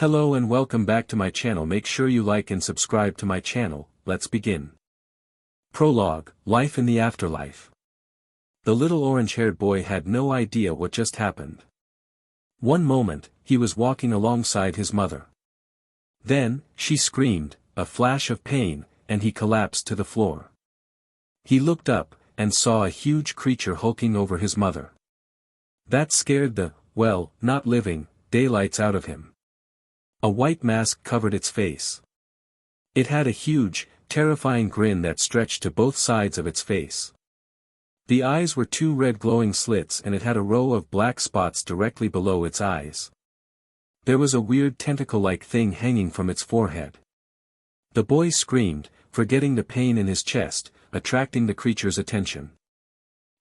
Hello and welcome back to my channel. Make sure you like and subscribe to my channel. Let's begin. Prologue, Life in the Afterlife. The little orange-haired boy had no idea what just happened. One moment, he was walking alongside his mother. Then, she screamed, a flash of pain, and he collapsed to the floor. He looked up, and saw a huge creature hulking over his mother. That scared the, not living, daylights out of him. A white mask covered its face. It had a huge, terrifying grin that stretched to both sides of its face. The eyes were two red glowing slits and it had a row of black spots directly below its eyes. There was a weird tentacle-like thing hanging from its forehead. The boy screamed, forgetting the pain in his chest, attracting the creature's attention.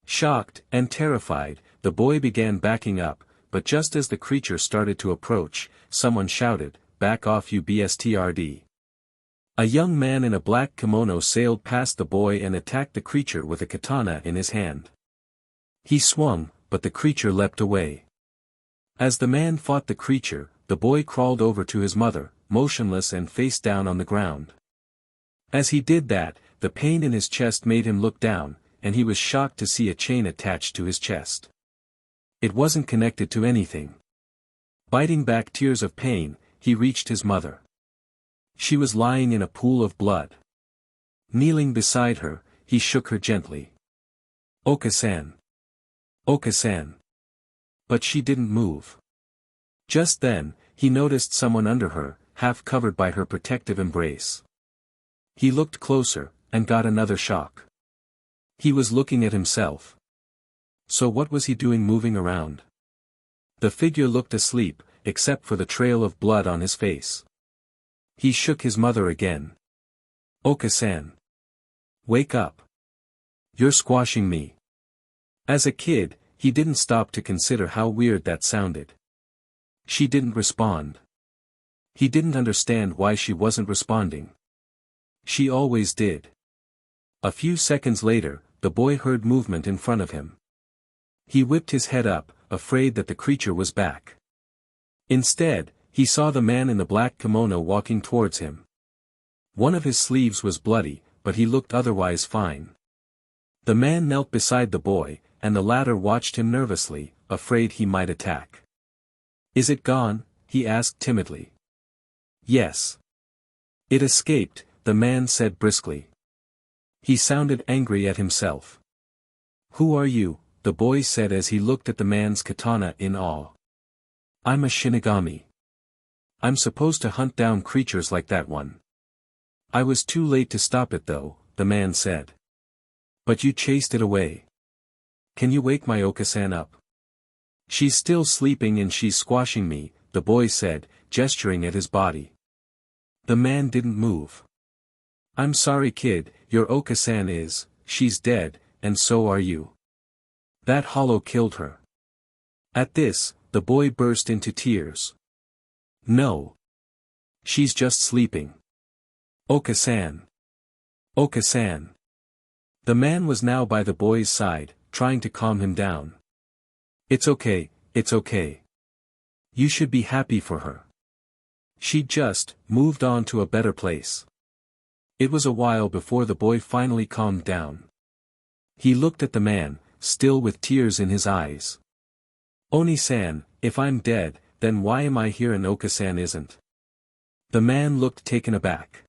Shocked and terrified, the boy began backing up, but just as the creature started to approach, someone shouted, "Back off, you bastard." A young man in a black kimono sailed past the boy and attacked the creature with a katana in his hand. He swung, but the creature leapt away. As the man fought the creature, the boy crawled over to his mother, motionless and face down on the ground. As he did that, the pain in his chest made him look down, and he was shocked to see a chain attached to his chest. It wasn't connected to anything. Biting back tears of pain, he reached his mother. She was lying in a pool of blood. Kneeling beside her, he shook her gently. "Oka-san. Oka-san." But she didn't move. Just then, he noticed someone under her, half covered by her protective embrace. He looked closer, and got another shock. He was looking at himself. So what was he doing moving around? The figure looked asleep, except for the trail of blood on his face. He shook his mother again. "Oka-san. Wake up. You're squashing me." As a kid, he didn't stop to consider how weird that sounded. She didn't respond. He didn't understand why she wasn't responding. She always did. A few seconds later, the boy heard movement in front of him. He whipped his head up, afraid that the creature was back. Instead, he saw the man in the black kimono walking towards him. One of his sleeves was bloody, but he looked otherwise fine. The man knelt beside the boy, and the latter watched him nervously, afraid he might attack. "Is it gone?" he asked timidly. "Yes. It escaped," the man said briskly. He sounded angry at himself. "Who are you?" the boy said as he looked at the man's katana in awe. "I'm a Shinigami. I'm supposed to hunt down creatures like that one. I was too late to stop it though," the man said. "But you chased it away. Can you wake my Oka-san up?" "She's still sleeping and she's squashing me," the boy said, gesturing at his body. The man didn't move. "I'm sorry kid, your Oka-san she's dead, and so are you. That hollow killed her." At this, the boy burst into tears. "No. She's just sleeping. Oka-san. Oka-san." The man was now by the boy's side, trying to calm him down. It's okay. You should be happy for her. She just moved on to a better place." It was a while before the boy finally calmed down. He looked at the man, still with tears in his eyes. "Oni-san, if I'm dead, then why am I here and Oka-san isn't?" The man looked taken aback.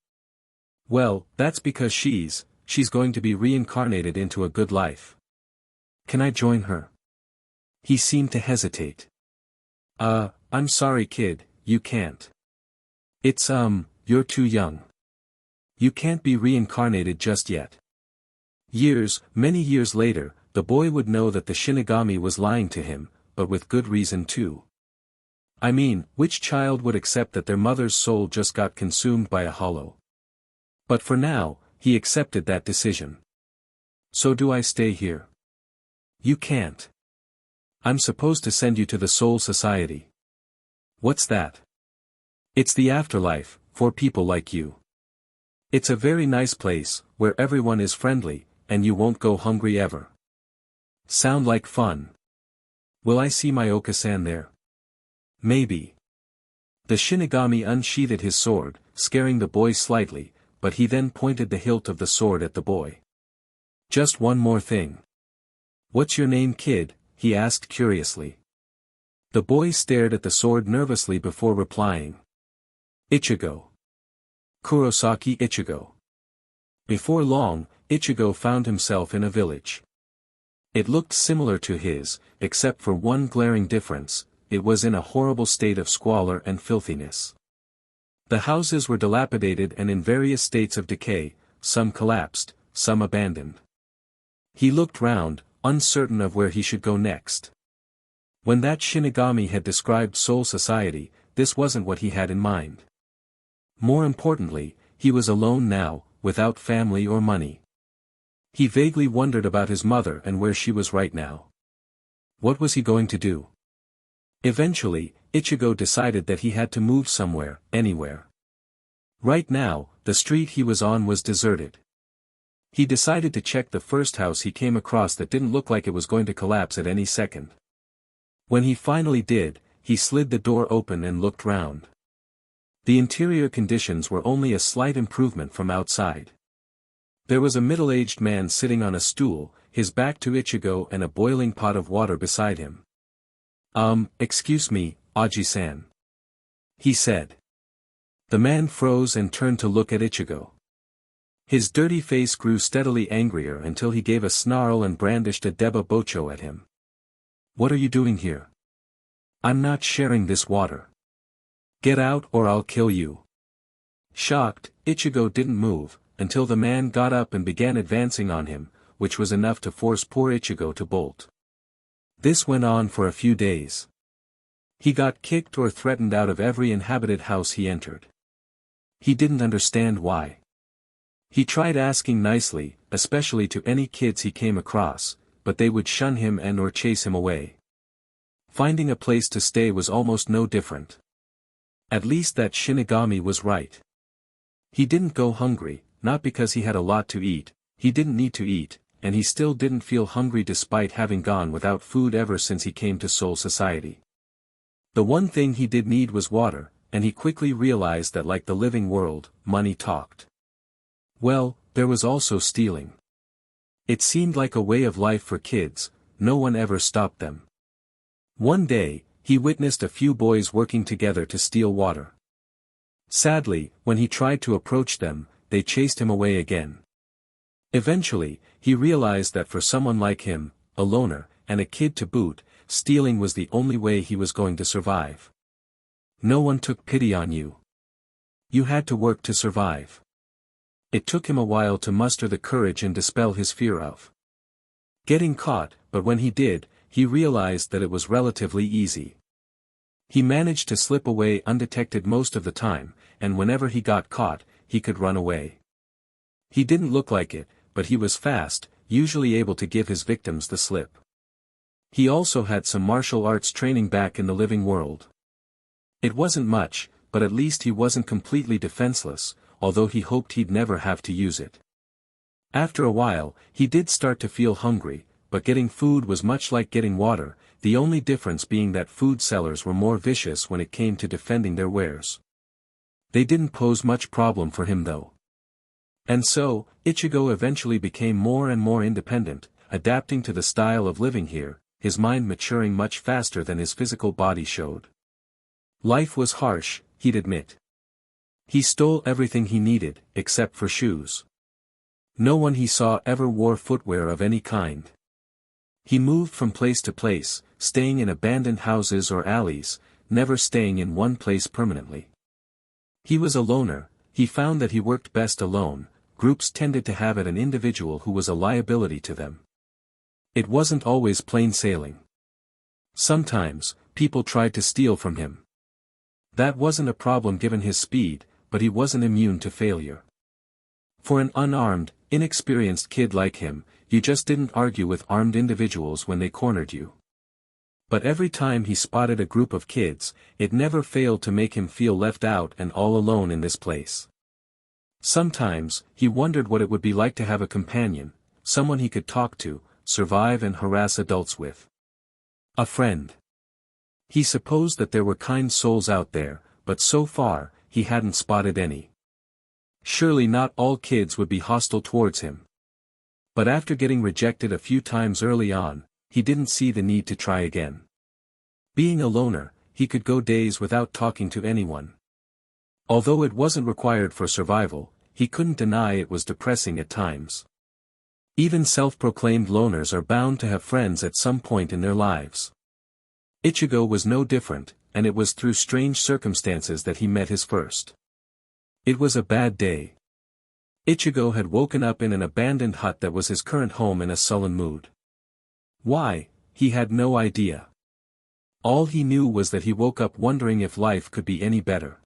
"Well, that's because she's going to be reincarnated into a good life. Can I join her?" He seemed to hesitate. I'm sorry kid, you can't. It's you're too young. You can't be reincarnated just yet." Many years later, the boy would know that the Shinigami was lying to him, but with good reason too. I mean, which child would accept that their mother's soul just got consumed by a hollow? But for now, he accepted that decision. "So do I stay here?" "You can't. I'm supposed to send you to the Soul Society." "What's that?" "It's the afterlife, for people like you. It's a very nice place, where everyone is friendly, and you won't go hungry ever." "Sound like fun. Will I see my Oka-san there?" "Maybe." The Shinigami unsheathed his sword, scaring the boy slightly, but he then pointed the hilt of the sword at the boy. "Just one more thing. What's your name, kid?" he asked curiously. The boy stared at the sword nervously before replying. "Ichigo. Kurosaki Ichigo." Before long, Ichigo found himself in a village. It looked similar to his, except for one glaring difference: it was in a horrible state of squalor and filthiness. The houses were dilapidated and in various states of decay, some collapsed, some abandoned. He looked round, uncertain of where he should go next. When that Shinigami had described Soul Society, this wasn't what he had in mind. More importantly, he was alone now, without family or money. He vaguely wondered about his mother and where she was right now. What was he going to do? Eventually, Ichigo decided that he had to move somewhere, anywhere. Right now, the street he was on was deserted. He decided to check the first house he came across that didn't look like it was going to collapse at any second. When he finally did, he slid the door open and looked round. The interior conditions were only a slight improvement from outside. There was a middle-aged man sitting on a stool, his back to Ichigo and a boiling pot of water beside him. Excuse me, Aji-san," he said. The man froze and turned to look at Ichigo. His dirty face grew steadily angrier until he gave a snarl and brandished a deba bocho at him. "What are you doing here? I'm not sharing this water. Get out or I'll kill you." Shocked, Ichigo didn't move, until the man got up and began advancing on him, which was enough to force poor Ichigo to bolt. This went on for a few days. He got kicked or threatened out of every inhabited house he entered. He didn't understand why. He tried asking nicely, especially to any kids he came across, but they would shun him and or chase him away. Finding a place to stay was almost no different. At least that Shinigami was right. He didn't go hungry, not because he had a lot to eat, he didn't need to eat, and he still didn't feel hungry despite having gone without food ever since he came to Soul Society. The one thing he did need was water, and he quickly realized that like the living world, money talked. Well, there was also stealing. It seemed like a way of life for kids, no one ever stopped them. One day, he witnessed a few boys working together to steal water. Sadly, when he tried to approach them, they chased him away again. Eventually, he realized that for someone like him, a loner, and a kid to boot, stealing was the only way he was going to survive. No one took pity on you. You had to work to survive. It took him a while to muster the courage and dispel his fear of getting caught, but when he did, he realized that it was relatively easy. He managed to slip away undetected most of the time, and whenever he got caught, he could run away. He didn't look like it, but he was fast, usually able to give his victims the slip. He also had some martial arts training back in the living world. It wasn't much, but at least he wasn't completely defenseless, although he hoped he'd never have to use it. After a while, he did start to feel hungry, but getting food was much like getting water, the only difference being that food sellers were more vicious when it came to defending their wares. They didn't pose much problem for him though. And so, Ichigo eventually became more and more independent, adapting to the style of living here, his mind maturing much faster than his physical body showed. Life was harsh, he'd admit. He stole everything he needed, except for shoes. No one he saw ever wore footwear of any kind. He moved from place to place, staying in abandoned houses or alleys, never staying in one place permanently. He was a loner. He found that he worked best alone. Groups tended to have an individual who was a liability to them. It wasn't always plain sailing. Sometimes, people tried to steal from him. That wasn't a problem given his speed, but he wasn't immune to failure. For an unarmed, inexperienced kid like him, you just didn't argue with armed individuals when they cornered you. But every time he spotted a group of kids, it never failed to make him feel left out and all alone in this place. Sometimes, he wondered what it would be like to have a companion, someone he could talk to, survive and harass adults with. A friend. He supposed that there were kind souls out there, but so far, he hadn't spotted any. Surely not all kids would be hostile towards him. But after getting rejected a few times early on, he didn't see the need to try again. Being a loner, he could go days without talking to anyone. Although it wasn't required for survival, he couldn't deny it was depressing at times. Even self-proclaimed loners are bound to have friends at some point in their lives. Ichigo was no different, and it was through strange circumstances that he met his first. It was a bad day. Ichigo had woken up in an abandoned hut that was his current home in a sullen mood. Why, he had no idea. All he knew was that he woke up wondering if life could be any better.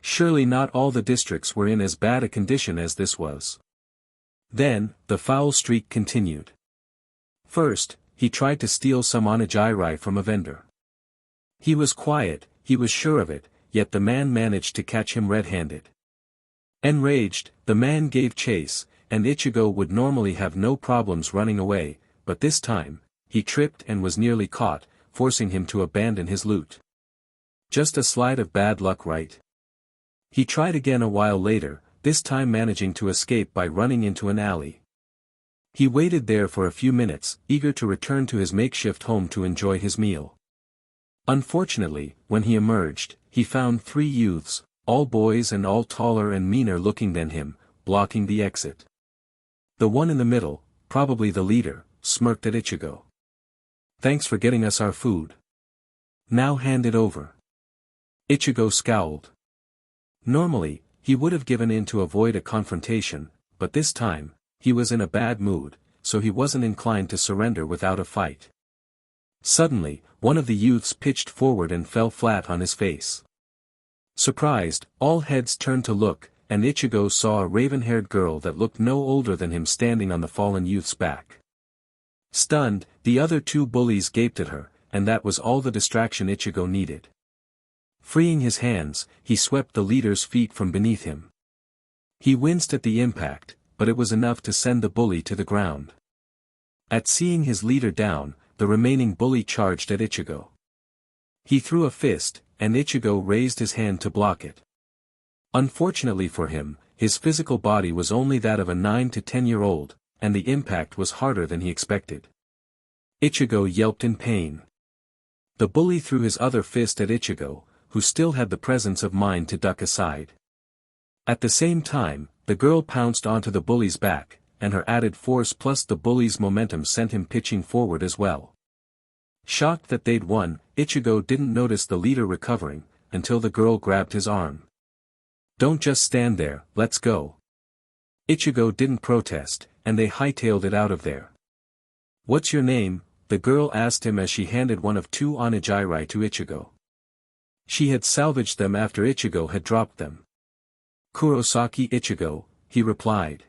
Surely not all the districts were in as bad a condition as this was. Then, the foul streak continued. First, he tried to steal some onigiri from a vendor. He was quiet, he was sure of it, yet the man managed to catch him red-handed. Enraged, the man gave chase, and Ichigo would normally have no problems running away, but this time, he tripped and was nearly caught, forcing him to abandon his loot. Just a slide of bad luck, right? He tried again a while later, this time managing to escape by running into an alley. He waited there for a few minutes, eager to return to his makeshift home to enjoy his meal. Unfortunately, when he emerged, he found 3 youths, all boys and all taller and meaner looking than him, blocking the exit. The one in the middle, probably the leader, smirked at Ichigo. "Thanks for getting us our food. Now hand it over." Ichigo scowled. Normally, he would have given in to avoid a confrontation, but this time, he was in a bad mood, so he wasn't inclined to surrender without a fight. Suddenly, one of the youths pitched forward and fell flat on his face. Surprised, all heads turned to look, and Ichigo saw a raven-haired girl that looked no older than him standing on the fallen youth's back. Stunned, the other 2 bullies gaped at her, and that was all the distraction Ichigo needed. Freeing his hands, he swept the leader's feet from beneath him. He winced at the impact, but it was enough to send the bully to the ground. At seeing his leader down, the remaining bully charged at Ichigo. He threw a fist, and Ichigo raised his hand to block it. Unfortunately for him, his physical body was only that of a 9 to 10-year-old, and the impact was harder than he expected. Ichigo yelped in pain. The bully threw his other fist at Ichigo, who still had the presence of mind to duck aside. At the same time, the girl pounced onto the bully's back, and her added force plus the bully's momentum sent him pitching forward as well. Shocked that they'd won, Ichigo didn't notice the leader recovering, until the girl grabbed his arm. "Don't just stand there, let's go." Ichigo didn't protest, and they hightailed it out of there. "What's your name?" the girl asked him as she handed one of 2 onigiri to Ichigo. She had salvaged them after Ichigo had dropped them. "Kurosaki Ichigo," he replied.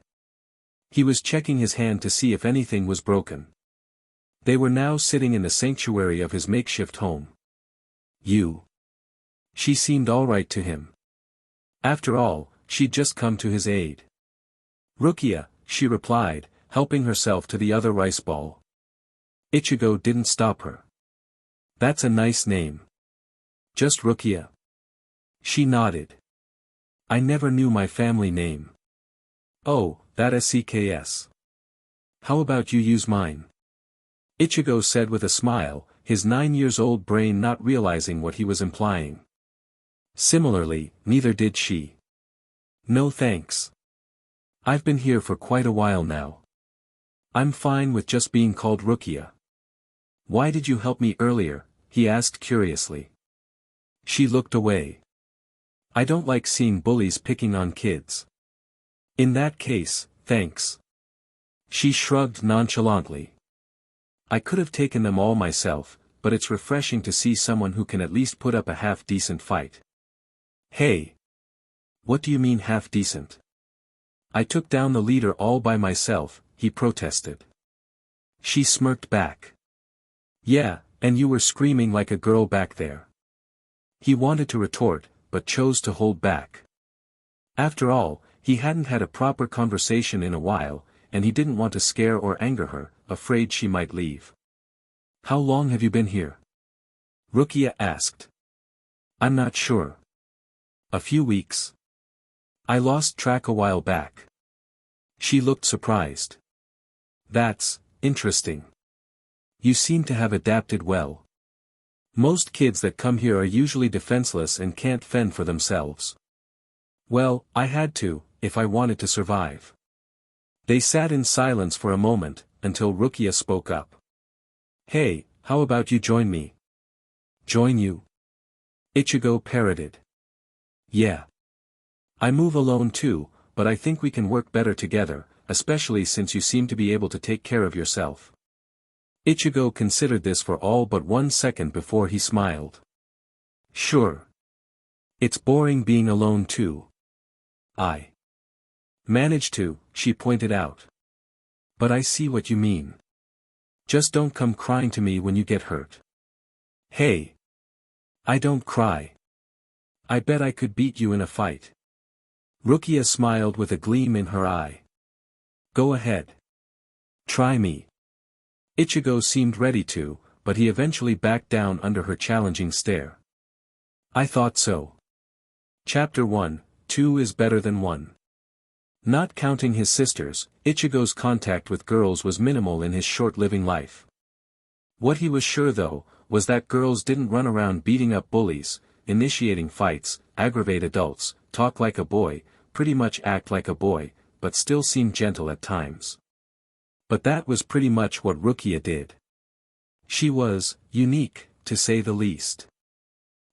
He was checking his hand to see if anything was broken. They were now sitting in the sanctuary of his makeshift home. "You." She seemed all right to him. After all, she'd just come to his aid. "Rukia," she replied, helping herself to the other rice ball. Ichigo didn't stop her. "That's a nice name." "Just Rukia?" She nodded. "I never knew my family name." "Oh, that SCKS. How about you use mine?" Ichigo said with a smile, his 9-year-old brain not realizing what he was implying. Similarly, neither did she. "No thanks. I've been here for quite a while now. I'm fine with just being called Rukia." "Why did you help me earlier?" he asked curiously. She looked away. "I don't like seeing bullies picking on kids." "In that case, thanks." She shrugged nonchalantly. "I could have taken them all myself, but it's refreshing to see someone who can at least put up a half-decent fight." "Hey! What do you mean half-decent?" "I took down the leader all by myself," he protested. She smirked back. "Yeah, and you were screaming like a girl back there." He wanted to retort, but chose to hold back. After all, he hadn't had a proper conversation in a while, and he didn't want to scare or anger her, afraid she might leave. "How long have you been here?" Rukia asked. "I'm not sure. A few weeks. I lost track a while back. She looked surprised. That's interesting. You seem to have adapted well. Most kids that come here are usually defenseless and can't fend for themselves. Well, I had to, if I wanted to survive. They sat in silence for a moment, until Rukia spoke up. Hey, how about you join me? Join you? Ichigo parroted. Yeah. I move alone too, but I think we can work better together, especially since you seem to be able to take care of yourself. Ichigo considered this for all but 1 second before he smiled. Sure. It's boring being alone too. I managed to, she pointed out. But I see what you mean. Just don't come crying to me when you get hurt. Hey. I don't cry. I bet I could beat you in a fight. Rukia smiled with a gleam in her eye. Go ahead. Try me. Ichigo seemed ready to, but he eventually backed down under her challenging stare. I thought so. Chapter 1, 2 is better than 1. Not counting his sisters, Ichigo's contact with girls was minimal in his short living life. What he was sure though, was that girls didn't run around beating up bullies, initiating fights, aggravate adults, talk like a boy, pretty much act like a boy, but still seem gentle at times. But that was pretty much what Rukia did. She was unique, to say the least.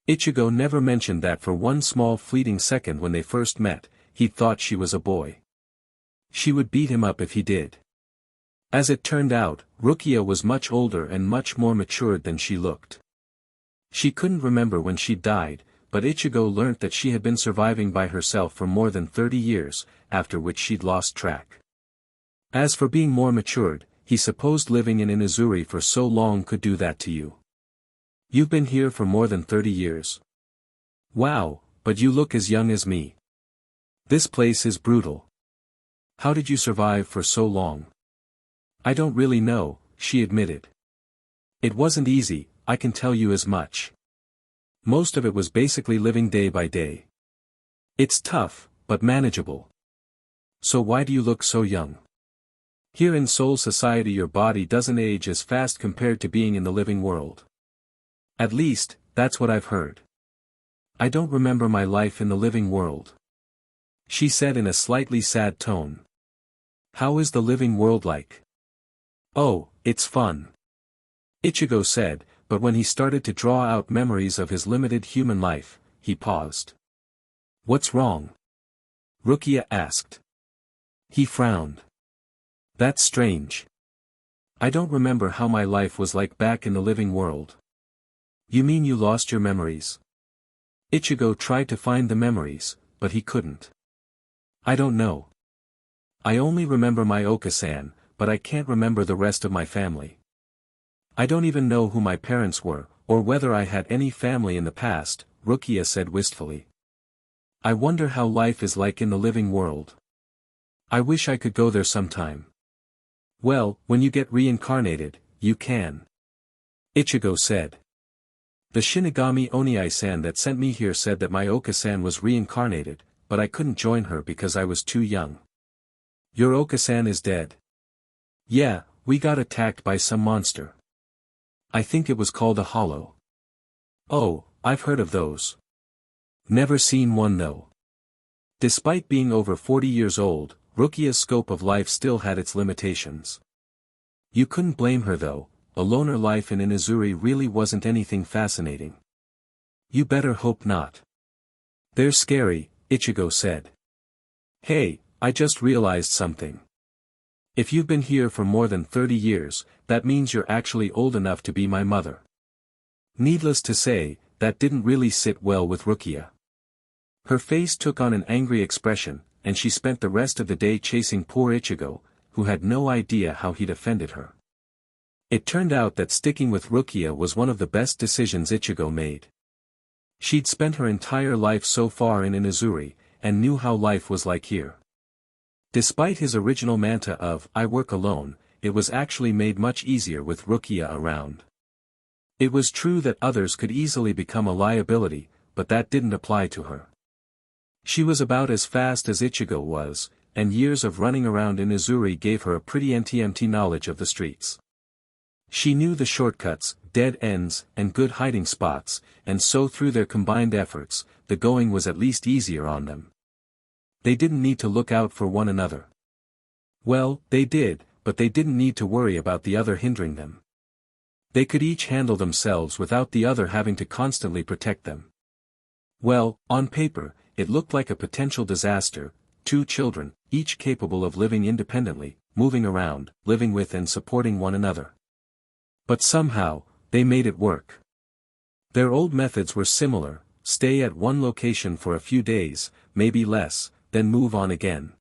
Ichigo never mentioned that for one small fleeting second when they first met, he thought she was a boy. She would beat him up if he did. As it turned out, Rukia was much older and much more matured than she looked. She couldn't remember when she died, but Ichigo learnt that she had been surviving by herself for more than 30 years, after which she'd lost track. As for being more matured, he supposed living in Inuzuri for so long could do that to you. You've been here for more than 30 years. Wow, but you look as young as me. This place is brutal. How did you survive for so long? I don't really know, she admitted. It wasn't easy, I can tell you as much. Most of it was basically living day by day. It's tough, but manageable. So why do you look so young? Here in Soul Society your body doesn't age as fast compared to being in the living world. At least, that's what I've heard. I don't remember my life in the living world. She said in a slightly sad tone. How is the living world like? Oh, it's fun. Ichigo said, but when he started to draw out memories of his limited human life, he paused. What's wrong? Rukia asked. He frowned. That's strange. I don't remember how my life was like back in the living world. You mean you lost your memories? Ichigo tried to find the memories, but he couldn't. I don't know. I only remember my Oka-san, but I can't remember the rest of my family. I don't even know who my parents were, or whether I had any family in the past, Rukia said wistfully. I wonder how life is like in the living world. I wish I could go there sometime. Well, when you get reincarnated, you can. Ichigo said. The Shinigami Oniai-san that sent me here said that my Oka-san was reincarnated, but I couldn't join her because I was too young. Your Oka-san is dead. Yeah, we got attacked by some monster. I think it was called a hollow. Oh, I've heard of those. Never seen one though. Despite being over 40 years old, Rukia's scope of life still had its limitations. You couldn't blame her though, a loner life in Inuzuri really wasn't anything fascinating. You better hope not. They're scary, Ichigo said. Hey, I just realized something. If you've been here for more than 30 years, that means you're actually old enough to be my mother. Needless to say, that didn't really sit well with Rukia. Her face took on an angry expression, and she spent the rest of the day chasing poor Ichigo, who had no idea how he'd offended her. It turned out that sticking with Rukia was one of the best decisions Ichigo made. She'd spent her entire life so far in Inuzuri, and knew how life was like here. Despite his original mantra of, I work alone, it was actually made much easier with Rukia around. It was true that others could easily become a liability, but that didn't apply to her. She was about as fast as Ichigo was, and years of running around Inuzuri gave her a pretty empty knowledge of the streets. She knew the shortcuts, dead ends, and good hiding spots, and so through their combined efforts, the going was at least easier on them. They didn't need to look out for one another. Well, they did, but they didn't need to worry about the other hindering them. They could each handle themselves without the other having to constantly protect them. Well, on paper, it looked like a potential disaster: 2 children, each capable of living independently, moving around, living with and supporting one another. But somehow, they made it work. Their old methods were similar: stay at one location for a few days, maybe less, then move on again.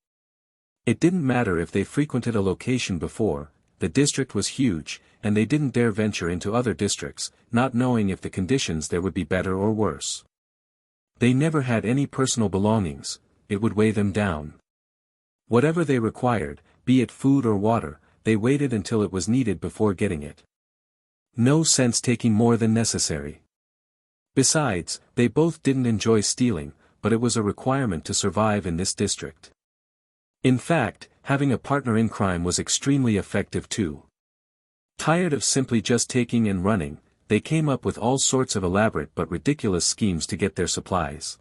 It didn't matter if they frequented a location before, the district was huge, and they didn't dare venture into other districts, not knowing if the conditions there would be better or worse. They never had any personal belongings, it would weigh them down. Whatever they required, be it food or water, they waited until it was needed before getting it. No sense taking more than necessary. Besides, they both didn't enjoy stealing, but it was a requirement to survive in this district. In fact, having a partner in crime was extremely effective too. Tired of simply just taking and running, they came up with all sorts of elaborate but ridiculous schemes to get their supplies.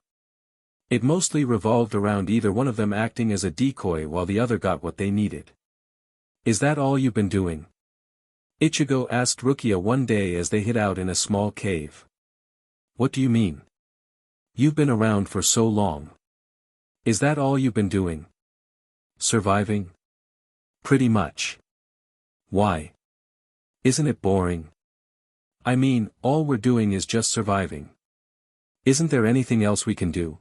It mostly revolved around either one of them acting as a decoy while the other got what they needed. "Is that all you've been doing?" Ichigo asked Rukia one day as they hid out in a small cave. "What do you mean? You've been around for so long. Is that all you've been doing? Surviving?" "Pretty much." "Why? Isn't it boring?" "I mean, all we're doing is just surviving. Isn't there anything else we can do?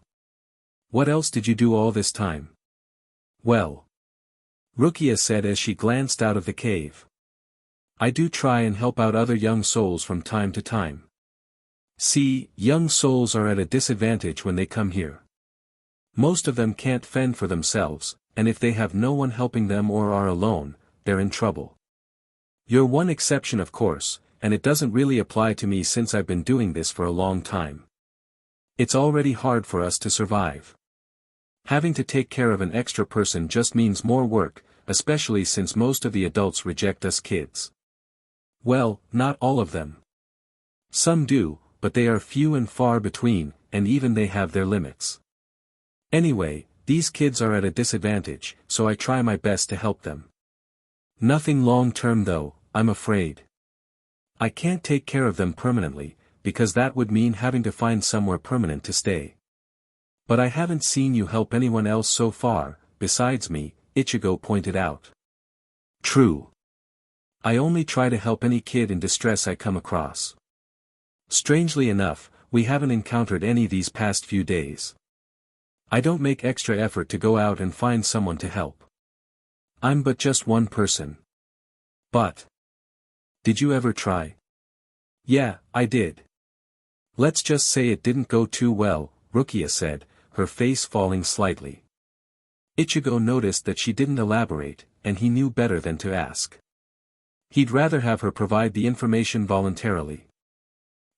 What else did you do all this time?" "Well," Rukia said as she glanced out of the cave, "I do try and help out other young souls from time to time. See, young souls are at a disadvantage when they come here. Most of them can't fend for themselves, and if they have no one helping them or are alone, they're in trouble. You're one exception of course, and it doesn't really apply to me since I've been doing this for a long time. It's already hard for us to survive. Having to take care of an extra person just means more work, especially since most of the adults reject us kids. Well, not all of them. Some do, but they are few and far between, and even they have their limits. Anyway, these kids are at a disadvantage, so I try my best to help them. Nothing long-term though, I'm afraid. I can't take care of them permanently, because that would mean having to find somewhere permanent to stay. But I haven't seen you help anyone else so far, besides me," Ichigo pointed out. "True. I only try to help any kid in distress I come across. Strangely enough, we haven't encountered any these past few days. I don't make extra effort to go out and find someone to help. I'm but just one person." "But did you ever try?" "Yeah, I did. Let's just say it didn't go too well," Rukia said, her face falling slightly. Ichigo noticed that she didn't elaborate, and he knew better than to ask. He'd rather have her provide the information voluntarily.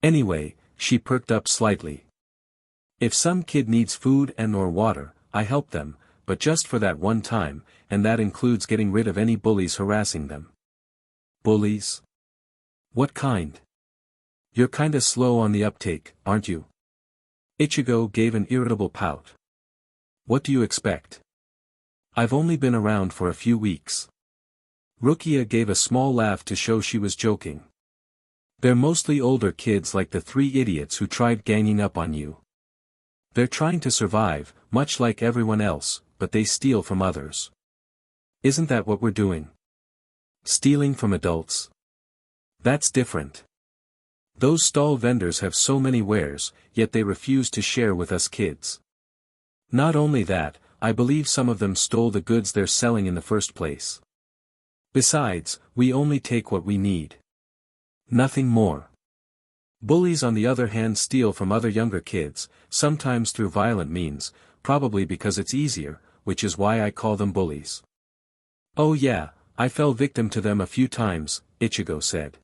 Anyway, she perked up slightly. "If some kid needs food and/or water, I help them, but just for that one time, and that includes getting rid of any bullies harassing them." "Bullies? What kind? You're kinda slow on the uptake, aren't you?" Ichigo gave an irritable pout. "What do you expect? I've only been around for a few weeks." Rukia gave a small laugh to show she was joking. "They're mostly older kids like the 3 idiots who tried ganging up on you. They're trying to survive, much like everyone else, but they steal from others. Isn't that what we're doing? Stealing from adults? That's different. Those stall vendors have so many wares, yet they refuse to share with us kids. Not only that, I believe some of them stole the goods they're selling in the first place. Besides, we only take what we need. Nothing more. Bullies on the other hand steal from other younger kids, sometimes through violent means, probably because it's easier, which is why I call them bullies." "Oh yeah, I fell victim to them a few times," Ichigo said.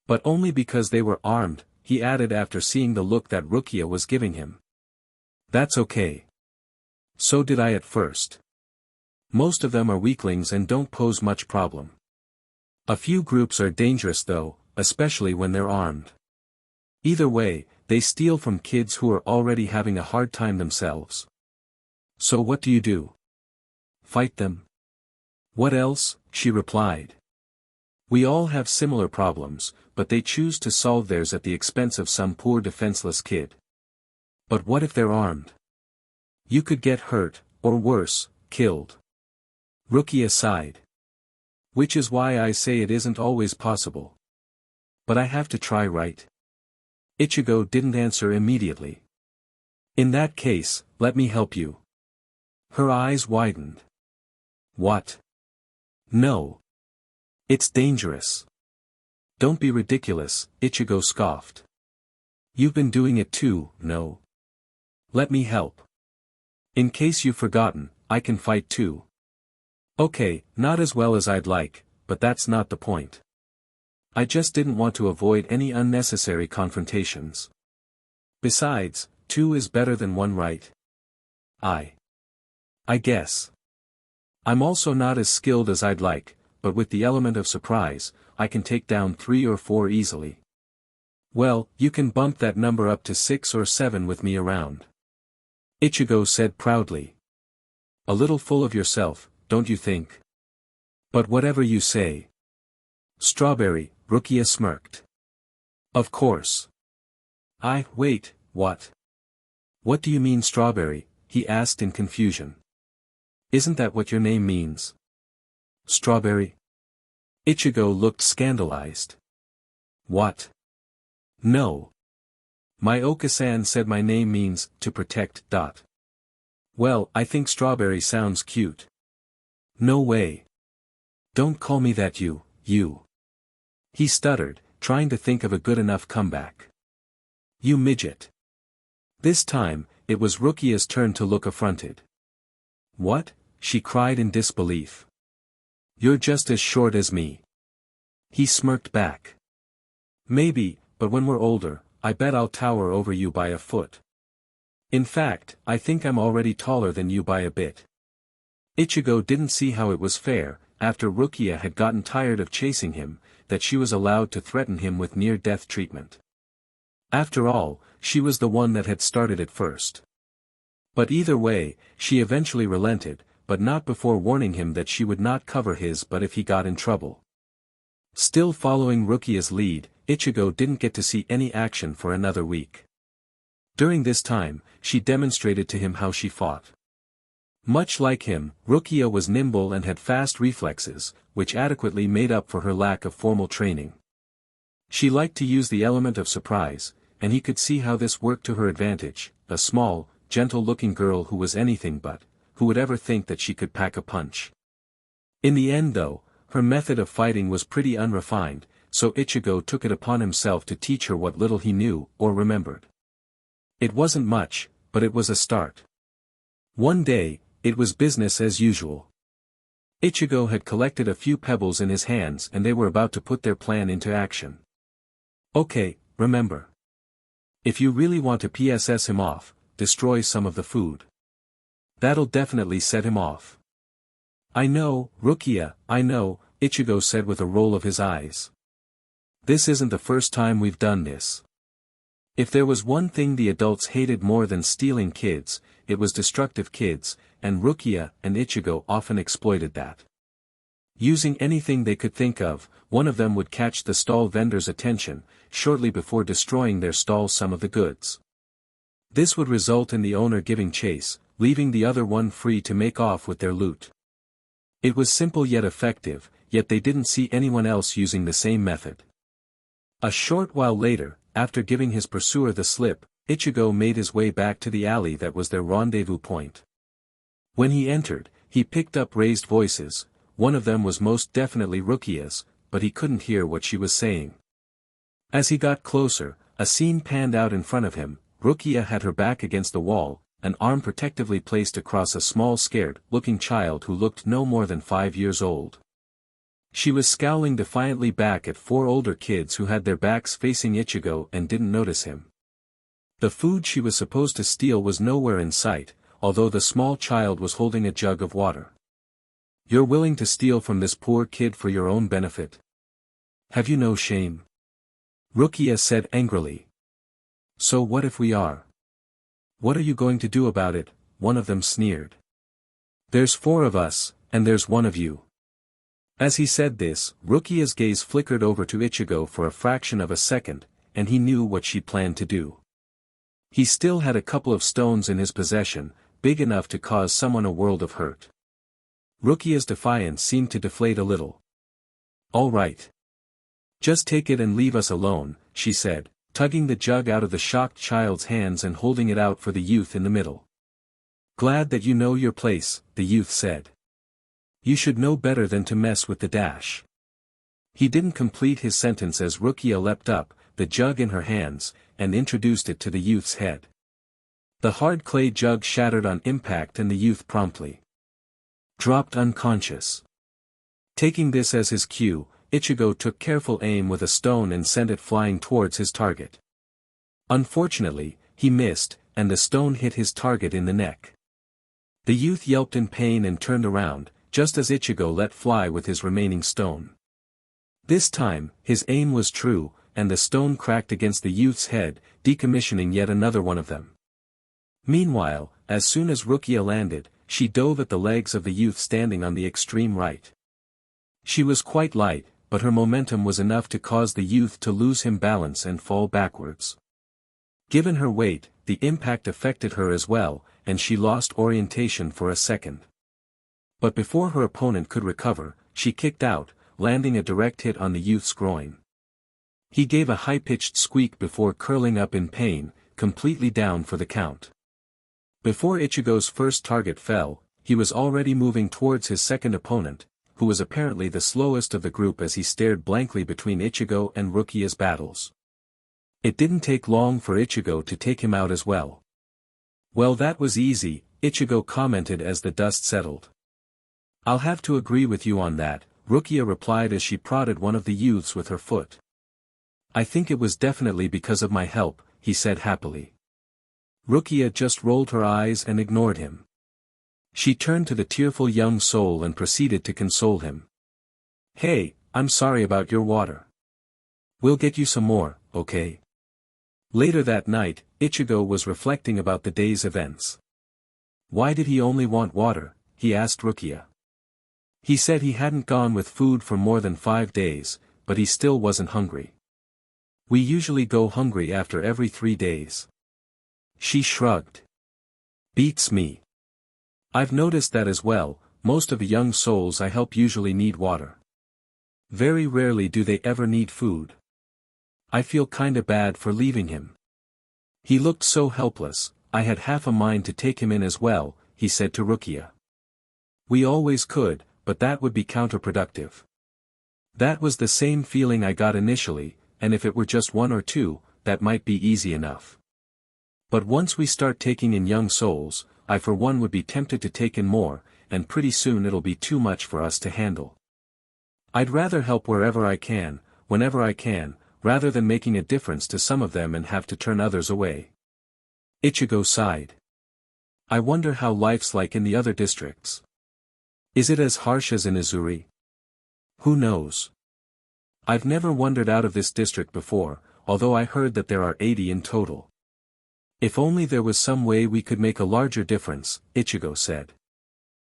"But only because they were armed," he added after seeing the look that Rukia was giving him. "That's okay. So did I at first. Most of them are weaklings and don't pose much problem. A few groups are dangerous though, especially when they're armed. Either way, they steal from kids who are already having a hard time themselves. So what do you do? Fight them? What else? She replied. We all have similar problems, but they choose to solve theirs at the expense of some poor defenseless kid. But what if they're armed? You could get hurt, or worse, killed. Rukia sighed. Which is why I say it isn't always possible. But I have to try, right? Ichigo didn't answer immediately. In that case, let me help you. Her eyes widened. What? No. It's dangerous. Don't be ridiculous, Ichigo scoffed. You've been doing it too, no? Let me help. In case you've forgotten, I can fight too. Okay, not as well as I'd like, but that's not the point. I just didn't want to avoid any unnecessary confrontations. Besides, 2 is better than 1, right? I guess. I'm also not as skilled as I'd like, but with the element of surprise, I can take down 3 or 4 easily. Well, you can bump that number up to 6 or 7 with me around. Ichigo said proudly. A little full of yourself, don't you think? But whatever you say. Strawberry, Rukia smirked. Of course. Wait, what? What do you mean strawberry? He asked in confusion. Isn't that what your name means? Strawberry? Ichigo looked scandalized. What? No. My Oka-san said my name means, to protect. Well, I think strawberry sounds cute. No way. Don't call me that you. He stuttered, trying to think of a good enough comeback. You midget. This time, it was Rukia's turn to look affronted. What? She cried in disbelief. You're just as short as me. He smirked back. Maybe, but when we're older, I bet I'll tower over you by a foot. In fact, I think I'm already taller than you by a bit. Ichigo didn't see how it was fair, after Rukia had gotten tired of chasing him, that she was allowed to threaten him with near-death treatment. After all, she was the one that had started it first. But either way, she eventually relented, but not before warning him that she would not cover his butt if he got in trouble. Still following Rukia's lead, Ichigo didn't get to see any action for another week. During this time, she demonstrated to him how she fought. Much like him, Rukia was nimble and had fast reflexes, which adequately made up for her lack of formal training. She liked to use the element of surprise, and he could see how this worked to her advantage. A small, gentle-looking girl who was anything but, who would ever think that she could pack a punch. In the end though, her method of fighting was pretty unrefined, so Ichigo took it upon himself to teach her what little he knew, or remembered. It wasn't much, but it was a start. One day, it was business as usual. Ichigo had collected a few pebbles in his hands and they were about to put their plan into action. Okay, remember. If you really want to PSS him off, destroy some of the food. That'll definitely set him off. I know, Rukia, I know, Ichigo said with a roll of his eyes. This isn't the first time we've done this. If there was one thing the adults hated more than stealing kids, it was destructive kids, and Rukia and Ichigo often exploited that. Using anything they could think of, one of them would catch the stall vendor's attention, shortly before destroying their stall some of the goods. This would result in the owner giving chase, leaving the other one free to make off with their loot. It was simple yet effective, yet they didn't see anyone else using the same method. A short while later, after giving his pursuer the slip, Ichigo made his way back to the alley that was their rendezvous point. When he entered, he picked up raised voices. One of them was most definitely Rukia's, but he couldn't hear what she was saying. As he got closer, a scene panned out in front of him. Rukia had her back against the wall, an arm protectively placed across a small scared-looking child who looked no more than 5 years old. She was scowling defiantly back at 4 older kids who had their backs facing Ichigo and didn't notice him. The food she was supposed to steal was nowhere in sight, although the small child was holding a jug of water. "You're willing to steal from this poor kid for your own benefit? Have you no shame?" Rukia said angrily. "So what if we are? What are you going to do about it?" one of them sneered. "There's 4 of us, and there's 1 of you." As he said this, Rukia's gaze flickered over to Ichigo for a fraction of a second, and he knew what she planned to do. He still had a couple of stones in his possession, big enough to cause someone a world of hurt. Rukia's defiance seemed to deflate a little. "All right. Just take it and leave us alone," she said, tugging the jug out of the shocked child's hands and holding it out for the youth in the middle. "Glad that you know your place," the youth said. "You should know better than to mess with the dash." He didn't complete his sentence as Rukia leapt up, the jug in her hands, and introduced it to the youth's head. The hard clay jug shattered on impact and the youth promptly dropped unconscious. Taking this as his cue, Ichigo took careful aim with a stone and sent it flying towards his target. Unfortunately, he missed, and the stone hit his target in the neck. The youth yelped in pain and turned around, just as Ichigo let fly with his remaining stone. This time, his aim was true, and the stone cracked against the youth's head, decommissioning yet another one of them. Meanwhile, as soon as Rukia landed, she dove at the legs of the youth standing on the extreme right. She was quite light, but her momentum was enough to cause the youth to lose him balance and fall backwards. Given her weight, the impact affected her as well, and she lost orientation for a second. But before her opponent could recover, she kicked out, landing a direct hit on the youth's groin. He gave a high-pitched squeak before curling up in pain, completely down for the count. Before Ichigo's first target fell, he was already moving towards his second opponent, who was apparently the slowest of the group as he stared blankly between Ichigo and Rukia's battles. It didn't take long for Ichigo to take him out as well. "Well, that was easy," Ichigo commented as the dust settled. "I'll have to agree with you on that," Rukia replied as she prodded one of the youths with her foot. "I think it was definitely because of my help," he said happily. Rukia just rolled her eyes and ignored him. She turned to the tearful young soul and proceeded to console him. "Hey, I'm sorry about your water. We'll get you some more, okay?" Later that night, Ichigo was reflecting about the day's events. Why did he only want water, he asked Rukia. He said he hadn't gone with food for more than 5 days, but he still wasn't hungry. "We usually go hungry after every 3 days. She shrugged. "Beats me. I've noticed that as well, most of the young souls I help usually need water. Very rarely do they ever need food. I feel kinda bad for leaving him. He looked so helpless, I had half a mind to take him in as well," he said to Rukia. "We always could, but that would be counterproductive. That was the same feeling I got initially, and if it were just 1 or 2, that might be easy enough. But once we start taking in young souls, I for one would be tempted to take in more, and pretty soon it'll be too much for us to handle. I'd rather help wherever I can, whenever I can, rather than making a difference to some of them and have to turn others away." Ichigo sighed. "I wonder how life's like in the other districts. Is it as harsh as in Inuzuri? Who knows? I've never wandered out of this district before, although I heard that there are 80 in total. If only there was some way we could make a larger difference," Ichigo said.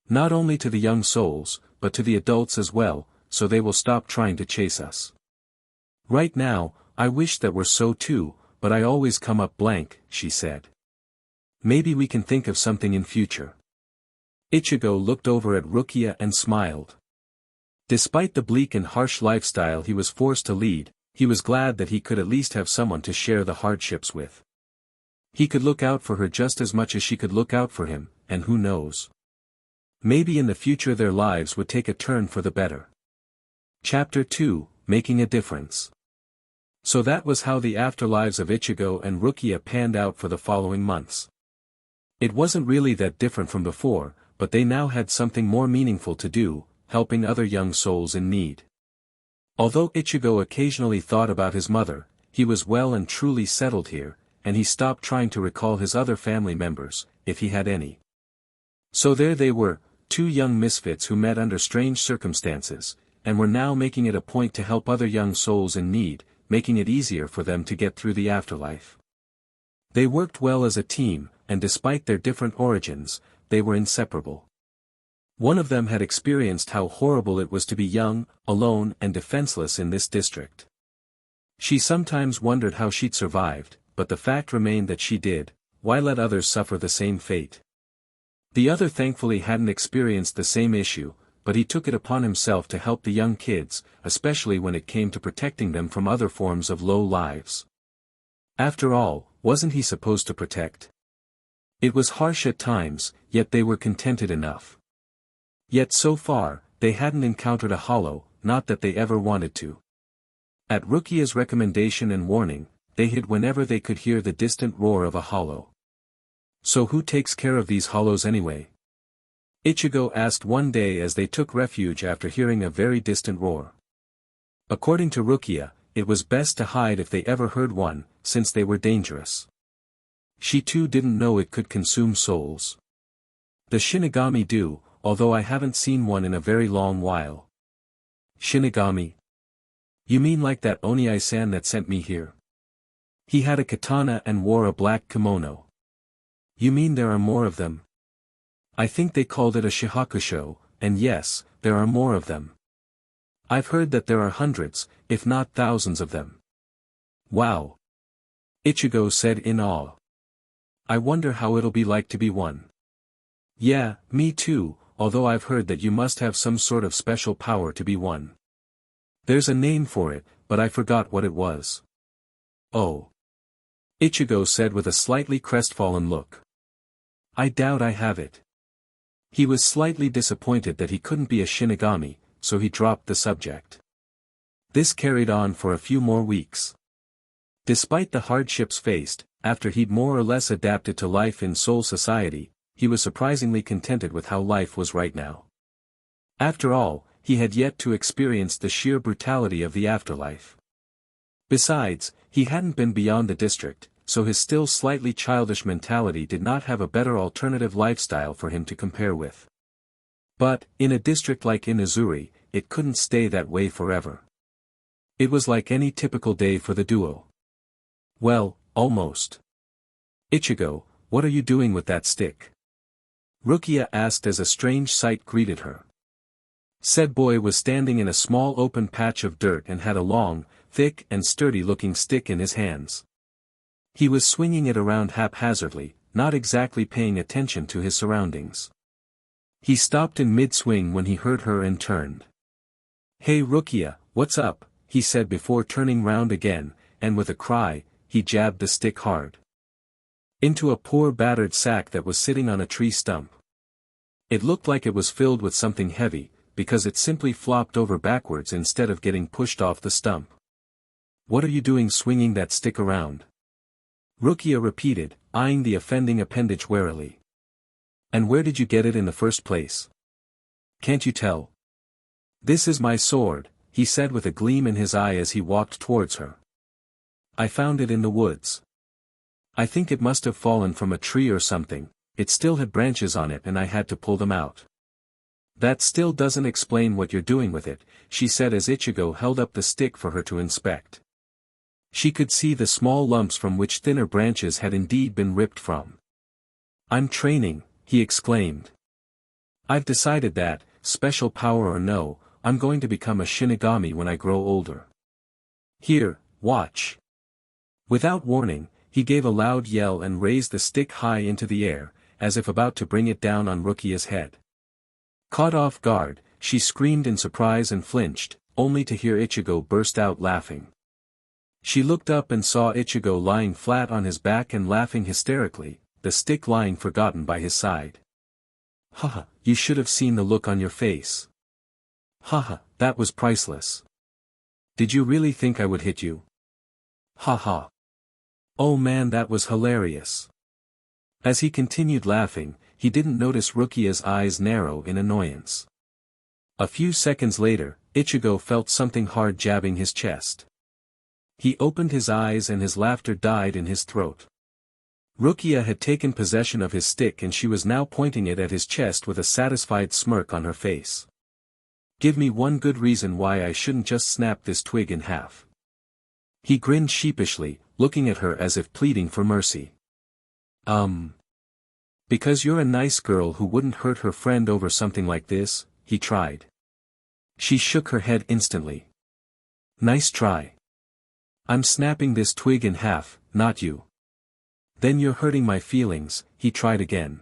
"Not only to the young souls, but to the adults as well, so they will stop trying to chase us. Right now, I wish that were so too, but I always come up blank," she said. "Maybe we can think of something in future." Ichigo looked over at Rukia and smiled. Despite the bleak and harsh lifestyle he was forced to lead, he was glad that he could at least have someone to share the hardships with. He could look out for her just as much as she could look out for him, and who knows? Maybe in the future their lives would take a turn for the better. Chapter 2, Making a Difference. So that was how the afterlives of Ichigo and Rukia panned out for the following months. It wasn't really that different from before, but they now had something more meaningful to do, helping other young souls in need. Although Ichigo occasionally thought about his mother, he was well and truly settled here, and he stopped trying to recall his other family members, if he had any. So there they were, two young misfits who met under strange circumstances, and were now making it a point to help other young souls in need, making it easier for them to get through the afterlife. They worked well as a team, and despite their different origins, they were inseparable. One of them had experienced how horrible it was to be young, alone and defenseless in this district. She sometimes wondered how she'd survived, but the fact remained that she did. Why let others suffer the same fate? The other thankfully hadn't experienced the same issue, but he took it upon himself to help the young kids, especially when it came to protecting them from other forms of low lives. After all, wasn't he supposed to protect? It was harsh at times, yet they were contented enough. Yet so far, they hadn't encountered a hollow, not that they ever wanted to. At Rukia's recommendation and warning, they hid whenever they could hear the distant roar of a hollow. So who takes care of these hollows anyway? Ichigo asked one day as they took refuge after hearing a very distant roar. According to Rukia, it was best to hide if they ever heard one, since they were dangerous. She too didn't know it could consume souls. The Shinigami do, although I haven't seen one in a very long while. Shinigami? You mean like that Oniai-san that sent me here? He had a katana and wore a black kimono. You mean there are more of them? I think they called it a shihakusho, and yes, there are more of them. I've heard that there are hundreds, if not thousands of them. Wow! Ichigo said in awe. I wonder how it'll be like to be one. Yeah, me too, although I've heard that you must have some sort of special power to be one. There's a name for it, but I forgot what it was. Oh. Ichigo said with a slightly crestfallen look. I doubt I have it. He was slightly disappointed that he couldn't be a Shinigami, so he dropped the subject. This carried on for a few more weeks. Despite the hardships faced, after he'd more or less adapted to life in soul society, he was surprisingly contented with how life was right now. After all, he had yet to experience the sheer brutality of the afterlife. Besides, he hadn't been beyond the district, so his still slightly childish mentality did not have a better alternative lifestyle for him to compare with. But, in a district like Inuzuri, it couldn't stay that way forever. It was like any typical day for the duo. Well, almost. Ichigo, what are you doing with that stick? Rukia asked as a strange sight greeted her. Said boy was standing in a small open patch of dirt and had a long, thick and sturdy-looking stick in his hands. He was swinging it around haphazardly, not exactly paying attention to his surroundings. He stopped in mid-swing when he heard her and turned. Hey Rukia, what's up? He said before turning round again, and with a cry, he jabbed the stick hard into a poor battered sack that was sitting on a tree stump. It looked like it was filled with something heavy, because it simply flopped over backwards instead of getting pushed off the stump. What are you doing swinging that stick around? Rukia repeated, eyeing the offending appendage warily. And where did you get it in the first place? Can't you tell? This is my sword, he said with a gleam in his eye as he walked towards her. I found it in the woods. I think it must have fallen from a tree or something, it still had branches on it and I had to pull them out. That still doesn't explain what you're doing with it, she said as Ichigo held up the stick for her to inspect. She could see the small lumps from which thinner branches had indeed been ripped from. I'm training, he exclaimed. I've decided that, special power or no, I'm going to become a Shinigami when I grow older. Here, watch. Without warning, he gave a loud yell and raised the stick high into the air, as if about to bring it down on Rukia's head. Caught off guard, she screamed in surprise and flinched, only to hear Ichigo burst out laughing. She looked up and saw Ichigo lying flat on his back and laughing hysterically, the stick lying forgotten by his side. Haha, you should have seen the look on your face. Haha, that was priceless. Did you really think I would hit you? Haha. Oh man, that was hilarious. As he continued laughing, he didn't notice Rukia's eyes narrow in annoyance. A few seconds later, Ichigo felt something hard jabbing his chest. He opened his eyes and his laughter died in his throat. Rukia had taken possession of his stick and she was now pointing it at his chest with a satisfied smirk on her face. Give me one good reason why I shouldn't just snap this twig in half. He grinned sheepishly, looking at her as if pleading for mercy. Because you're a nice girl who wouldn't hurt her friend over something like this, he tried. She shook her head instantly. Nice try. I'm snapping this twig in half, not you. Then you're hurting my feelings, he tried again.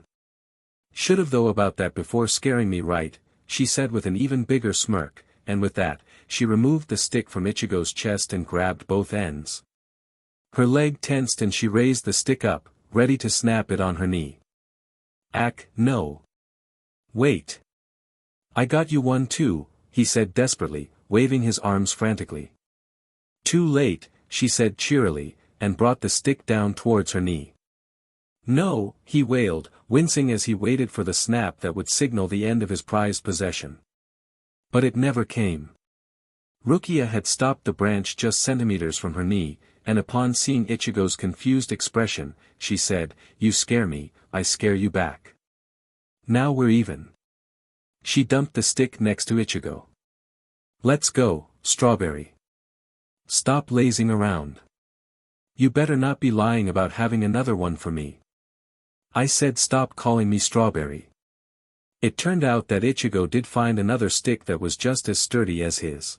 Should've thought about that before scaring me, right? She said with an even bigger smirk, and with that, she removed the stick from Ichigo's chest and grabbed both ends. Her leg tensed and she raised the stick up, ready to snap it on her knee. No. Wait. I got you one too, he said desperately, waving his arms frantically. Too late, she said cheerily, and brought the stick down towards her knee. No, he wailed, wincing as he waited for the snap that would signal the end of his prized possession. But it never came. Rukia had stopped the branch just centimeters from her knee, and upon seeing Ichigo's confused expression, she said, You scare me, I scare you back. Now we're even. She dumped the stick next to Ichigo. Let's go, Strawberry. Stop lazing around. You better not be lying about having another one for me. I said stop calling me Strawberry. It turned out that Ichigo did find another stick that was just as sturdy as his.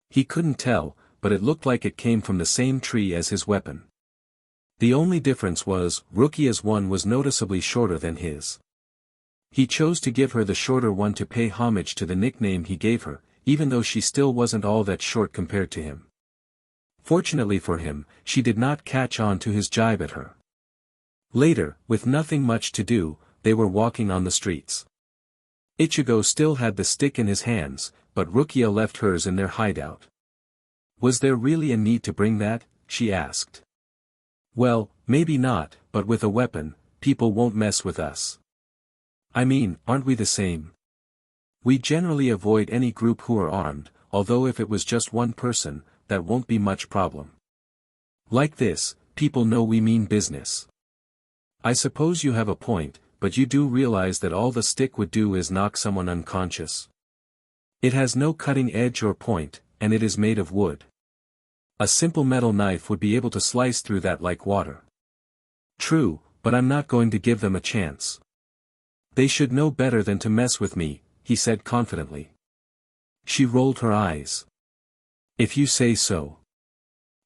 He couldn't tell, but it looked like it came from the same tree as his weapon. The only difference was, Rukia's one was noticeably shorter than his. He chose to give her the shorter one to pay homage to the nickname he gave her, even though she still wasn't all that short compared to him. Fortunately for him, she did not catch on to his jibe at her. Later, with nothing much to do, they were walking on the streets. Ichigo still had the stick in his hands, but Rukia left hers in their hideout. Was there really a need to bring that? She asked. Well, maybe not, but with a weapon, people won't mess with us. I mean, aren't we the same? We generally avoid any group who are armed, although if it was just one person, that won't be much problem. Like this, people know we mean business. I suppose you have a point, but you do realize that all the stick would do is knock someone unconscious. It has no cutting edge or point, and it is made of wood. A simple metal knife would be able to slice through that like water. True, but I'm not going to give them a chance. They should know better than to mess with me, he said confidently. She rolled her eyes. If you say so.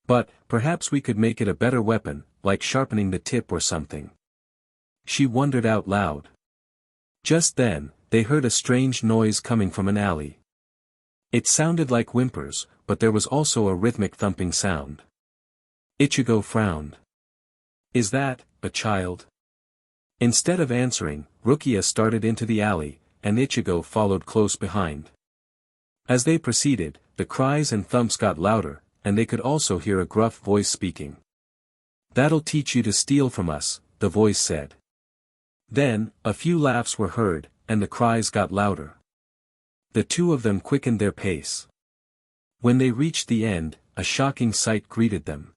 But, perhaps we could make it a better weapon, like sharpening the tip or something. She wondered out loud. Just then, they heard a strange noise coming from an alley. It sounded like whimpers, but there was also a rhythmic thumping sound. Ichigo frowned. Is that, a child? Instead of answering, Rukia started into the alley, and Ichigo followed close behind. As they proceeded, the cries and thumps got louder, and they could also hear a gruff voice speaking. That'll teach you to steal from us, the voice said. Then, a few laughs were heard, and the cries got louder. The two of them quickened their pace. When they reached the end, a shocking sight greeted them.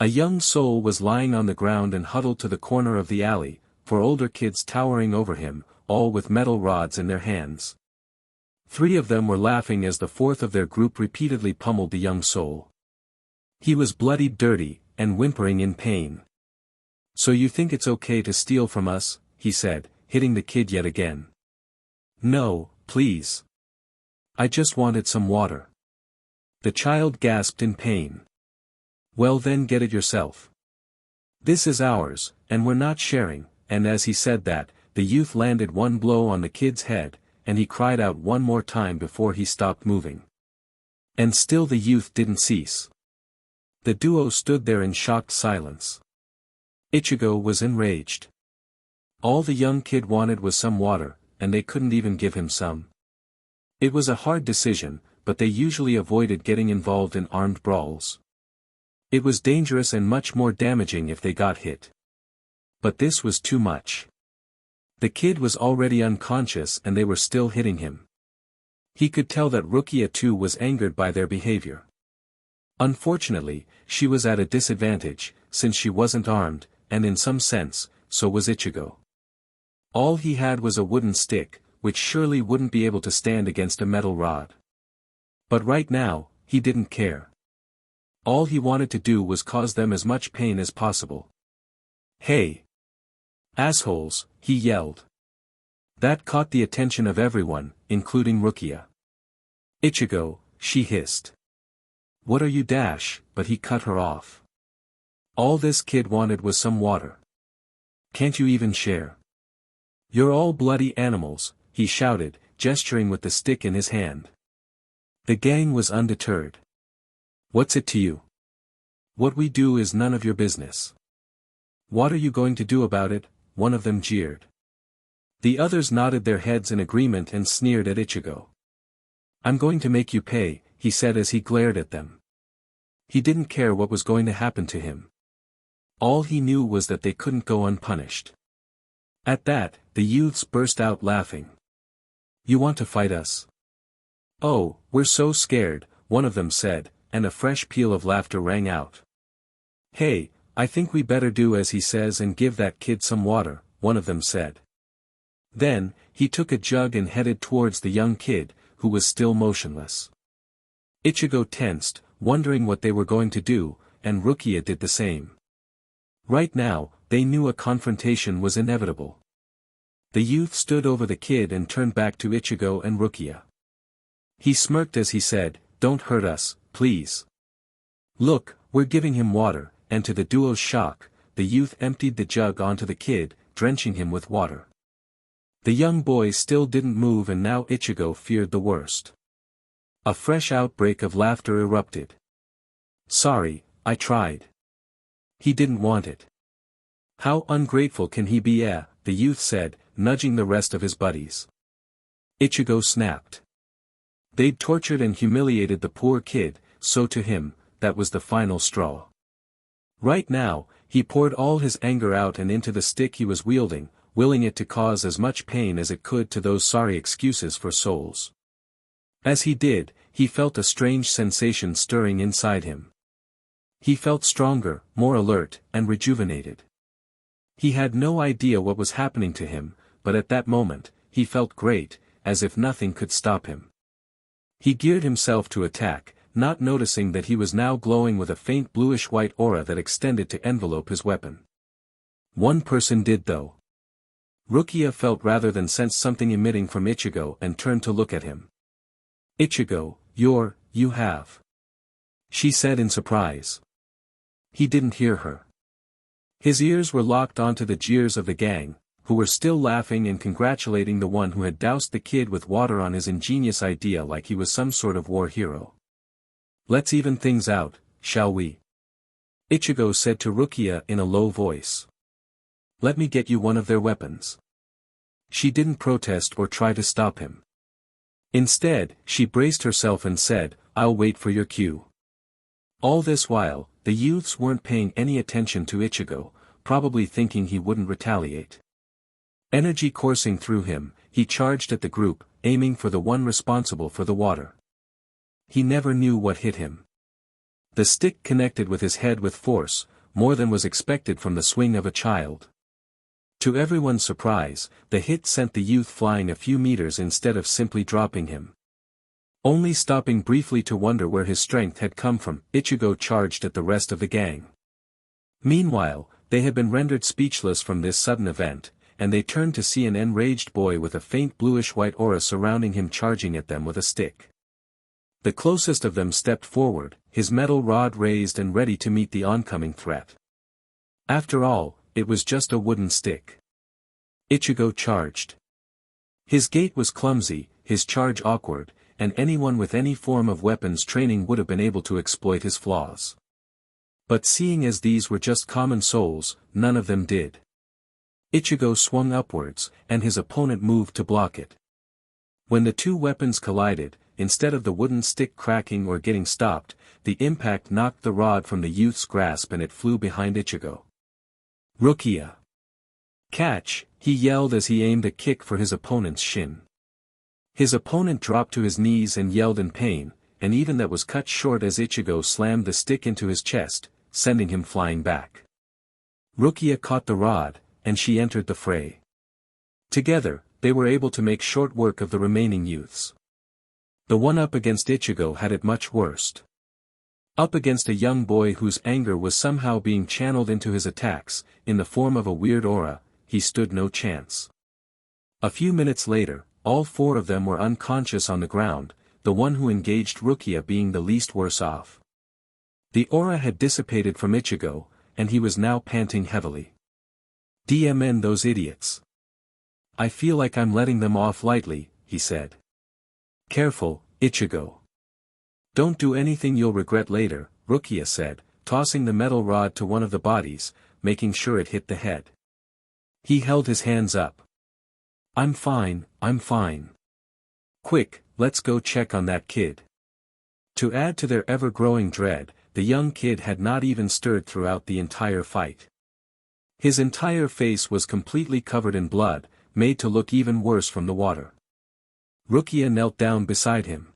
A young soul was lying on the ground and huddled to the corner of the alley, 4 older kids towering over him, all with metal rods in their hands. 3 of them were laughing as the 4th of their group repeatedly pummeled the young soul. He was bloody dirty, and whimpering in pain. So you think it's okay to steal from us, he said, hitting the kid yet again. No, please. I just wanted some water. The child gasped in pain. Well then get it yourself. This is ours, and we're not sharing, and as he said that, the youth landed one blow on the kid's head, and he cried out one more time before he stopped moving. And still the youth didn't cease. The duo stood there in shocked silence. Ichigo was enraged. All the young kid wanted was some water, and they couldn't even give him some. It was a hard decision, but they usually avoided getting involved in armed brawls. It was dangerous and much more damaging if they got hit. But this was too much. The kid was already unconscious and they were still hitting him. He could tell that Rukia too was angered by their behavior. Unfortunately, she was at a disadvantage, since she wasn't armed, and in some sense, so was Ichigo. All he had was a wooden stick, which surely wouldn't be able to stand against a metal rod. But right now, he didn't care. All he wanted to do was cause them as much pain as possible. "Hey! Assholes," he yelled. That caught the attention of everyone, including Rukia. "Ichigo," she hissed. "What are you dash?" But he cut her off. "All this kid wanted was some water. Can't you even share? You're all bloody animals," he shouted, gesturing with the stick in his hand. The gang was undeterred. "What's it to you? What we do is none of your business." "What are you going to do about it?" one of them jeered. The others nodded their heads in agreement and sneered at Ichigo. "I'm going to make you pay," he said as he glared at them. He didn't care what was going to happen to him. All he knew was that they couldn't go unpunished. At that, the youths burst out laughing. "You want to fight us?" "Oh, we're so scared," one of them said, and a fresh peal of laughter rang out. "Hey, I think we better do as he says and give that kid some water," one of them said. Then, he took a jug and headed towards the young kid, who was still motionless. Ichigo tensed, wondering what they were going to do, and Rukia did the same. Right now, they knew a confrontation was inevitable. The youth stood over the kid and turned back to Ichigo and Rukia. He smirked as he said, "Don't hurt us, please. Look, we're giving him water," and to the duo's shock, the youth emptied the jug onto the kid, drenching him with water. The young boy still didn't move and now Ichigo feared the worst. A fresh outbreak of laughter erupted. "Sorry, I tried. He didn't want it." "How ungrateful can he be, eh?" the youth said, nudging the rest of his buddies. Ichigo snapped. They'd tortured and humiliated the poor kid, so to him, that was the final straw. Right now, he poured all his anger out and into the stick he was wielding, willing it to cause as much pain as it could to those sorry excuses for souls. As he did, he felt a strange sensation stirring inside him. He felt stronger, more alert, and rejuvenated. He had no idea what was happening to him, but at that moment, he felt great, as if nothing could stop him. He geared himself to attack, not noticing that he was now glowing with a faint bluish-white aura that extended to envelope his weapon. One person did though. Rukia felt rather than sensed something emitting from Ichigo and turned to look at him. "Ichigo, you have," she said in surprise. He didn't hear her. His ears were locked onto the jeers of the gang, who were still laughing and congratulating the one who had doused the kid with water on his ingenious idea like he was some sort of war hero. "Let's even things out, shall we?" Ichigo said to Rukia in a low voice. "Let me get you one of their weapons." She didn't protest or try to stop him. Instead, she braced herself and said, "I'll wait for your cue." All this while, the youths weren't paying any attention to Ichigo, probably thinking he wouldn't retaliate. Energy coursing through him, he charged at the group, aiming for the one responsible for the water. He never knew what hit him. The stick connected with his head with force, more than was expected from the swing of a child. To everyone's surprise, the hit sent the youth flying a few meters instead of simply dropping him. Only stopping briefly to wonder where his strength had come from, Ichigo charged at the rest of the gang. Meanwhile, they had been rendered speechless from this sudden event, and they turned to see an enraged boy with a faint bluish-white aura surrounding him charging at them with a stick. The closest of them stepped forward, his metal rod raised and ready to meet the oncoming threat. After all, it was just a wooden stick. Ichigo charged. His gait was clumsy, his charge awkward, and anyone with any form of weapons training would have been able to exploit his flaws. But seeing as these were just common souls, none of them did. Ichigo swung upwards, and his opponent moved to block it. When the two weapons collided, instead of the wooden stick cracking or getting stopped, the impact knocked the rod from the youth's grasp and it flew behind Ichigo. "Rukia! Catch!" he yelled as he aimed a kick for his opponent's shin. His opponent dropped to his knees and yelled in pain, and even that was cut short as Ichigo slammed the stick into his chest, sending him flying back. Rukia caught the rod, and she entered the fray. Together, they were able to make short work of the remaining youths. The one up against Ichigo had it much worse. Up against a young boy whose anger was somehow being channeled into his attacks, in the form of a weird aura, he stood no chance. A few minutes later, all four of them were unconscious on the ground, the one who engaged Rukia being the least worse off. The aura had dissipated from Ichigo, and he was now panting heavily. "DMN those idiots. I feel like I'm letting them off lightly," he said. "Careful, Ichigo. Don't do anything you'll regret later," Rukia said, tossing the metal rod to one of the bodies, making sure it hit the head. He held his hands up. I'm fine. Quick, let's go check on that kid." To add to their ever-growing dread, the young kid had not even stirred throughout the entire fight. His entire face was completely covered in blood, made to look even worse from the water. Rukia knelt down beside him.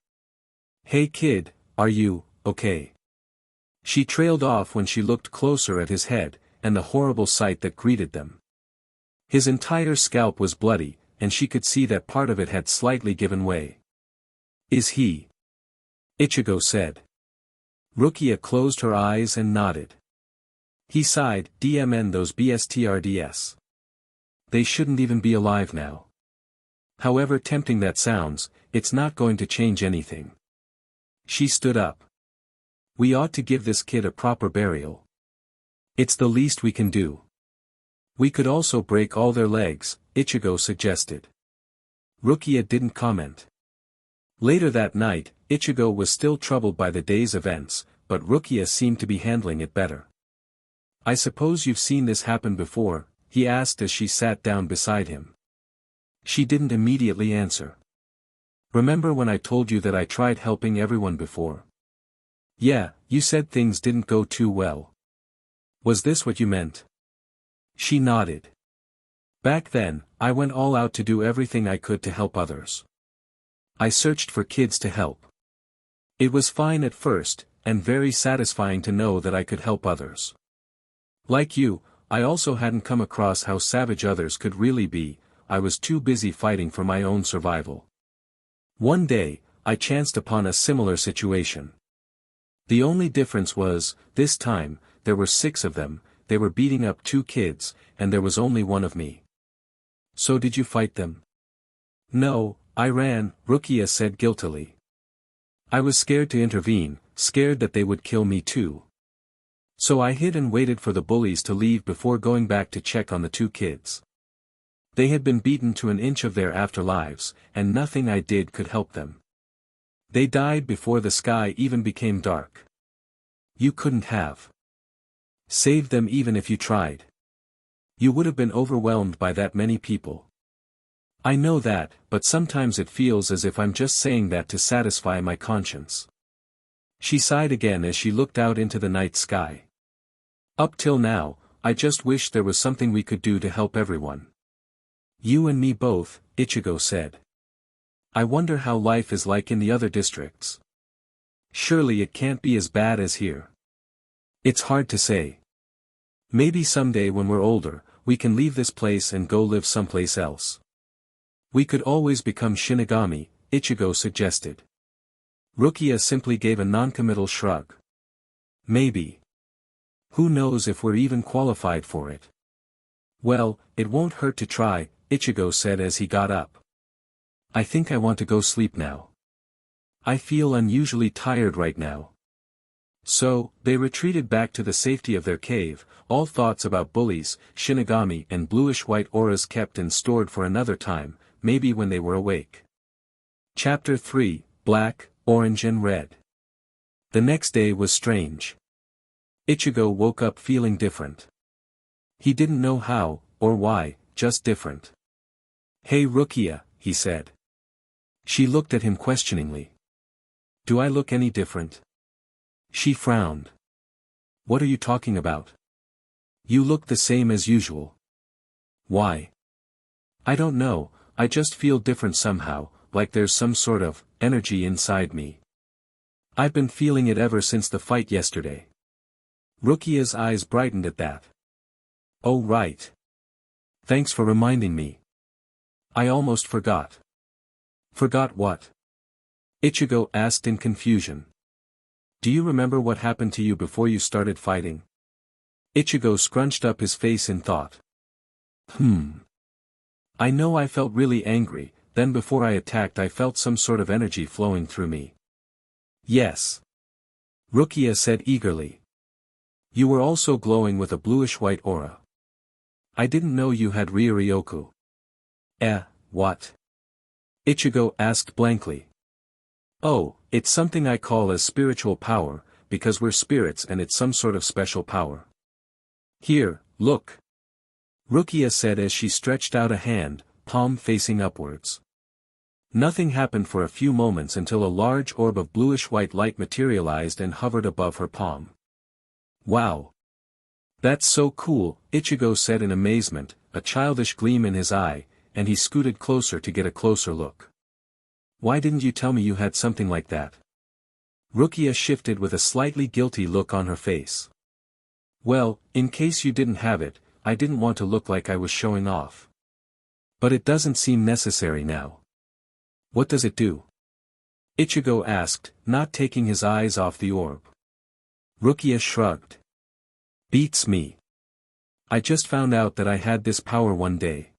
"Hey kid, are you okay?" She trailed off when she looked closer at his head, and the horrible sight that greeted them. His entire scalp was bloody, and she could see that part of it had slightly given way. "Is he?" Ichigo said. Rukia closed her eyes and nodded. He sighed, "DMN those BSTRDS. They shouldn't even be alive now. However tempting that sounds, it's not going to change anything." She stood up. "We ought to give this kid a proper burial. It's the least we can do." "We could also break all their legs," Ichigo suggested. Rukia didn't comment. Later that night, Ichigo was still troubled by the day's events, but Rukia seemed to be handling it better. "I suppose you've seen this happen before?" he asked as she sat down beside him. She didn't immediately answer. "Remember when I told you that I tried helping everyone before? Yeah, you said things didn't go too well. Was this what you meant?" She nodded. "Back then, I went all out to do everything I could to help others. I searched for kids to help. It was fine at first, and very satisfying to know that I could help others. Like you, I also hadn't come across how savage others could really be. I was too busy fighting for my own survival. One day, I chanced upon a similar situation. The only difference was, this time, there were 6 of them, they were beating up 2 kids, and there was only one of me." "So did you fight them?" "No, I ran," Rukia said guiltily. "I was scared to intervene, scared that they would kill me too. So I hid and waited for the bullies to leave before going back to check on the 2 kids. They had been beaten to an inch of their afterlives, and nothing I did could help them. They died before the sky even became dark. You couldn't have saved them even if you tried. You would have been overwhelmed by that many people. I know that, but sometimes it feels as if I'm just saying that to satisfy my conscience." She sighed again as she looked out into the night sky. "Up till now, I just wish there was something we could do to help everyone. You and me both," Ichigo said. "I wonder how life is like in the other districts. Surely it can't be as bad as here. It's hard to say. Maybe someday when we're older, we can leave this place and go live someplace else. We could always become Shinigami," Ichigo suggested. Rukia simply gave a noncommittal shrug. "Maybe. Who knows if we're even qualified for it?" "Well, it won't hurt to try," Ichigo said as he got up. "I think I want to go sleep now. I feel unusually tired right now." So, they retreated back to the safety of their cave, all thoughts about bullies, Shinigami and bluish-white auras kept and stored for another time, maybe when they were awake. Chapter 3, Black, Orange and Red. The next day was strange. Ichigo woke up feeling different. He didn't know how, or why, just different. "Hey Rukia," he said. She looked at him questioningly. "Do I look any different?" She frowned. "What are you talking about? You look the same as usual." "Why?" "I don't know, I just feel different somehow, like there's some sort of energy inside me. I've been feeling it ever since the fight yesterday." Rukia's eyes brightened at that. Oh right. Thanks for reminding me. I almost forgot. Forgot what? Ichigo asked in confusion. Do you remember what happened to you before you started fighting? Ichigo scrunched up his face in thought. I know I felt really angry, then before I attacked I felt some sort of energy flowing through me. Yes. Rukia said eagerly. You were also glowing with a bluish-white aura. I didn't know you had Ryuryoku. What? Ichigo asked blankly. Oh, it's something I call as spiritual power, because we're spirits and it's some sort of special power. Here, look. Rukia said as she stretched out a hand, palm facing upwards. Nothing happened for a few moments until a large orb of bluish-white light materialized and hovered above her palm. Wow! That's so cool, Ichigo said in amazement, a childish gleam in his eye, and he scooted closer to get a closer look. Why didn't you tell me you had something like that? Rukia shifted with a slightly guilty look on her face. Well, in case you didn't have it, I didn't want to look like I was showing off. But it doesn't seem necessary now. What does it do? Ichigo asked, not taking his eyes off the orb. Rukia shrugged. Beats me. I just found out that I had this power one day.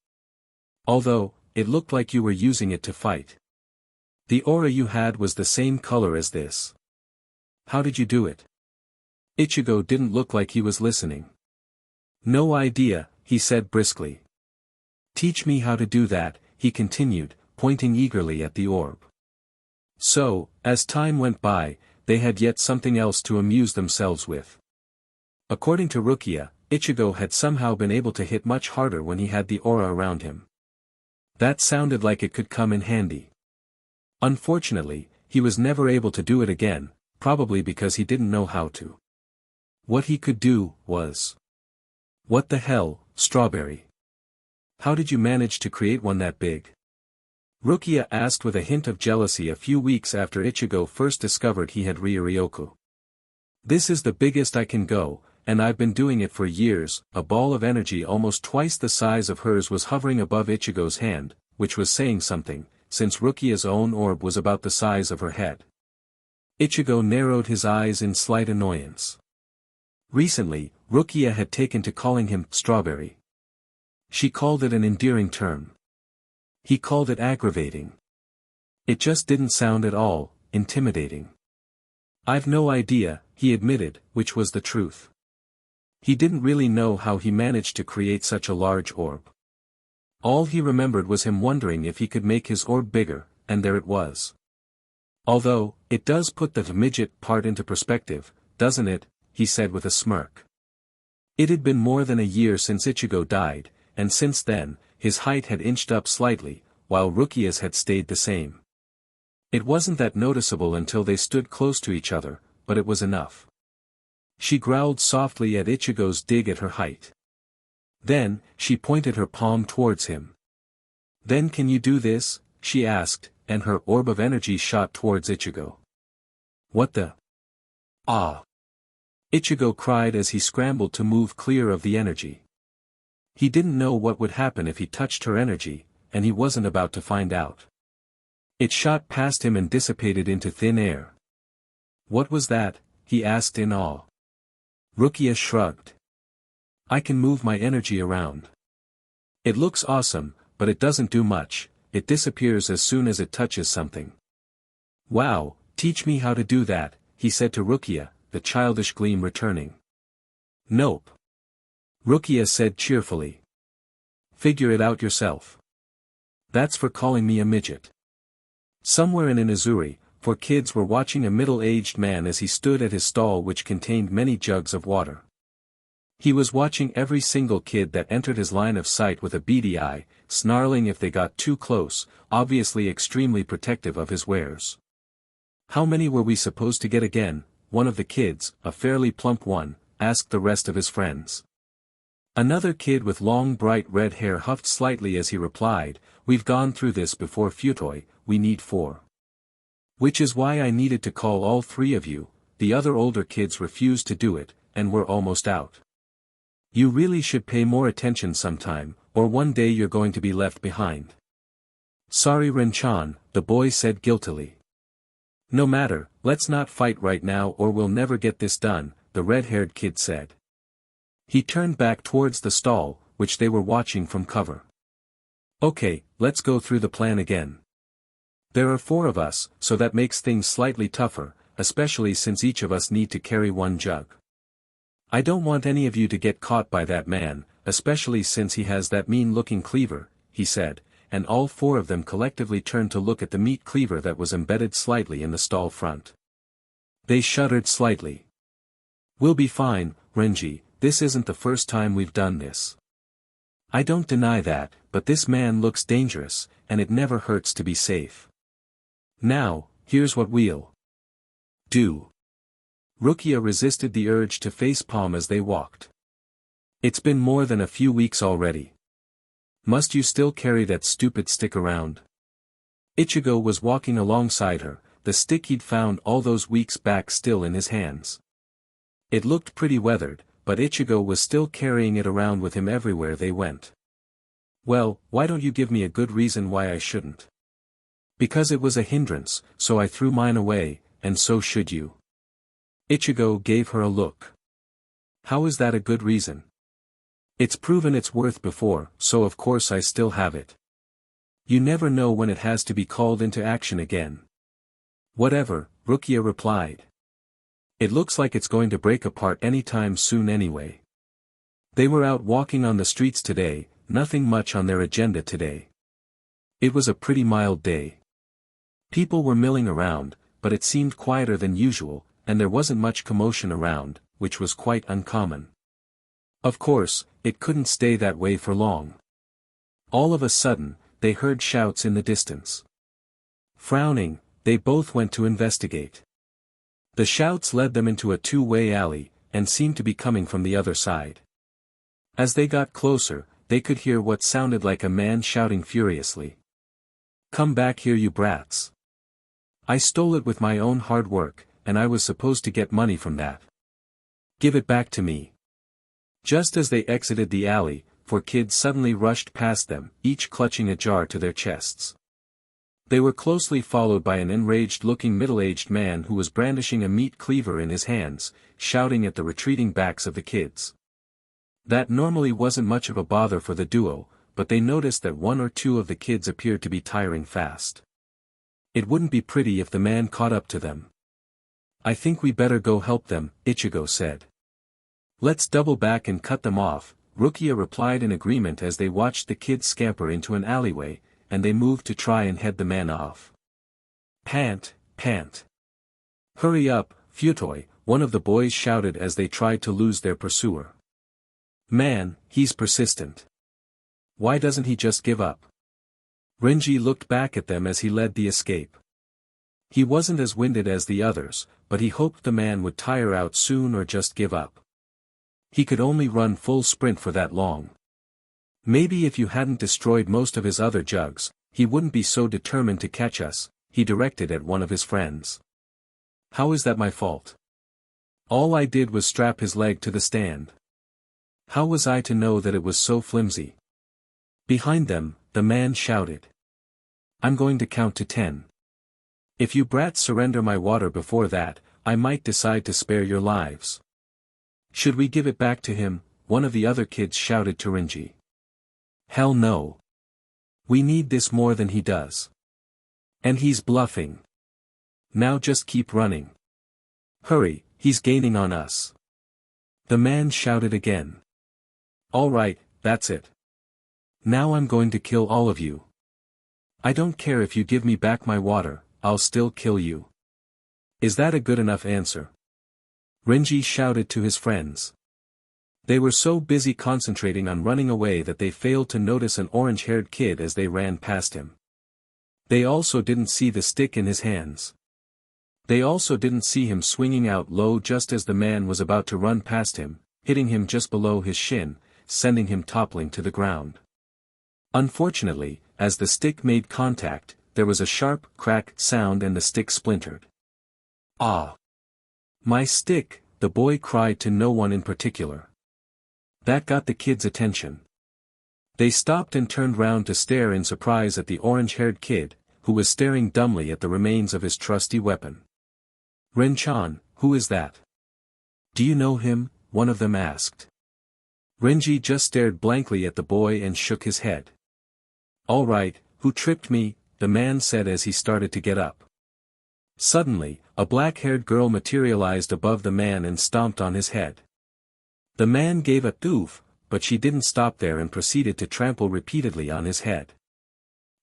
Although, it looked like you were using it to fight. The aura you had was the same color as this. How did you do it? Ichigo didn't look like he was listening. No idea, he said briskly. Teach me how to do that, he continued, pointing eagerly at the orb. So, as time went by, they had yet something else to amuse themselves with. According to Rukia, Ichigo had somehow been able to hit much harder when he had the aura around him. That sounded like it could come in handy. Unfortunately, he was never able to do it again, probably because he didn't know how to. What he could do was... What the hell, Strawberry? How did you manage to create one that big? Rukia asked with a hint of jealousy a few weeks after Ichigo first discovered he had Ryuryoku. This is the biggest I can go, and I've been doing it for years. A ball of energy almost twice the size of hers was hovering above Ichigo's hand, which was saying something, since Rukia's own orb was about the size of her head. Ichigo narrowed his eyes in slight annoyance. Recently, Rukia had taken to calling him Strawberry. She called it an endearing term. He called it aggravating. It just didn't sound at all intimidating. I've no idea, he admitted, which was the truth. He didn't really know how he managed to create such a large orb. All he remembered was him wondering if he could make his orb bigger, and there it was. Although, it does put the midget part into perspective, doesn't it? He said with a smirk. It had been more than a year since Ichigo died, and since then, his height had inched up slightly, while Rukia's had stayed the same. It wasn't that noticeable until they stood close to each other, but it was enough. She growled softly at Ichigo's dig at her height. Then, she pointed her palm towards him. Then can you do this? She asked, and her orb of energy shot towards Ichigo. What the? Ah! Ichigo cried as he scrambled to move clear of the energy. He didn't know what would happen if he touched her energy, and he wasn't about to find out. It shot past him and dissipated into thin air. What was that? He asked in awe. Rukia shrugged. I can move my energy around. It looks awesome, but it doesn't do much, it disappears as soon as it touches something. Wow, teach me how to do that, he said to Rukia, the childish gleam returning. Nope. Rukia said cheerfully. Figure it out yourself. That's for calling me a midget. Somewhere in Inuzuri, 4 kids were watching a middle-aged man as he stood at his stall which contained many jugs of water. He was watching every single kid that entered his line of sight with a beady eye, snarling if they got too close, obviously extremely protective of his wares. How many were we supposed to get again? One of the kids, a fairly plump one, asked the rest of his friends. Another kid with long bright red hair huffed slightly as he replied, we've gone through this before Futoi, we need 4. Which is why I needed to call all 3 of you. The other older kids refused to do it, and were almost out. You really should pay more attention sometime, or one day you're going to be left behind. Sorry Ren-chan, the boy said guiltily. No matter, let's not fight right now or we'll never get this done, the red-haired kid said. He turned back towards the stall, which they were watching from cover. Okay, let's go through the plan again. There are 4 of us, so that makes things slightly tougher, especially since each of us need to carry one jug. I don't want any of you to get caught by that man, especially since he has that mean-looking cleaver, he said, and all 4 of them collectively turned to look at the meat cleaver that was embedded slightly in the stall front. They shuddered slightly. We'll be fine, Renji, this isn't the first time we've done this. I don't deny that, but this man looks dangerous, and it never hurts to be safe. Now, here's what we'll do. Rukia resisted the urge to face-palm as they walked. It's been more than a few weeks already. Must you still carry that stupid stick around? Ichigo was walking alongside her, the stick he'd found all those weeks back still in his hands. It looked pretty weathered, but Ichigo was still carrying it around with him everywhere they went. Well, why don't you give me a good reason why I shouldn't? Because it was a hindrance, so I threw mine away, and so should you. Ichigo gave her a look. How is that a good reason? It's proven its worth before, so of course I still have it. You never know when it has to be called into action again. Whatever, Rukia replied. It looks like it's going to break apart anytime soon anyway. They were out walking on the streets today, nothing much on their agenda today. It was a pretty mild day. People were milling around, but it seemed quieter than usual, and there wasn't much commotion around, which was quite uncommon. Of course, it couldn't stay that way for long. All of a sudden, they heard shouts in the distance. Frowning, they both went to investigate. The shouts led them into a 2-way alley, and seemed to be coming from the other side. As they got closer, they could hear what sounded like a man shouting furiously. Come back here you brats. I stole it with my own hard work, and I was supposed to get money from that. Give it back to me. Just as they exited the alley, 4 kids suddenly rushed past them, each clutching a jar to their chests. They were closely followed by an enraged-looking middle-aged man who was brandishing a meat cleaver in his hands, shouting at the retreating backs of the kids. That normally wasn't much of a bother for the duo, but they noticed that 1 or 2 of the kids appeared to be tiring fast. It wouldn't be pretty if the man caught up to them. I think we better go help them, Ichigo said. Let's double back and cut them off, Rukia replied in agreement as they watched the kids scamper into an alleyway, and they moved to try and head the man off. Pant, pant. Hurry up, Futoi, one of the boys shouted as they tried to lose their pursuer. Man, he's persistent. Why doesn't he just give up? Renji looked back at them as he led the escape. He wasn't as winded as the others, but he hoped the man would tire out soon or just give up. He could only run full sprint for that long. Maybe if you hadn't destroyed most of his other jugs, he wouldn't be so determined to catch us, he directed at one of his friends. How is that my fault? All I did was strap his leg to the stand. How was I to know that it was so flimsy? Behind them, the man shouted. I'm going to count to 10. If you brats surrender my water before that, I might decide to spare your lives. Should we give it back to him? One of the other kids shouted to Renji. Hell no. We need this more than he does. And he's bluffing. Now just keep running. Hurry, he's gaining on us. The man shouted again. All right, that's it. Now I'm going to kill all of you. I don't care if you give me back my water, I'll still kill you. Is that a good enough answer? Renji shouted to his friends. They were so busy concentrating on running away that they failed to notice an orange-haired kid as they ran past him. They also didn't see the stick in his hands. They also didn't see him swinging out low just as the man was about to run past him, hitting him just below his shin, sending him toppling to the ground. Unfortunately, as the stick made contact, there was a sharp crack sound and the stick splintered. Ah! My stick, the boy cried to no one in particular. That got the kids' attention. They stopped and turned round to stare in surprise at the orange-haired kid, who was staring dumbly at the remains of his trusty weapon. "Ren-chan, who is that? Do you know him?" one of them asked. Renji just stared blankly at the boy and shook his head. "All right, who tripped me?" the man said as he started to get up. Suddenly, a black-haired girl materialized above the man and stomped on his head. The man gave a "oof," but she didn't stop there and proceeded to trample repeatedly on his head.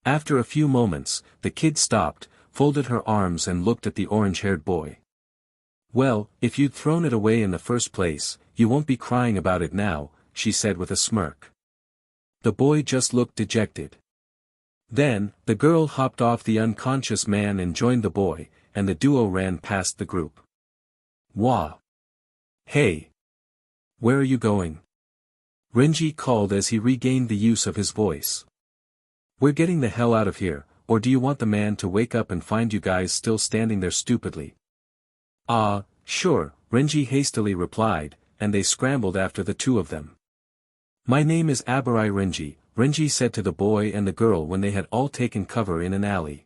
After a few moments, the kid stopped, folded her arms and looked at the orange-haired boy. "Well, if you'd thrown it away in the first place, you won't be crying about it now," she said with a smirk. The boy just looked dejected. Then, the girl hopped off the unconscious man and joined the boy, and the duo ran past the group. "Wah! Hey! Where are you going?" Renji called as he regained the use of his voice. "We're getting the hell out of here, or do you want the man to wake up and find you guys still standing there stupidly?" "Ah, sure," Renji hastily replied, and they scrambled after the two of them. "My name is Abarai Renji," Renji said to the boy and the girl when they had all taken cover in an alley.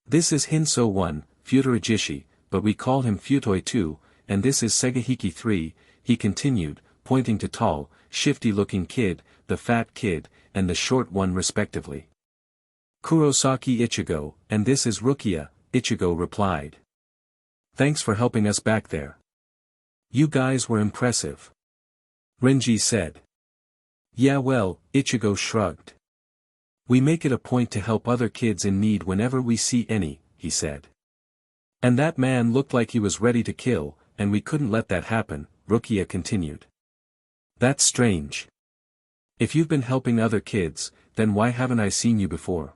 "This is Hinso 1, Futurigishi, but we call him Futoi 2, and this is Segahiki 3, he continued, pointing to tall, shifty-looking kid, the fat kid, and the short one respectively. "Kurosaki Ichigo, and this is Rukia," Ichigo replied. "Thanks for helping us back there. You guys were impressive," Renji said. "Yeah well," Ichigo shrugged. "We make it a point to help other kids in need whenever we see any," he said. "And that man looked like he was ready to kill, and we couldn't let that happen," Rukia continued. "That's strange. If you've been helping other kids, then why haven't I seen you before?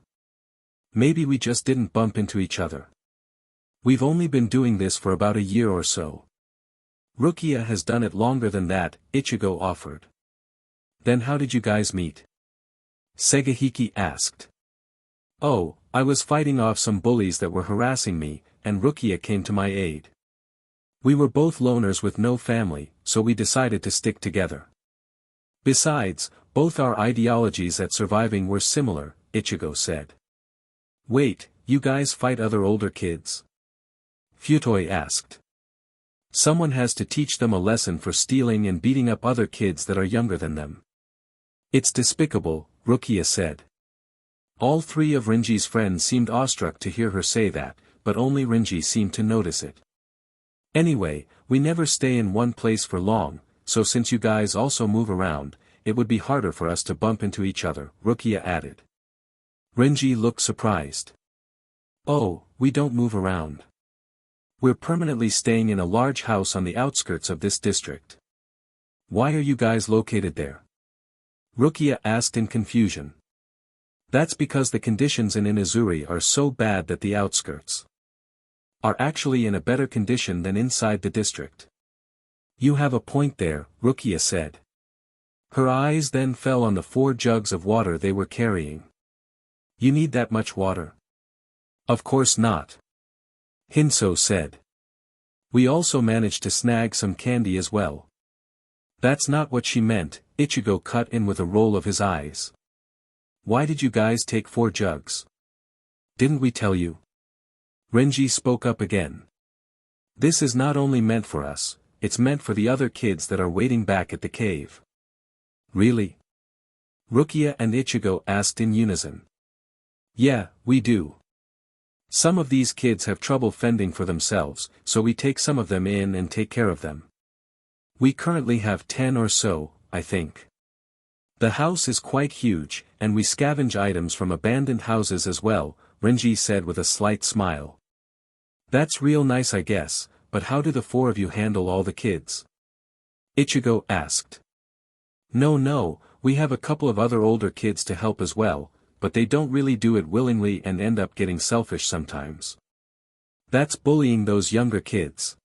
Maybe we just didn't bump into each other. We've only been doing this for about a year or so." "Rukia has done it longer than that," Ichigo offered. "Then how did you guys meet?" Segahiki asked. "Oh, I was fighting off some bullies that were harassing me, and Rukia came to my aid. We were both loners with no family, so we decided to stick together. Besides, both our ideologies at surviving were similar," Ichigo said. "Wait, you guys fight other older kids?" Futoi asked. "Someone has to teach them a lesson for stealing and beating up other kids that are younger than them. It's despicable," Rukia said. All three of Renji's friends seemed awestruck to hear her say that, but only Renji seemed to notice it. "Anyway, we never stay in one place for long, so since you guys also move around, it would be harder for us to bump into each other," Rukia added. Renji looked surprised. "Oh, we don't move around. We're permanently staying in a large house on the outskirts of this district." "Why are you guys located there?" Rukia asked in confusion. "That's because the conditions in Inuzuri are so bad that the outskirts are actually in a better condition than inside the district." "You have a point there," Rukia said. Her eyes then fell on the 4 jugs of water they were carrying. "You need that much water?" "Of course not," Hinso said. "We also managed to snag some candy as well." "That's not what she meant," Ichigo cut in with a roll of his eyes. "Why did you guys take 4 jugs? Didn't we tell you?" Renji spoke up again. "This is not only meant for us, it's meant for the other kids that are waiting back at the cave." "Really?" Rukia and Ichigo asked in unison. "Yeah, we do. Some of these kids have trouble fending for themselves, so we take some of them in and take care of them. We currently have 10 or so, I think. The house is quite huge, and we scavenge items from abandoned houses as well," Renji said with a slight smile. "That's real nice I guess, but how do the 4 of you handle all the kids?" Ichigo asked. No, we have a couple of other older kids to help as well, but they don't really do it willingly and end up getting selfish sometimes. That's bullying those younger kids.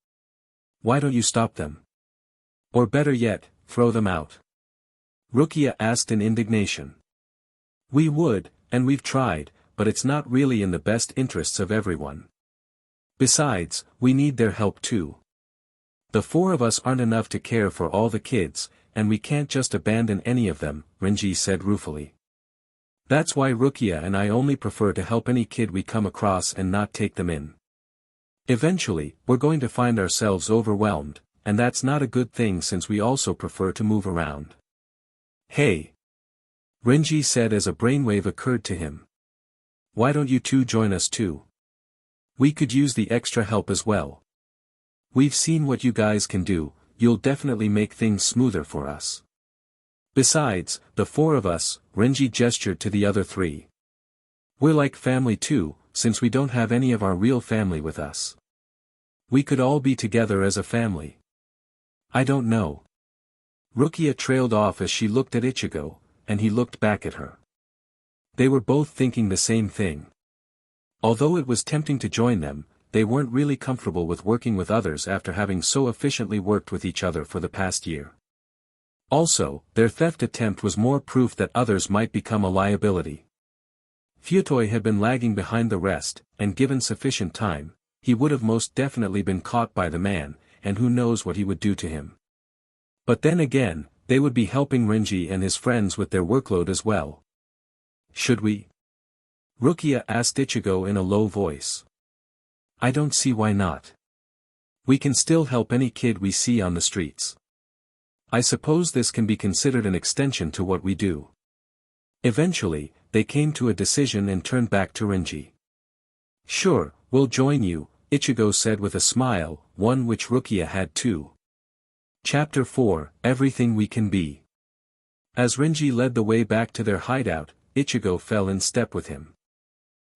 Why don't you stop them? Or better yet, throw them out?" Rukia asked in indignation. "We would, and we've tried, but it's not really in the best interests of everyone. Besides, we need their help too. The 4 of us aren't enough to care for all the kids, and we can't just abandon any of them, Renji said ruefully. That's why Rukia and I only prefer to help any kid we come across and not take them in. Eventually, we're going to find ourselves overwhelmed, and that's not a good thing since we also prefer to move around. Hey! Renji said as a brainwave occurred to him. Why don't you two join us too? We could use the extra help as well. We've seen what you guys can do, you'll definitely make things smoother for us. Besides, the four of us, Renji gestured to the other three. We're like family too, since we don't have any of our real family with us. We could all be together as a family. I don't know. Rukia trailed off as she looked at Ichigo, and he looked back at her. They were both thinking the same thing. Although it was tempting to join them, they weren't really comfortable with working with others after having so efficiently worked with each other for the past year. Also, their theft attempt was more proof that others might become a liability. Futoi had been lagging behind the rest, and given sufficient time, he would have most definitely been caught by the man, and who knows what he would do to him. But then again, they would be helping Renji and his friends with their workload as well. Should we? Rukia asked Ichigo in a low voice. I don't see why not. We can still help any kid we see on the streets. I suppose this can be considered an extension to what we do. Eventually, they came to a decision and turned back to Renji. Sure, we'll join you, Ichigo said with a smile, one which Rukia had too. Chapter 4, Everything We Can Be. As Renji led the way back to their hideout, Ichigo fell in step with him.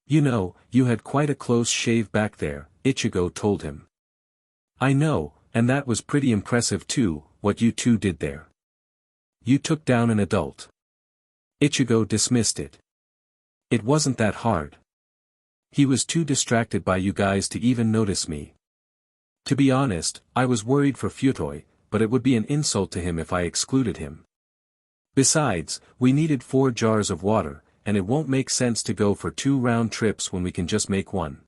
You know, you had quite a close shave back there, Ichigo told him. I know, and that was pretty impressive too, what you two did there. You took down an adult. Ichigo dismissed it. It wasn't that hard. He was too distracted by you guys to even notice me. To be honest, I was worried for Futoi, but it would be an insult to him if I excluded him. Besides, we needed 4 jars of water, and it won't make sense to go for 2 round trips when we can just make one.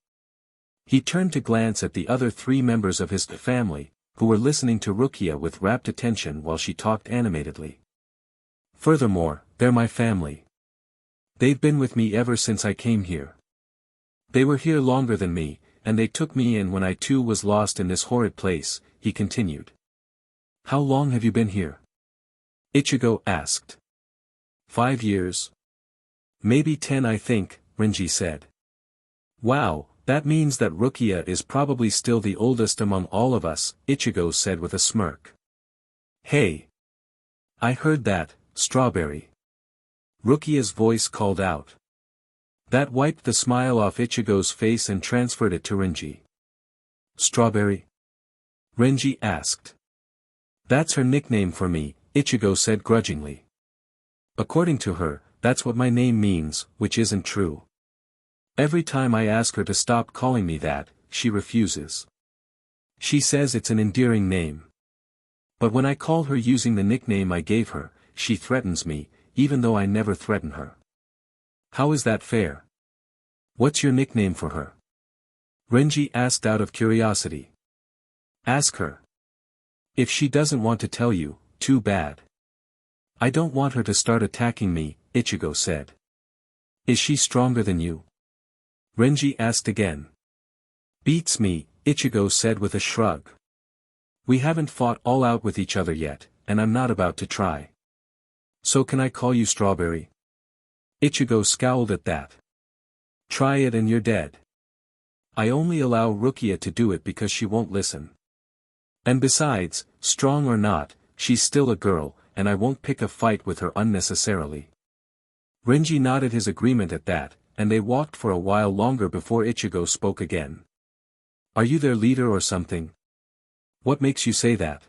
He turned to glance at the other 3 members of his family, who were listening to Rukia with rapt attention while she talked animatedly. Furthermore, they're my family. They've been with me ever since I came here. They were here longer than me, and they took me in when I too was lost in this horrid place, he continued. How long have you been here? Ichigo asked. 5 years. Maybe 10 I think, Renji said. Wow, that means that Rukia is probably still the oldest among all of us, Ichigo said with a smirk. Hey! I heard that, Strawberry. Rukia's voice called out. That wiped the smile off Ichigo's face and transferred it to Renji. Strawberry? Renji asked. That's her nickname for me, Ichigo said grudgingly. According to her, that's what my name means, which isn't true. Every time I ask her to stop calling me that, she refuses. She says it's an endearing name. But when I call her using the nickname I gave her, she threatens me, even though I never threaten her. How is that fair? What's your nickname for her? Renji asked out of curiosity. Ask her. If she doesn't want to tell you, too bad. I don't want her to start attacking me, Ichigo said. Is she stronger than you? Renji asked again. Beats me, Ichigo said with a shrug. We haven't fought all out with each other yet, and I'm not about to try. So can I call you Strawberry? Ichigo scowled at that. Try it and you're dead. I only allow Rukia to do it because she won't listen. And besides, strong or not, she's still a girl, and I won't pick a fight with her unnecessarily. Renji nodded his agreement at that, and they walked for a while longer before Ichigo spoke again. Are you their leader or something? What makes you say that?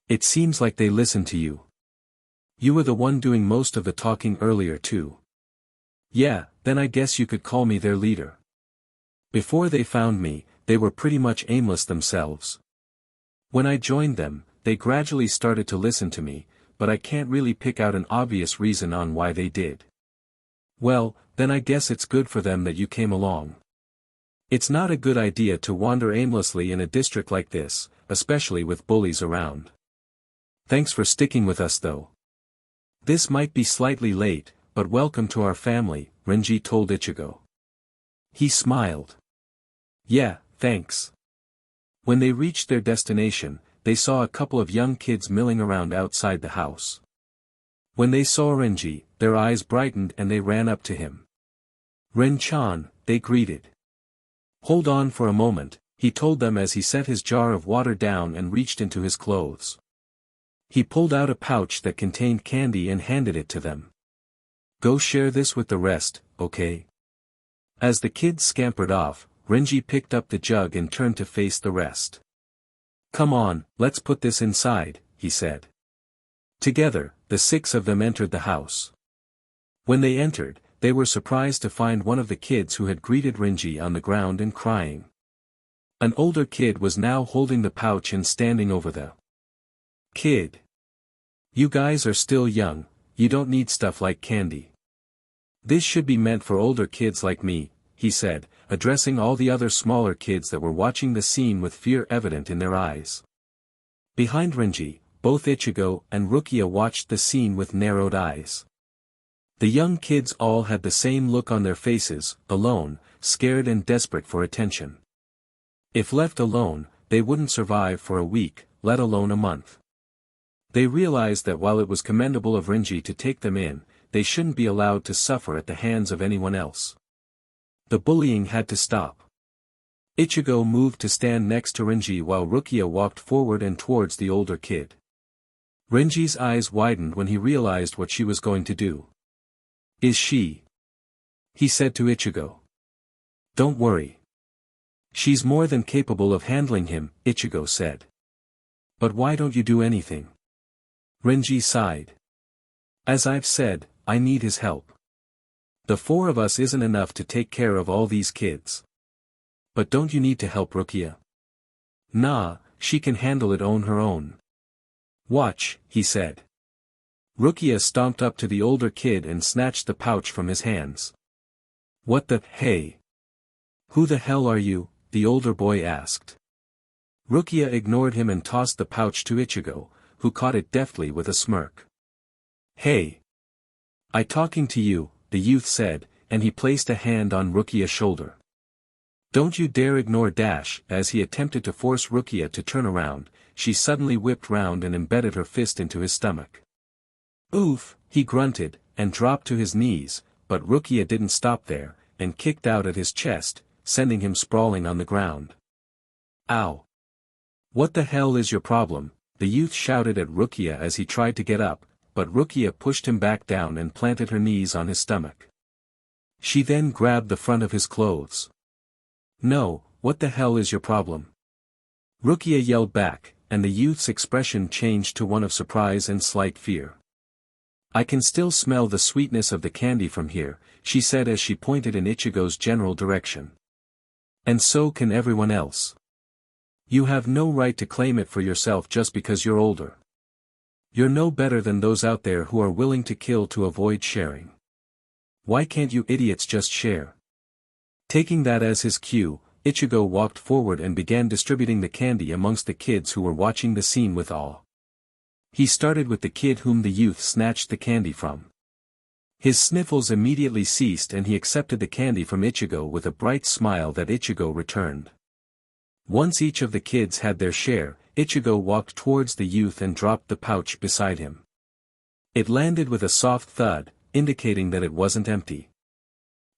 It seems like they listen to you. You were the one doing most of the talking earlier too. Yeah, then I guess you could call me their leader. Before they found me, they were pretty much aimless themselves. When I joined them, they gradually started to listen to me, but I can't really pick out an obvious reason on why they did. Well, then I guess it's good for them that you came along. It's not a good idea to wander aimlessly in a district like this, especially with bullies around. Thanks for sticking with us though. This might be slightly late, but welcome to our family, Renji told Ichigo. He smiled. Yeah, thanks. When they reached their destination, they saw a couple of young kids milling around outside the house. When they saw Renji, their eyes brightened and they ran up to him. Ren-chan, they greeted. Hold on for a moment, he told them as he set his jar of water down and reached into his clothes. He pulled out a pouch that contained candy and handed it to them. Go share this with the rest, okay? As the kids scampered off, Renji picked up the jug and turned to face the rest. Come on, let's put this inside, he said. Together, the 6 of them entered the house. When they entered, they were surprised to find one of the kids who had greeted Renji on the ground and crying. An older kid was now holding the pouch and standing over the kid. You guys are still young, you don't need stuff like candy. This should be meant for older kids like me, he said, addressing all the other smaller kids that were watching the scene with fear evident in their eyes. Behind Renji, both Ichigo and Rukia watched the scene with narrowed eyes. The young kids all had the same look on their faces, alone, scared and desperate for attention. If left alone, they wouldn't survive for a week, let alone a month. They realized that while it was commendable of Renji to take them in, they shouldn't be allowed to suffer at the hands of anyone else. The bullying had to stop. Ichigo moved to stand next to Renji while Rukia walked forward and towards the older kid. Renji's eyes widened when he realized what she was going to do. Is she? He said to Ichigo. Don't worry. She's more than capable of handling him, Ichigo said. But why don't you do anything? Renji sighed. As I've said, I need his help. The 4 of us isn't enough to take care of all these kids. But don't you need to help Rukia? Nah, she can handle it on her own. Watch, he said. Rukia stomped up to the older kid and snatched the pouch from his hands. What the, hey? Who the hell are you? The older boy asked. Rukia ignored him and tossed the pouch to Ichigo, who caught it deftly with a smirk. Hey! I talking to you, the youth said, and he placed a hand on Rukia's shoulder. Don't you dare ignore Dash. As he attempted to force Rukia to turn around, she suddenly whipped round and embedded her fist into his stomach. Oof, he grunted, and dropped to his knees, but Rukia didn't stop there, and kicked out at his chest, sending him sprawling on the ground. Ow! What the hell is your problem? The youth shouted at Rukia as he tried to get up, but Rukia pushed him back down and planted her knees on his stomach. She then grabbed the front of his clothes. No, what the hell is your problem? Rukia yelled back, and the youth's expression changed to one of surprise and slight fear. I can still smell the sweetness of the candy from here, she said as she pointed in Ichigo's general direction. And so can everyone else. You have no right to claim it for yourself just because you're older. You're no better than those out there who are willing to kill to avoid sharing. Why can't you idiots just share? Taking that as his cue, Ichigo walked forward and began distributing the candy amongst the kids who were watching the scene with awe. He started with the kid whom the youth snatched the candy from. His sniffles immediately ceased and he accepted the candy from Ichigo with a bright smile that Ichigo returned. Once each of the kids had their share, Ichigo walked towards the youth and dropped the pouch beside him. It landed with a soft thud, indicating that it wasn't empty.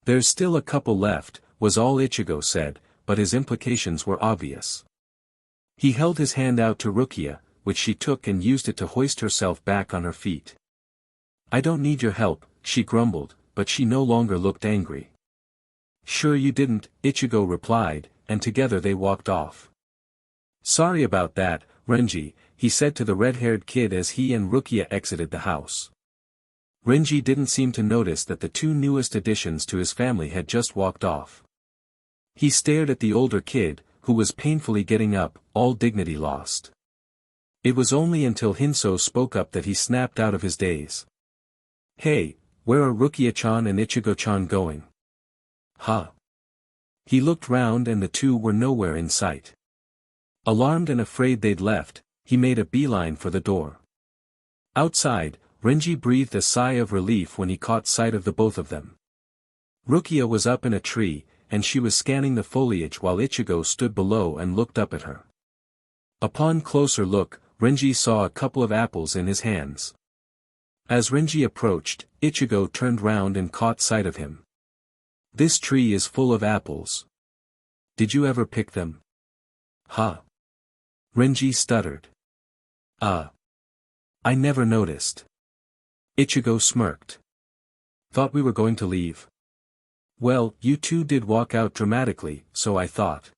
There's still a couple left, was all Ichigo said, but his implications were obvious. He held his hand out to Rukia, which she took and used it to hoist herself back on her feet. I don't need your help, she grumbled, but she no longer looked angry. Sure you didn't, Ichigo replied, and together they walked off. Sorry about that, Renji, he said to the red-haired kid as he and Rukia exited the house. Renji didn't seem to notice that the 2 newest additions to his family had just walked off. He stared at the older kid, who was painfully getting up, all dignity lost. It was only until Hinso spoke up that he snapped out of his daze. Hey, where are Rukia-chan and Ichigo-chan going? Huh? He looked round and the 2 were nowhere in sight. Alarmed and afraid they'd left, he made a beeline for the door. Outside, Renji breathed a sigh of relief when he caught sight of the both of them. Rukia was up in a tree, and she was scanning the foliage while Ichigo stood below and looked up at her. Upon closer look, Renji saw a couple of apples in his hands. As Renji approached, Ichigo turned round and caught sight of him. "This tree is full of apples. Did you ever pick them?" "Huh?" Renji stuttered. I never noticed." Ichigo smirked. "Thought we were going to leave?" "Well, you two did walk out dramatically, so I thought."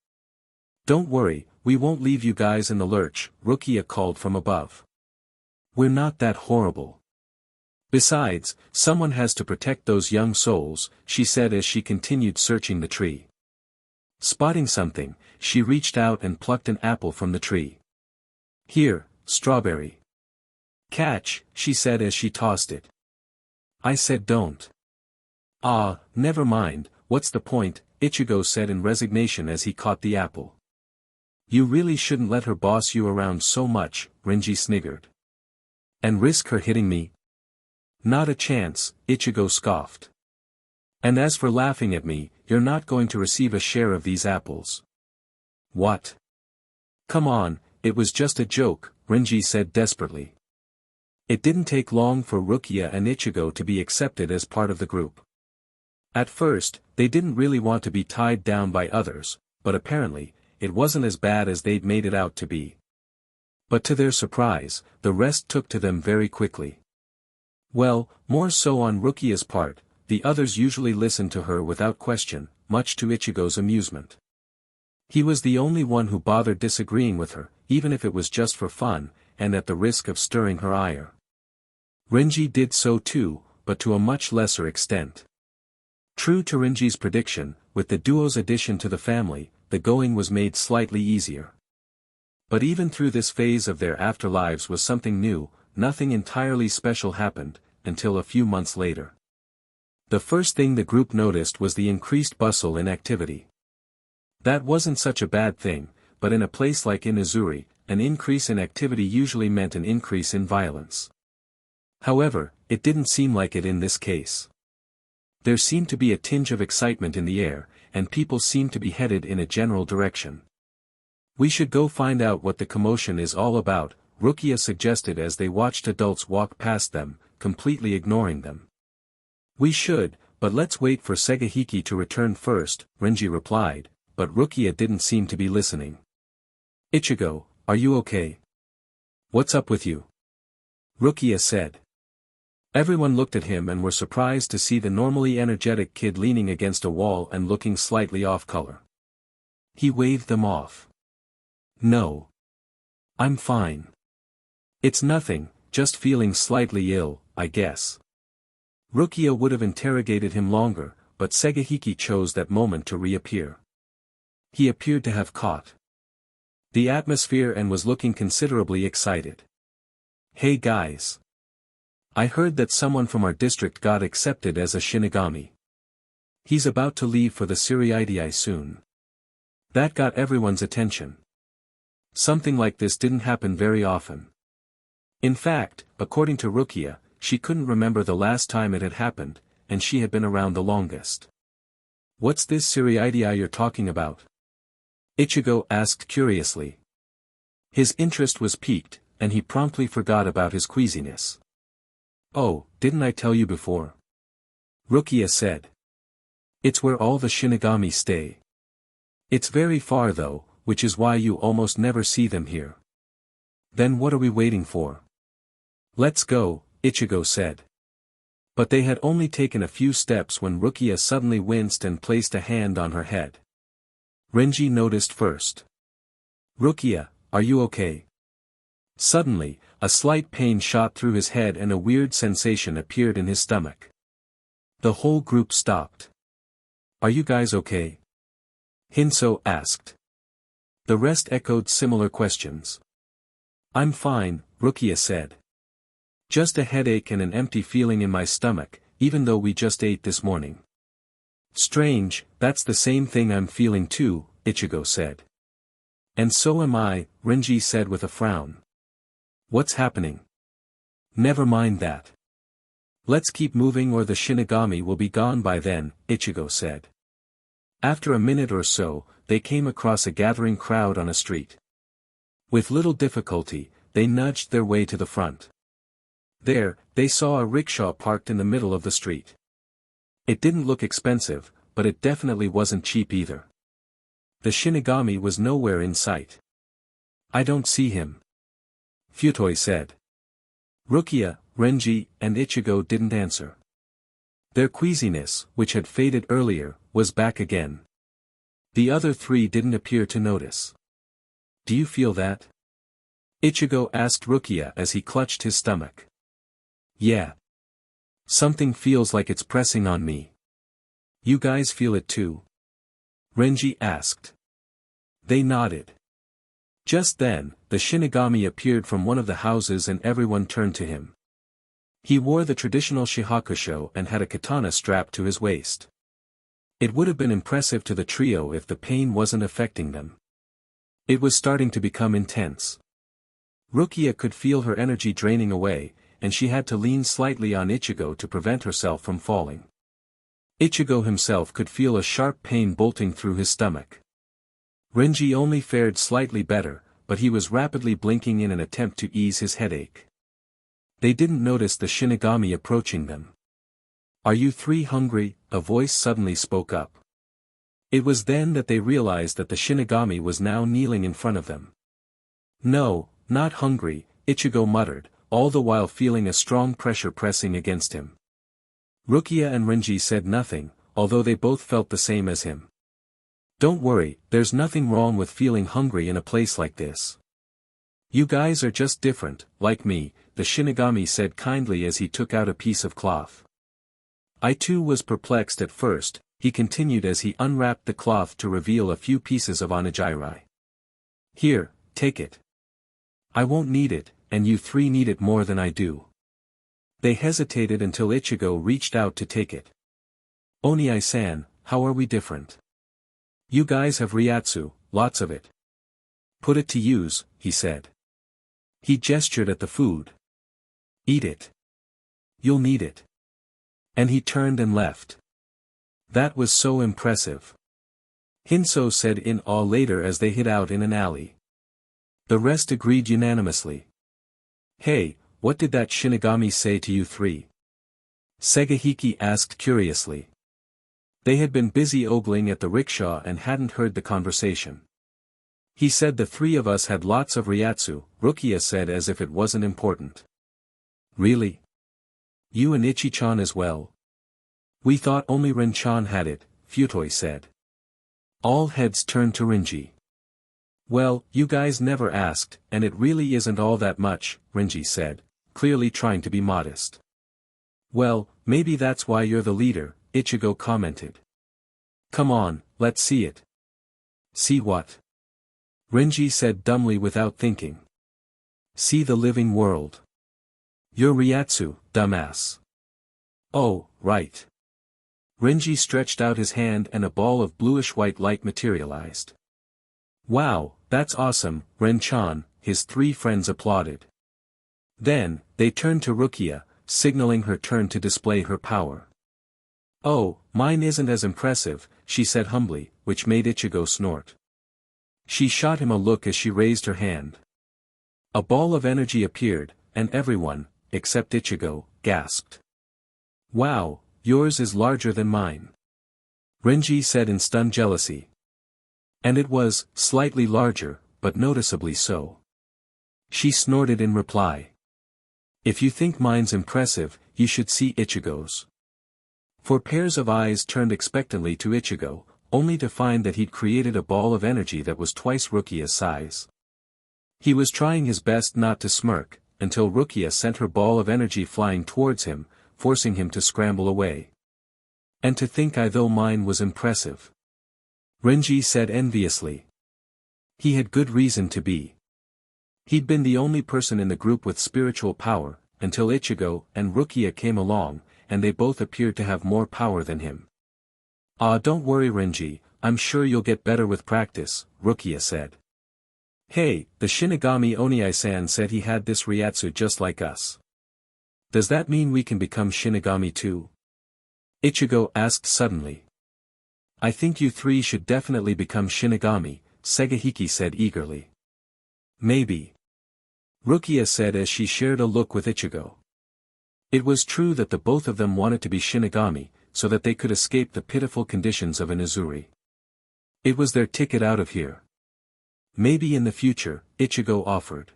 "Don't worry, we won't leave you guys in the lurch," Rukia called from above. "We're not that horrible. Besides, someone has to protect those young souls," she said as she continued searching the tree. Spotting something, she reached out and plucked an apple from the tree. "Here, strawberry. Catch," she said as she tossed it. "I said don't." "Ah, never mind, what's the point," Ichigo said in resignation as he caught the apple. "You really shouldn't let her boss you around so much," Renji sniggered. "And risk her hitting me?" "Not a chance," Ichigo scoffed. "And as for laughing at me, you're not going to receive a share of these apples." "What?" "Come on, it was just a joke," Renji said desperately. It didn't take long for Rukia and Ichigo to be accepted as part of the group. At first, they didn't really want to be tied down by others, but apparently, it wasn't as bad as they'd made it out to be. But to their surprise, the rest took to them very quickly. Well, more so on Rukia's part, the others usually listened to her without question, much to Ichigo's amusement. He was the only one who bothered disagreeing with her, even if it was just for fun, and at the risk of stirring her ire. Renji did so too, but to a much lesser extent. True to Renji's prediction, with the duo's addition to the family, the going was made slightly easier. But even through this phase of their afterlives was something new, nothing entirely special happened, until a few months later. The first thing the group noticed was the increased bustle and activity. That wasn't such a bad thing, but in a place like Inuzuri, an increase in activity usually meant an increase in violence. However, it didn't seem like it in this case. There seemed to be a tinge of excitement in the air, and people seemed to be headed in a general direction. "We should go find out what the commotion is all about," Rukia suggested as they watched adults walk past them, completely ignoring them. "We should, but let's wait for Segahiki to return first," Renji replied, but Rukia didn't seem to be listening. "Ichigo, are you okay? What's up with you?" Rukia said. Everyone looked at him and were surprised to see the normally energetic kid leaning against a wall and looking slightly off color. He waved them off. "No. I'm fine. It's nothing, just feeling slightly ill, I guess." Rukia would have interrogated him longer, but Segahiki chose that moment to reappear. He appeared to have caught the atmosphere and was looking considerably excited. "Hey guys. I heard that someone from our district got accepted as a Shinigami. He's about to leave for the Siriidii soon." That got everyone's attention. Something like this didn't happen very often. In fact, according to Rukia, she couldn't remember the last time it had happened, and she had been around the longest. "What's this Siriidii you're talking about?" Ichigo asked curiously. His interest was piqued, and he promptly forgot about his queasiness. "Oh, didn't I tell you before?" Rukia said. "It's where all the Shinigami stay. It's very far though, which is why you almost never see them here." "Then what are we waiting for?" "Let's go," Ichigo said. But they had only taken a few steps when Rukia suddenly winced and placed a hand on her head. Renji noticed first. "Rukia, are you okay?" Suddenly, a slight pain shot through his head and a weird sensation appeared in his stomach. The whole group stopped. "Are you guys okay?" Hinso asked. The rest echoed similar questions. "I'm fine," Rukia said. "Just a headache and an empty feeling in my stomach, even though we just ate this morning." "Strange, that's the same thing I'm feeling too," Ichigo said. "And so am I," Renji said with a frown. "What's happening?" Never mind that. Let's keep moving or the Shinigami will be gone by then, Ichigo said. After a minute or so, they came across a gathering crowd on a street. With little difficulty, they nudged their way to the front. There, they saw a rickshaw parked in the middle of the street. It didn't look expensive, but it definitely wasn't cheap either. The Shinigami was nowhere in sight. I don't see him. Futoi said. Rukia, Renji, and Ichigo didn't answer. Their queasiness, which had faded earlier, was back again. The other three didn't appear to notice. Do you feel that? Ichigo asked Rukia as he clutched his stomach. Yeah. Something feels like it's pressing on me. You guys feel it too? Renji asked. They nodded. Just then, the Shinigami appeared from one of the houses and everyone turned to him. He wore the traditional shihakusho and had a katana strapped to his waist. It would have been impressive to the trio if the pain wasn't affecting them. It was starting to become intense. Rukia could feel her energy draining away, and she had to lean slightly on Ichigo to prevent herself from falling. Ichigo himself could feel a sharp pain bolting through his stomach. Renji only fared slightly better, but he was rapidly blinking in an attempt to ease his headache. They didn't notice the Shinigami approaching them. Are you three hungry? A voice suddenly spoke up. It was then that they realized that the Shinigami was now kneeling in front of them. No, not hungry, Ichigo muttered, all the while feeling a strong pressure pressing against him. Rukia and Renji said nothing, although they both felt the same as him. Don't worry, there's nothing wrong with feeling hungry in a place like this. You guys are just different, like me, the Shinigami said kindly as he took out a piece of cloth. I too was perplexed at first, he continued as he unwrapped the cloth to reveal a few pieces of onigiri. Here, take it. I won't need it, and you three need it more than I do. They hesitated until Ichigo reached out to take it. Oni-san, how are we different? You guys have Ryatsu, lots of it. Put it to use, he said. He gestured at the food. Eat it. You'll need it. And he turned and left. That was so impressive. Hinso said in awe later as they hid out in an alley. The rest agreed unanimously. Hey, what did that Shinigami say to you three? Segahiki asked curiously. They had been busy ogling at the rickshaw and hadn't heard the conversation. He said the three of us had lots of Ryatsu, Rukia said as if it wasn't important. Really? You and Ichi-chan as well? We thought only Ren-chan had it, Futoi said. All heads turned to Renji. Well, you guys never asked, and it really isn't all that much, Renji said, clearly trying to be modest. Well, maybe that's why you're the leader, Ichigo commented. Come on, let's see it. See what? Renji said dumbly without thinking. See the living world. You're Ryatsu, dumbass. Oh, right. Renji stretched out his hand and a ball of bluish-white light materialized. Wow, that's awesome, Ren-chan, his three friends applauded. Then, they turned to Rukia, signaling her turn to display her power. Oh, mine isn't as impressive, she said humbly, which made Ichigo snort. She shot him a look as she raised her hand. A ball of energy appeared, and everyone, except Ichigo, gasped. Wow, yours is larger than mine. Renji said in stunned jealousy. And it was, slightly larger, but noticeably so. She snorted in reply. If you think mine's impressive, you should see Ichigo's. Four pairs of eyes turned expectantly to Ichigo, only to find that he'd created a ball of energy that was twice Rukia's size. He was trying his best not to smirk, until Rukia sent her ball of energy flying towards him, forcing him to scramble away. And to think though mine was impressive. Renji said enviously. He had good reason to be. He'd been the only person in the group with spiritual power, until Ichigo and Rukia came along, and they both appeared to have more power than him. Don't worry Renji, I'm sure you'll get better with practice, Rukia said. Hey, the Shinigami Oni-san said he had this Ryatsu just like us. Does that mean we can become Shinigami too? Ichigo asked suddenly. I think you three should definitely become Shinigami, Segahiki said eagerly. Maybe. Rukia said as she shared a look with Ichigo. It was true that the both of them wanted to be Shinigami, so that they could escape the pitiful conditions of Inuzuri. It was their ticket out of here. Maybe in the future, Ichigo offered.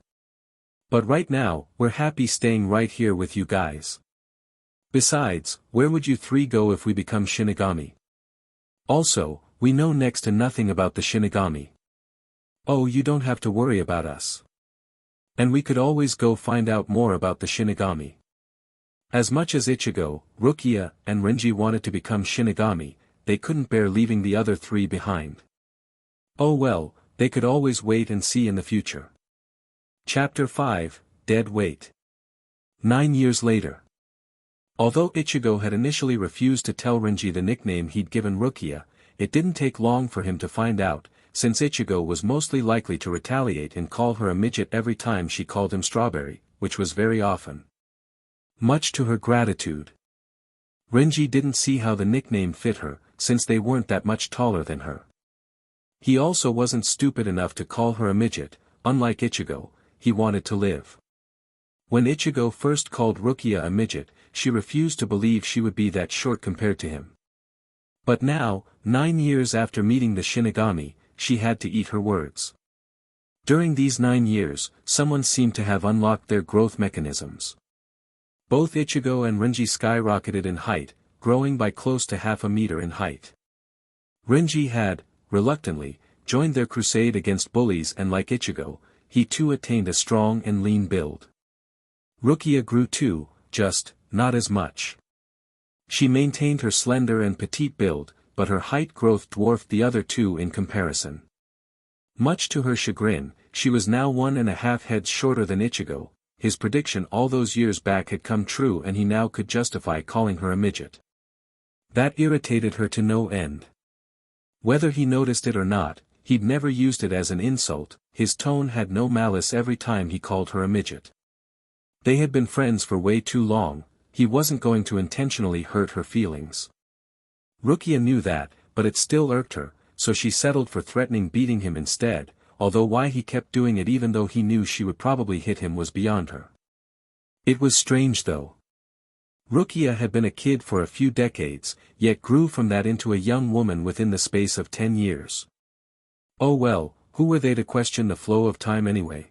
But right now, we're happy staying right here with you guys. Besides, where would you three go if we become Shinigami? Also, we know next to nothing about the Shinigami. Oh, you don't have to worry about us. And we could always go find out more about the Shinigami. As much as Ichigo, Rukia, and Renji wanted to become Shinigami, they couldn't bear leaving the other three behind. Oh well, they could always wait and see in the future. Chapter 5, Dead Weight. 9 years later. Although Ichigo had initially refused to tell Renji the nickname he'd given Rukia, it didn't take long for him to find out, since Ichigo was mostly likely to retaliate and call her a midget every time she called him Strawberry, which was very often. Much to her gratitude. Renji didn't see how the nickname fit her, since they weren't that much taller than her. He also wasn't stupid enough to call her a midget, unlike Ichigo, he wanted to live. When Ichigo first called Rukia a midget, she refused to believe she would be that short compared to him. But now, 9 years after meeting the Shinigami, she had to eat her words. During these 9 years, someone seemed to have unlocked their growth mechanisms. Both Ichigo and Renji skyrocketed in height, growing by close to half a meter in height. Renji had, reluctantly, joined their crusade against bullies and like Ichigo, he too attained a strong and lean build. Rukia grew too, just, not as much. She maintained her slender and petite build, but her height growth dwarfed the other two in comparison. Much to her chagrin, she was now 1.5 heads shorter than Ichigo. His prediction all those years back had come true and he now could justify calling her a midget. That irritated her to no end. Whether he noticed it or not, he'd never used it as an insult, his tone had no malice every time he called her a midget. They had been friends for way too long, he wasn't going to intentionally hurt her feelings. Rukia knew that, but it still irked her, so she settled for threatening beating him instead, although why he kept doing it even though he knew she would probably hit him was beyond her. It was strange though. Rukia had been a kid for a few decades, yet grew from that into a young woman within the space of 10 years. Oh well, who were they to question the flow of time anyway?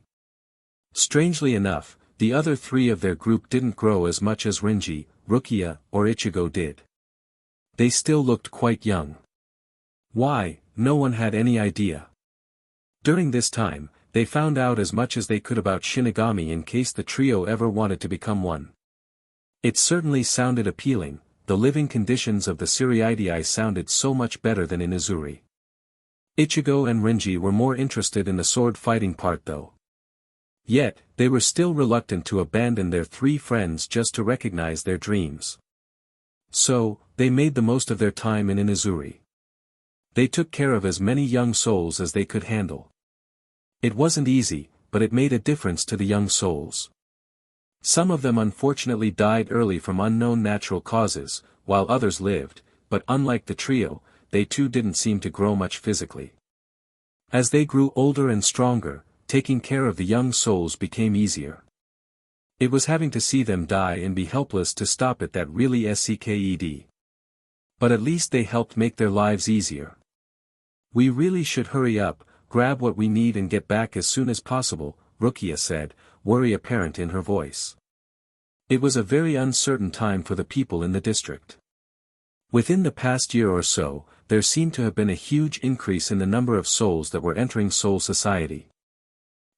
Strangely enough, the other three of their group didn't grow as much as Renji, Rukia, or Ichigo did. They still looked quite young. Why, no one had any idea. During this time, they found out as much as they could about Shinigami in case the trio ever wanted to become one. It certainly sounded appealing, the living conditions of the Siriidii sounded so much better than in Inuzuri. Ichigo and Renji were more interested in the sword fighting part though. Yet, they were still reluctant to abandon their three friends just to recognize their dreams. So, they made the most of their time in Inuzuri. They took care of as many young souls as they could handle. It wasn't easy, but it made a difference to the young souls. Some of them unfortunately died early from unknown natural causes, while others lived, but unlike the trio, they too didn't seem to grow much physically. As they grew older and stronger, taking care of the young souls became easier. It was having to see them die and be helpless to stop it that really sucked. But at least they helped make their lives easier. We really should hurry up, grab what we need and get back as soon as possible, Rukia said, worry apparent in her voice. It was a very uncertain time for the people in the district. Within the past year or so, there seemed to have been a huge increase in the number of souls that were entering Soul Society.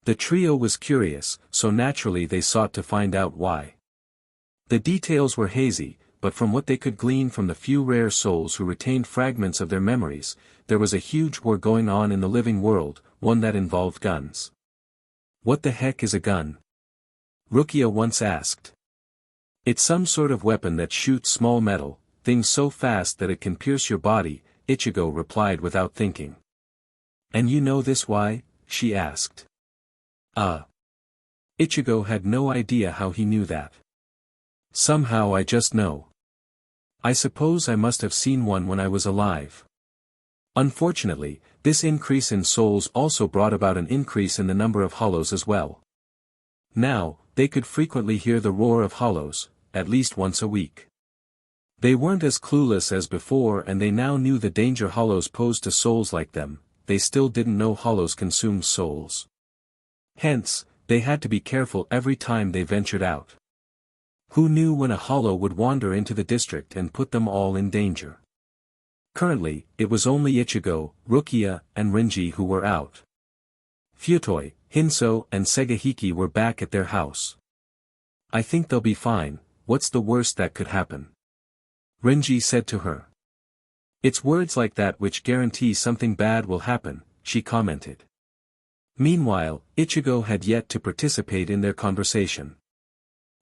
The trio was curious, so naturally they sought to find out why. The details were hazy, but from what they could glean from the few rare souls who retained fragments of their memories, there was a huge war going on in the living world, one that involved guns. What the heck is a gun? Rukia once asked. It's some sort of weapon that shoots small metal, things so fast that it can pierce your body, Ichigo replied without thinking. And you know this why? She asked. Ichigo had no idea how he knew that. Somehow I just know. I suppose I must have seen one when I was alive. Unfortunately, this increase in souls also brought about an increase in the number of hollows as well. Now, they could frequently hear the roar of hollows, at least once a week. They weren't as clueless as before, and they now knew the danger hollows posed to souls like them. They still didn't know hollows consumed souls. Hence, they had to be careful every time they ventured out. Who knew when a hollow would wander into the district and put them all in danger? Currently, it was only Ichigo, Rukia, and Renji who were out. Futoi, Hinso, and Segahiki were back at their house. I think they'll be fine. What's the worst that could happen? Renji said to her. It's words like that which guarantee something bad will happen, she commented. Meanwhile, Ichigo had yet to participate in their conversation.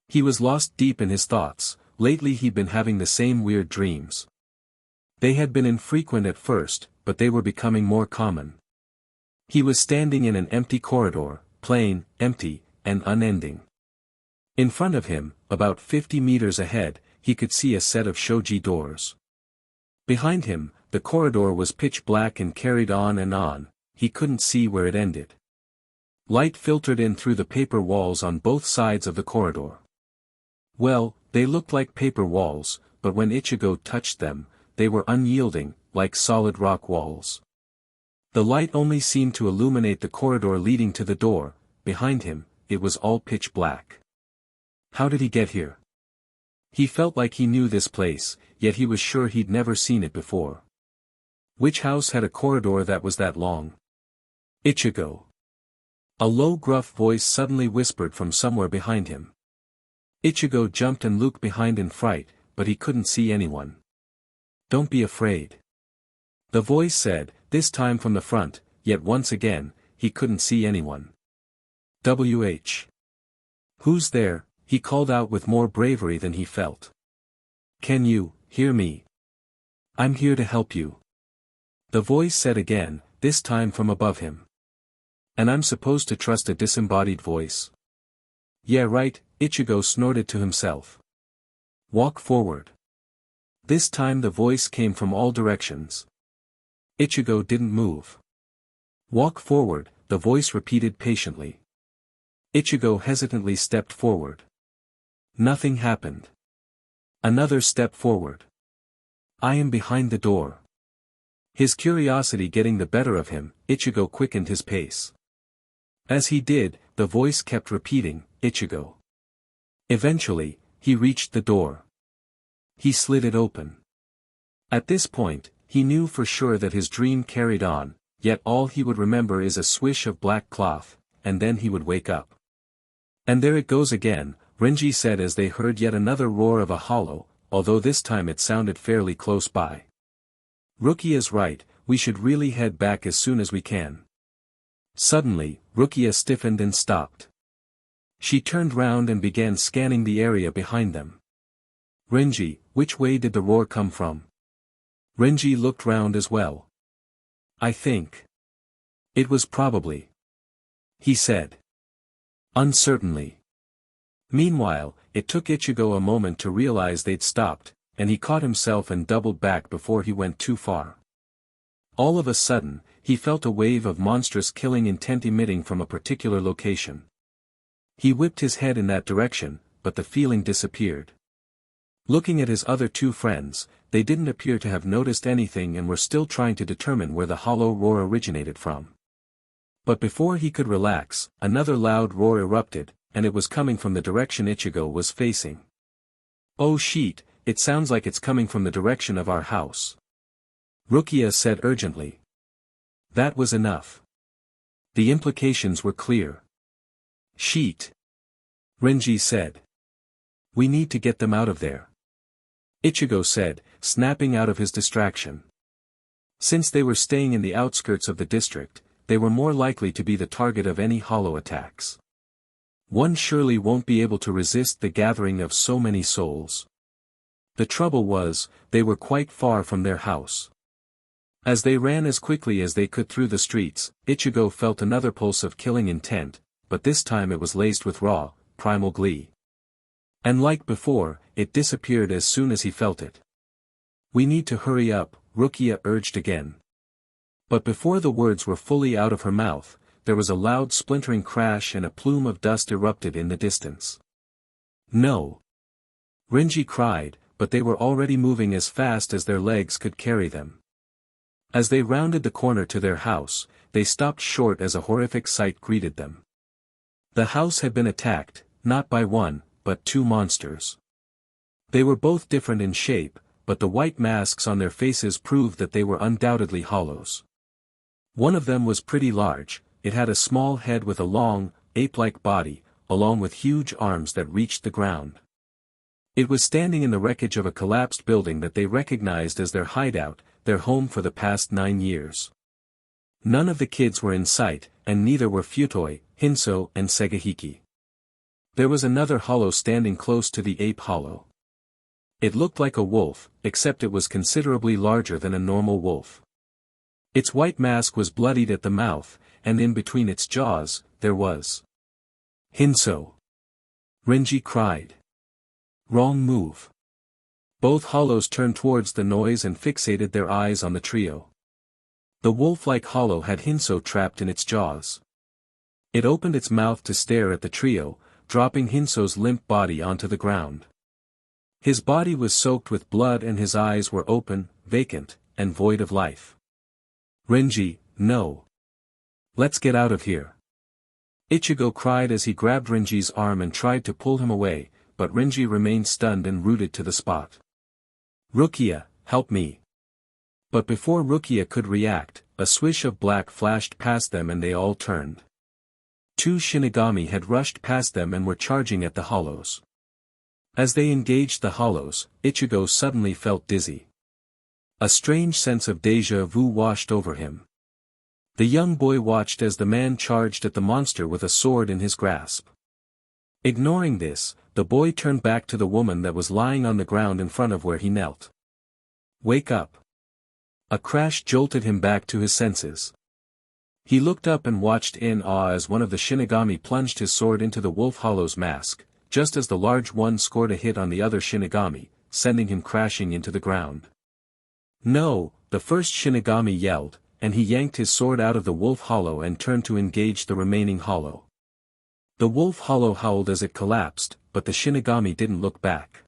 He was lost deep in his thoughts. Lately he'd been having the same weird dreams. They had been infrequent at first, but they were becoming more common. He was standing in an empty corridor, plain, empty, and unending. In front of him, about 50 meters ahead, he could see a set of shoji doors. Behind him, the corridor was pitch black and carried on and on. He couldn't see where it ended. Light filtered in through the paper walls on both sides of the corridor. Well, they looked like paper walls, but when Ichigo touched them, they were unyielding, like solid rock walls. The light only seemed to illuminate the corridor leading to the door. Behind him, it was all pitch black. How did he get here? He felt like he knew this place, yet he was sure he'd never seen it before. Which house had a corridor that was that long? Ichigo. A low gruff voice suddenly whispered from somewhere behind him. Ichigo jumped and looked behind in fright, but he couldn't see anyone. Don't be afraid. The voice said, this time from the front, yet once again, he couldn't see anyone. WH. Who's there? He called out with more bravery than he felt. Can you hear me? I'm here to help you. The voice said again, this time from above him. And I'm supposed to trust a disembodied voice? Yeah right, Ichigo snorted to himself. Walk forward. This time the voice came from all directions. Ichigo didn't move. Walk forward, the voice repeated patiently. Ichigo hesitantly stepped forward. Nothing happened. Another step forward. I am behind the door. His curiosity getting the better of him, Ichigo quickened his pace. As he did, the voice kept repeating, Ichigo. Eventually, he reached the door. He slid it open. At this point, he knew for sure that his dream carried on, yet all he would remember is a swish of black cloth, and then he would wake up. And there it goes again, Renji said as they heard yet another roar of a hollow, although this time it sounded fairly close by. Rukia is right, we should really head back as soon as we can. Suddenly, Rukia stiffened and stopped. She turned round and began scanning the area behind them. Renji, which way did the roar come from? Renji looked round as well. I think. It was probably. He said. Uncertainly. Meanwhile, it took Ichigo a moment to realize they'd stopped, and he caught himself and doubled back before he went too far. All of a sudden, he felt a wave of monstrous killing intent emitting from a particular location. He whipped his head in that direction, but the feeling disappeared. Looking at his other two friends, they didn't appear to have noticed anything and were still trying to determine where the hollow roar originated from. But before he could relax, another loud roar erupted, and it was coming from the direction Ichigo was facing. Oh shit, it sounds like it's coming from the direction of our house. Rukia said urgently. That was enough. The implications were clear. Shit. Renji said. We need to get them out of there. Ichigo said, snapping out of his distraction. Since they were staying in the outskirts of the district, they were more likely to be the target of any hollow attacks. One surely won't be able to resist the gathering of so many souls. The trouble was, they were quite far from their house. As they ran as quickly as they could through the streets, Ichigo felt another pulse of killing intent, but this time it was laced with raw, primal glee. And like before, it disappeared as soon as he felt it. We need to hurry up, Rukia urged again. But before the words were fully out of her mouth, there was a loud splintering crash and a plume of dust erupted in the distance. No! Renji cried, but they were already moving as fast as their legs could carry them. As they rounded the corner to their house, they stopped short as a horrific sight greeted them. The house had been attacked, not by one, but two monsters. They were both different in shape, but the white masks on their faces proved that they were undoubtedly hollows. One of them was pretty large, it had a small head with a long, ape-like body, along with huge arms that reached the ground. It was standing in the wreckage of a collapsed building that they recognized as their hideout, their home for the past 9 years. None of the kids were in sight, and neither were Futoi, Hinso and Segahiki. There was another hollow standing close to the ape hollow. It looked like a wolf, except it was considerably larger than a normal wolf. Its white mask was bloodied at the mouth, and in between its jaws, there was Hinso. Renji cried. Wrong move. Both hollows turned towards the noise and fixated their eyes on the trio. The wolf-like hollow had Hinso trapped in its jaws. It opened its mouth to stare at the trio, dropping Hinso's limp body onto the ground. His body was soaked with blood and his eyes were open, vacant, and void of life. Renji, no. Let's get out of here. Ichigo cried as he grabbed Renji's arm and tried to pull him away, but Renji remained stunned and rooted to the spot. Rukia, help me. But before Rukia could react, a swish of black flashed past them and they all turned. Two Shinigami had rushed past them and were charging at the hollows. As they engaged the hollows, Ichigo suddenly felt dizzy. A strange sense of déjà vu washed over him. The young boy watched as the man charged at the monster with a sword in his grasp. Ignoring this, the boy turned back to the woman that was lying on the ground in front of where he knelt. Wake up. A crash jolted him back to his senses. He looked up and watched in awe as one of the Shinigami plunged his sword into the wolf hollow's mask, just as the large one scored a hit on the other Shinigami, sending him crashing into the ground. No, the first Shinigami yelled, and he yanked his sword out of the wolf hollow and turned to engage the remaining hollow. The wolf hollow howled as it collapsed, but the Shinigami didn't look back.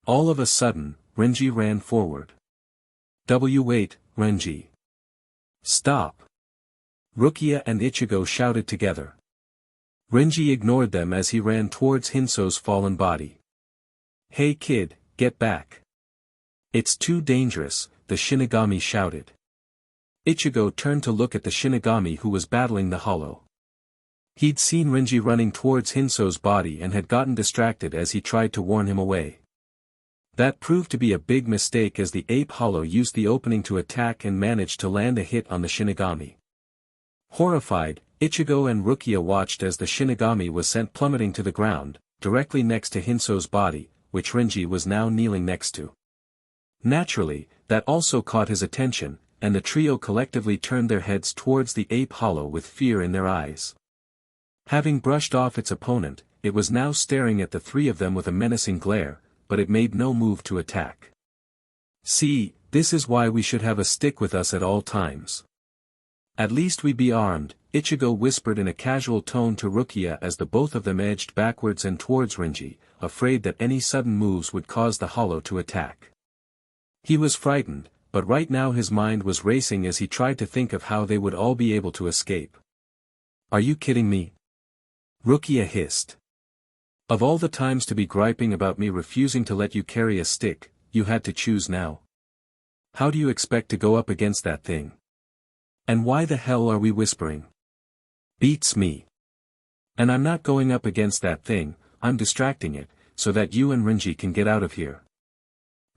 All of a sudden, Renji ran forward. Wait, Renji. Stop. Rukia and Ichigo shouted together. Renji ignored them as he ran towards Hinso's fallen body. Hey kid, get back. It's too dangerous, the Shinigami shouted. Ichigo turned to look at the Shinigami who was battling the hollow. He'd seen Renji running towards Hinso's body and had gotten distracted as he tried to warn him away. That proved to be a big mistake as the ape hollow used the opening to attack and managed to land a hit on the Shinigami. Horrified, Ichigo and Rukia watched as the Shinigami was sent plummeting to the ground, directly next to Hinso's body, which Renji was now kneeling next to. Naturally, that also caught his attention, and the trio collectively turned their heads towards the ape hollow with fear in their eyes. Having brushed off its opponent, it was now staring at the three of them with a menacing glare, but it made no move to attack. See, this is why we should have a stick with us at all times. At least we be armed, Ichigo whispered in a casual tone to Rukia as the both of them edged backwards and towards Renji, afraid that any sudden moves would cause the hollow to attack. He was frightened, but right now his mind was racing as he tried to think of how they would all be able to escape. Are you kidding me? Rukia hissed. Of all the times to be griping about me refusing to let you carry a stick, you had to choose now. How do you expect to go up against that thing? And why the hell are we whispering? Beats me. And I'm not going up against that thing, I'm distracting it, so that you and Renji can get out of here.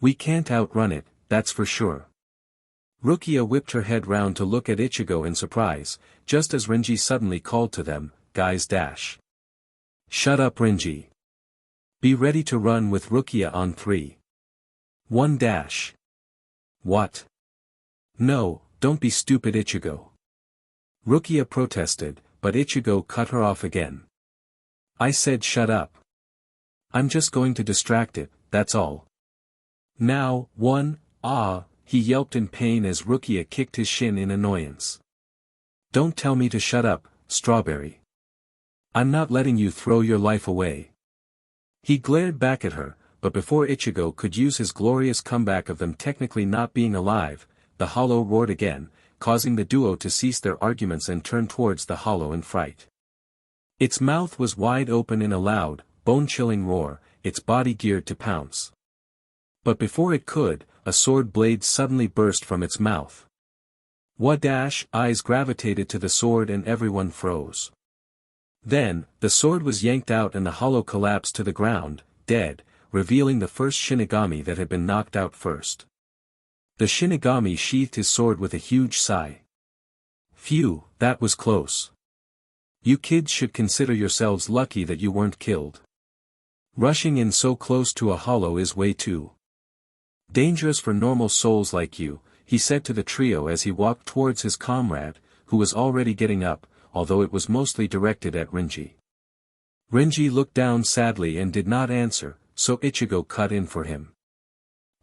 We can't outrun it, that's for sure. Rukia whipped her head round to look at Ichigo in surprise, just as Renji suddenly called to them, guys dash. Shut up Renji. Be ready to run with Rukia on 3. 1 dash. What? No, don't be stupid Ichigo. Rukia protested, but Ichigo cut her off again. I said shut up. I'm just going to distract it, that's all. Now, he yelped in pain as Rukia kicked his shin in annoyance. Don't tell me to shut up, Strawberry. I'm not letting you throw your life away. He glared back at her, but before Ichigo could use his glorious comeback of them technically not being alive, the hollow roared again, causing the duo to cease their arguments and turn towards the hollow in fright. Its mouth was wide open in a loud, bone-chilling roar, its body geared to pounce. But before it could, a sword blade suddenly burst from its mouth. Eyes gravitated to the sword and everyone froze. Then, the sword was yanked out and the hollow collapsed to the ground, dead, revealing the first Shinigami that had been knocked out first. The Shinigami sheathed his sword with a huge sigh. Phew, that was close. You kids should consider yourselves lucky that you weren't killed. Rushing in so close to a hollow is way too dangerous for normal souls like you, he said to the trio as he walked towards his comrade, who was already getting up, although it was mostly directed at Renji. Renji looked down sadly and did not answer, so Ichigo cut in for him.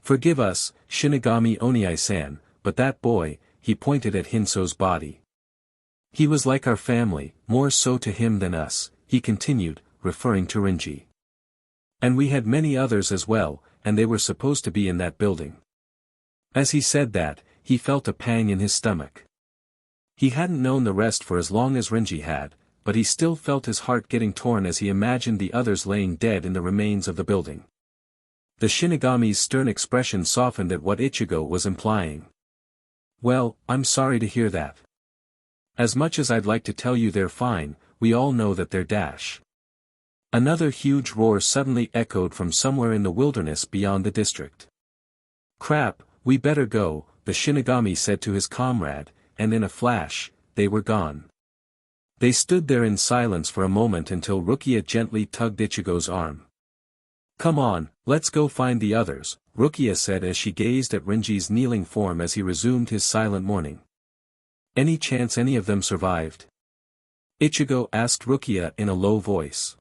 Forgive us, Shinigami Oniai-san, but that boy, he pointed at Hinso's body. He was like our family, more so to him than us, he continued, referring to Renji. And we had many others as well, and they were supposed to be in that building. As he said that, he felt a pang in his stomach. He hadn't known the rest for as long as Renji had, but he still felt his heart getting torn as he imagined the others laying dead in the remains of the building. The Shinigami's stern expression softened at what Ichigo was implying. Well, I'm sorry to hear that. As much as I'd like to tell you they're fine, we all know that they're dash. Another huge roar suddenly echoed from somewhere in the wilderness beyond the district. Crap, we better go, the Shinigami said to his comrade, and in a flash, they were gone. They stood there in silence for a moment until Rukia gently tugged Ichigo's arm. Come on, let's go find the others, Rukia said as she gazed at Renji's kneeling form as he resumed his silent mourning. Any chance any of them survived? Ichigo asked Rukia in a low voice.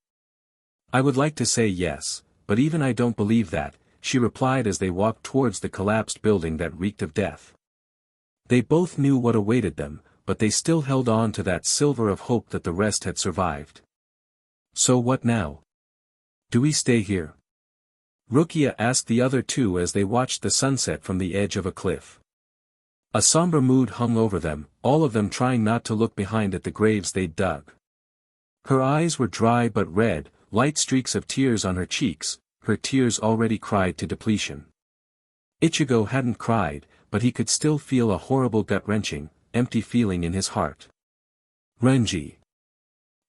I would like to say yes, but even I don't believe that, she replied as they walked towards the collapsed building that reeked of death. They both knew what awaited them, but they still held on to that silver of hope that the rest had survived. So what now? Do we stay here? Rukia asked the other two as they watched the sunset from the edge of a cliff. A somber mood hung over them, all of them trying not to look behind at the graves they'd dug. Her eyes were dry but red, light streaks of tears on her cheeks, her tears already cried to depletion. Ichigo hadn't cried, but he could still feel a horrible gut-wrenching, empty feeling in his heart. Renji.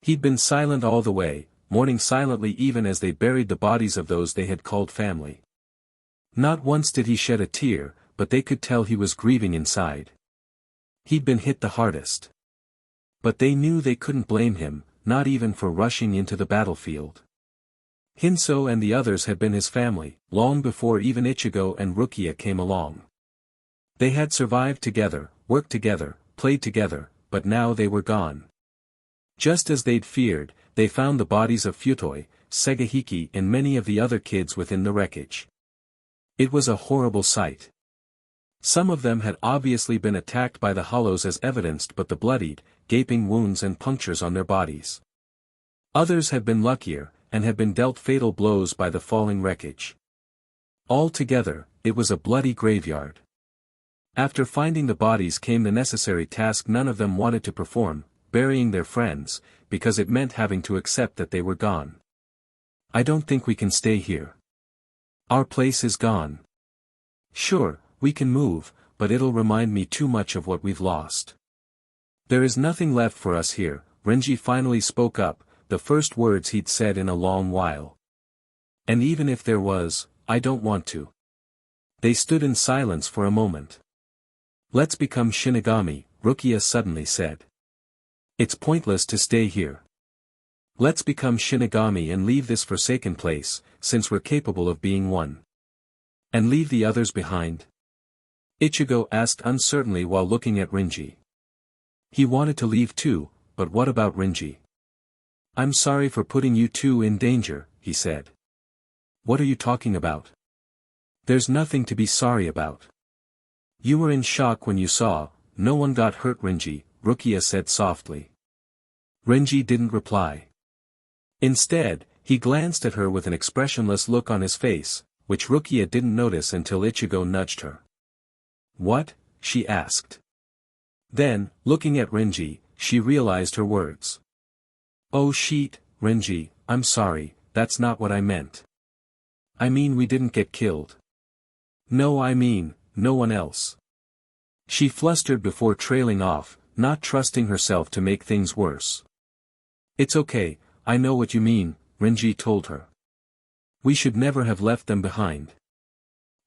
He'd been silent all the way, mourning silently even as they buried the bodies of those they had called family. Not once did he shed a tear, but they could tell he was grieving inside. He'd been hit the hardest. But they knew they couldn't blame him, not even for rushing into the battlefield. Hinso and the others had been his family, long before even Ichigo and Rukia came along. They had survived together, worked together, played together, but now they were gone. Just as they'd feared, they found the bodies of Futoi, Segahiki and many of the other kids within the wreckage. It was a horrible sight. Some of them had obviously been attacked by the hollows as evidenced but the bloodied, gaping wounds and punctures on their bodies. Others had been luckier, and had been dealt fatal blows by the falling wreckage. Altogether, it was a bloody graveyard. After finding the bodies came the necessary task none of them wanted to perform, burying their friends, because it meant having to accept that they were gone. I don't think we can stay here. Our place is gone. Sure, we can move, but it'll remind me too much of what we've lost. There is nothing left for us here, Renji finally spoke up, the first words he'd said in a long while. And even if there was, I don't want to. They stood in silence for a moment. Let's become Shinigami, Rukia suddenly said. It's pointless to stay here. Let's become Shinigami and leave this forsaken place, since we're capable of being one. And leave the others behind? Ichigo asked uncertainly while looking at Renji. He wanted to leave too, but what about Renji? I'm sorry for putting you two in danger, he said. What are you talking about? There's nothing to be sorry about. You were in shock when you saw, no one got hurt Renji, Rukia said softly. Renji didn't reply. Instead, he glanced at her with an expressionless look on his face, which Rukia didn't notice until Ichigo nudged her. What? She asked. Then, looking at Renji, she realized her words. Oh shit, Renji, I'm sorry, that's not what I meant. I mean we didn't get killed. No, I mean, no one else. She flustered before trailing off, not trusting herself to make things worse. It's okay, I know what you mean, Renji told her. We should never have left them behind.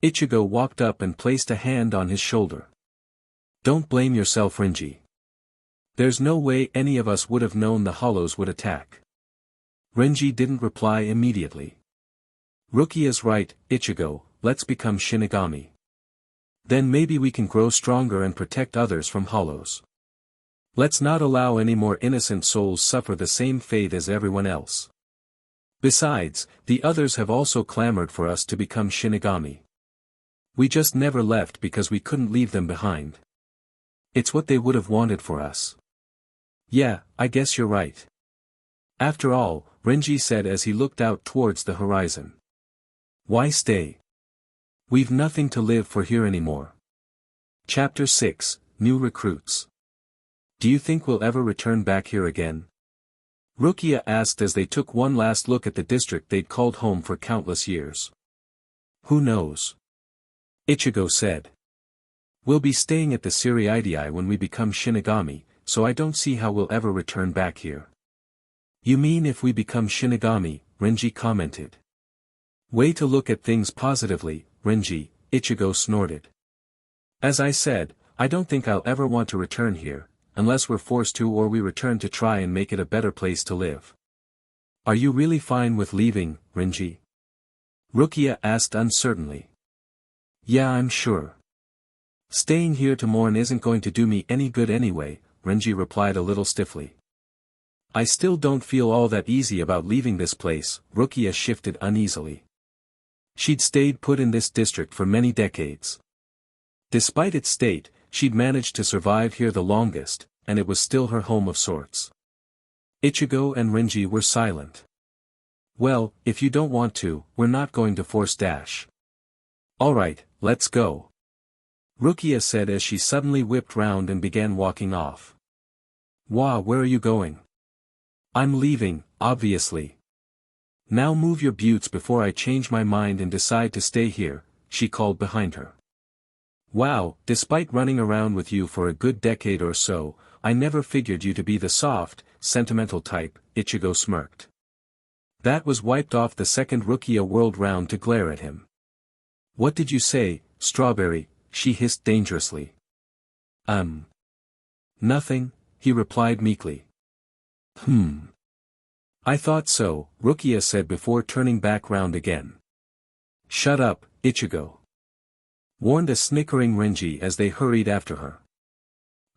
Ichigo walked up and placed a hand on his shoulder. Don't blame yourself Renji. There's no way any of us would have known the hollows would attack. Renji didn't reply immediately. Rukia's right, Ichigo, let's become Shinigami. Then maybe we can grow stronger and protect others from hollows. Let's not allow any more innocent souls suffer the same fate as everyone else. Besides, the others have also clamored for us to become Shinigami. We just never left because we couldn't leave them behind. It's what they would have wanted for us. Yeah, I guess you're right. After all, Renji said as he looked out towards the horizon. Why stay? We've nothing to live for here anymore. Chapter 6, New Recruits. Do you think we'll ever return back here again? Rukia asked as they took one last look at the district they'd called home for countless years. Who knows? Ichigo said. We'll be staying at the Siriidii when we become Shinigami, so I don't see how we'll ever return back here. You mean if we become Shinigami, Renji commented. Way to look at things positively, Renji, Ichigo snorted. As I said, I don't think I'll ever want to return here, unless we're forced to or we return to try and make it a better place to live. Are you really fine with leaving, Renji? Rukia asked uncertainly. Yeah, I'm sure. Staying here to mourn isn't going to do me any good anyway, Renji replied a little stiffly. I still don't feel all that easy about leaving this place, Rukia shifted uneasily. She'd stayed put in this district for many decades. Despite its state, she'd managed to survive here the longest, and it was still her home of sorts. Ichigo and Renji were silent. Well, if you don't want to, we're not going to force Dash. Alright, let's go. Rukia said as she suddenly whipped round and began walking off. Wah, where are you going? I'm leaving, obviously. Now move your buttes before I change my mind and decide to stay here, she called behind her. Wow, despite running around with you for a good decade or so, I never figured you to be the soft, sentimental type, Ichigo smirked. That was wiped off the second Rukia whirled round to glare at him. What did you say, Strawberry? She hissed dangerously. Nothing, he replied meekly. I thought so, Rukia said before turning back round again. Shut up, Ichigo. Warned a snickering Renji as they hurried after her.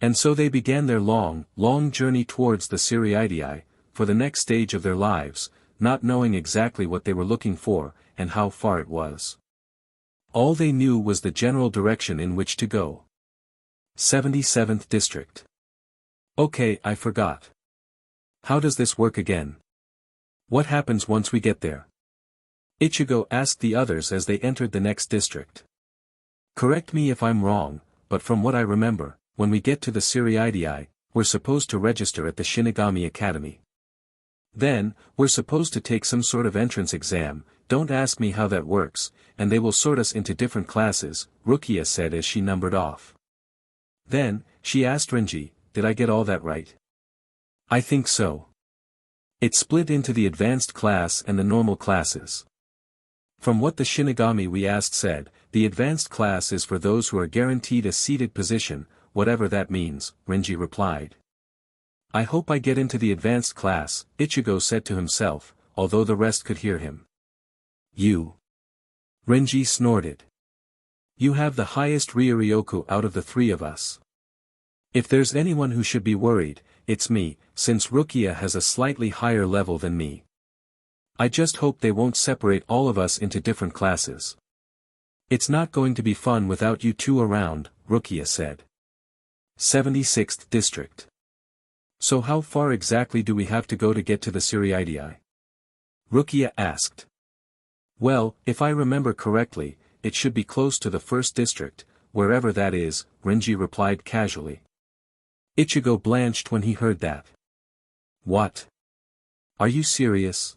And so they began their long journey towards the Siriidii, for the next stage of their lives, not knowing exactly what they were looking for, and how far it was. All they knew was the general direction in which to go. 77th District. Okay, I forgot. How does this work again? What happens once we get there? Ichigo asked the others as they entered the next district. Correct me if I'm wrong, but from what I remember, when we get to the Siriidii, we're supposed to register at the Shinigami Academy. Then, we're supposed to take some sort of entrance exam, don't ask me how that works, and they will sort us into different classes, Rukia said as she numbered off. Then, she asked Renji, did I get all that right? I think so. It's split into the advanced class and the normal classes. From what the Shinigami we asked said, the advanced class is for those who are guaranteed a seated position, whatever that means, Renji replied. I hope I get into the advanced class, Ichigo said to himself, although the rest could hear him. You. Renji snorted. You have the highest Ryuryoku out of the three of us. If there's anyone who should be worried, it's me, since Rukia has a slightly higher level than me. I just hope they won't separate all of us into different classes. It's not going to be fun without you two around, Rukia said. 76th District. So how far exactly do we have to go to get to the Siriidii? Rukia asked. Well, if I remember correctly, it should be close to the 1st district, wherever that is, Renji replied casually. Ichigo blanched when he heard that. What? Are you serious?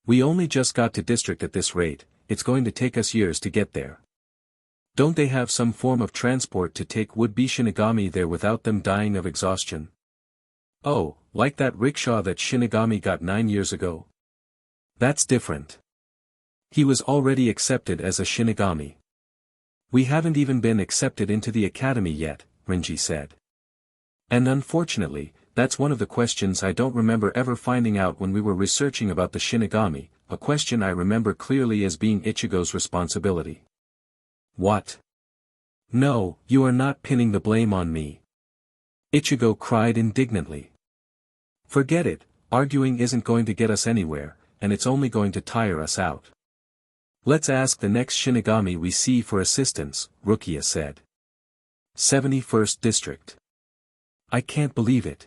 We only just got to district at this rate, it's going to take us years to get there. Don't they have some form of transport to take would-be Shinigami there without them dying of exhaustion? Oh, like that rickshaw that Shinigami got 9 years ago? That's different. He was already accepted as a Shinigami. We haven't even been accepted into the academy yet, Renji said. And unfortunately, that's one of the questions I don't remember ever finding out when we were researching about the Shinigami, a question I remember clearly as being Ichigo's responsibility. What? No, you are not pinning the blame on me. Ichigo cried indignantly. Forget it, arguing isn't going to get us anywhere, and it's only going to tire us out. Let's ask the next Shinigami we see for assistance, Rukia said. 71st District. I can't believe it.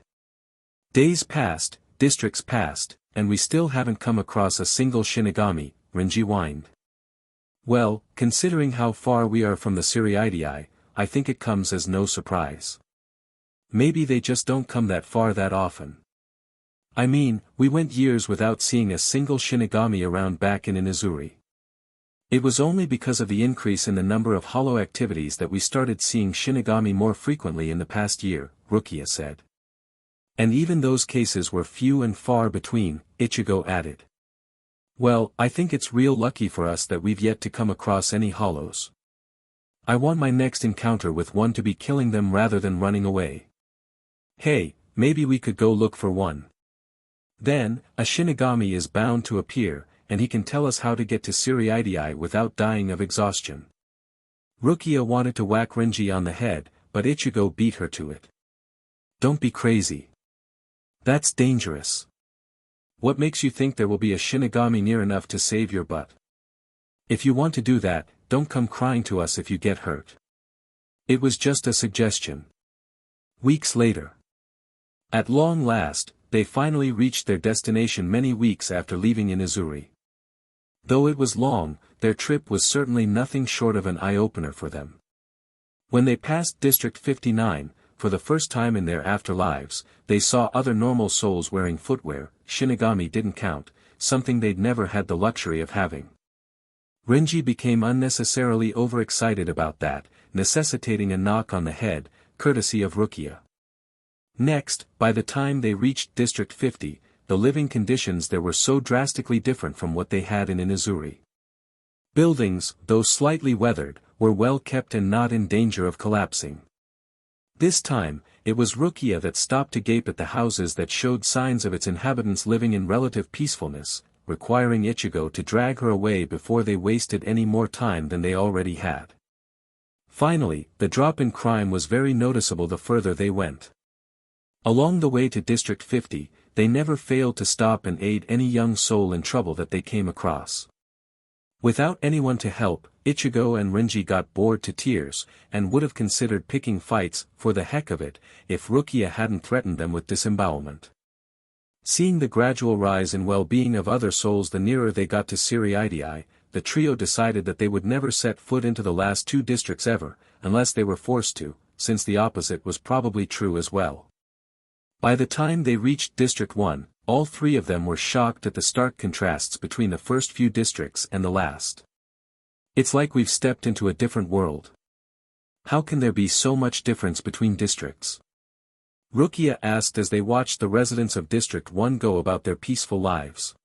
Days passed, districts passed, and we still haven't come across a single Shinigami, Renji whined. Well, considering how far we are from the Siriidii, I think it comes as no surprise. Maybe they just don't come that far that often. I mean, we went years without seeing a single Shinigami around back in Inuzuri. It was only because of the increase in the number of hollow activities that we started seeing Shinigami more frequently in the past year, Rukia said. And even those cases were few and far between, Ichigo added. Well, I think it's real lucky for us that we've yet to come across any hollows. I want my next encounter with one to be killing them rather than running away. Hey, maybe we could go look for one. Then, a Shinigami is bound to appear, and he can tell us how to get to Siriidii without dying of exhaustion. Rukia wanted to whack Renji on the head, but Ichigo beat her to it. Don't be crazy. That's dangerous. What makes you think there will be a Shinigami near enough to save your butt? If you want to do that, don't come crying to us if you get hurt. It was just a suggestion. Weeks later. At long last, they finally reached their destination many weeks after leaving Inuzuri. Though it was long, their trip was certainly nothing short of an eye-opener for them. When they passed District 59, for the first time in their afterlives, they saw other normal souls wearing footwear. Shinigami didn't count, something they'd never had the luxury of having. Renji became unnecessarily overexcited about that, necessitating a knock on the head, courtesy of Rukia. Next, by the time they reached District 50, the living conditions there were so drastically different from what they had in Inuzuri. Buildings, though slightly weathered, were well kept and not in danger of collapsing. This time, it was Rukia that stopped to gape at the houses that showed signs of its inhabitants living in relative peacefulness, requiring Ichigo to drag her away before they wasted any more time than they already had. Finally, the drop in crime was very noticeable the further they went. Along the way to District 50, they never failed to stop and aid any young soul in trouble that they came across. Without anyone to help, Ichigo and Renji got bored to tears, and would have considered picking fights, for the heck of it, if Rukia hadn't threatened them with disembowelment. Seeing the gradual rise in well-being of other souls the nearer they got to Siriidii, the trio decided that they would never set foot into the last 2 districts ever, unless they were forced to, since the opposite was probably true as well. By the time they reached District 1, all 3 of them were shocked at the stark contrasts between the first few districts and the last. It's like we've stepped into a different world. How can there be so much difference between districts? Rukia asked as they watched the residents of District 1 go about their peaceful lives.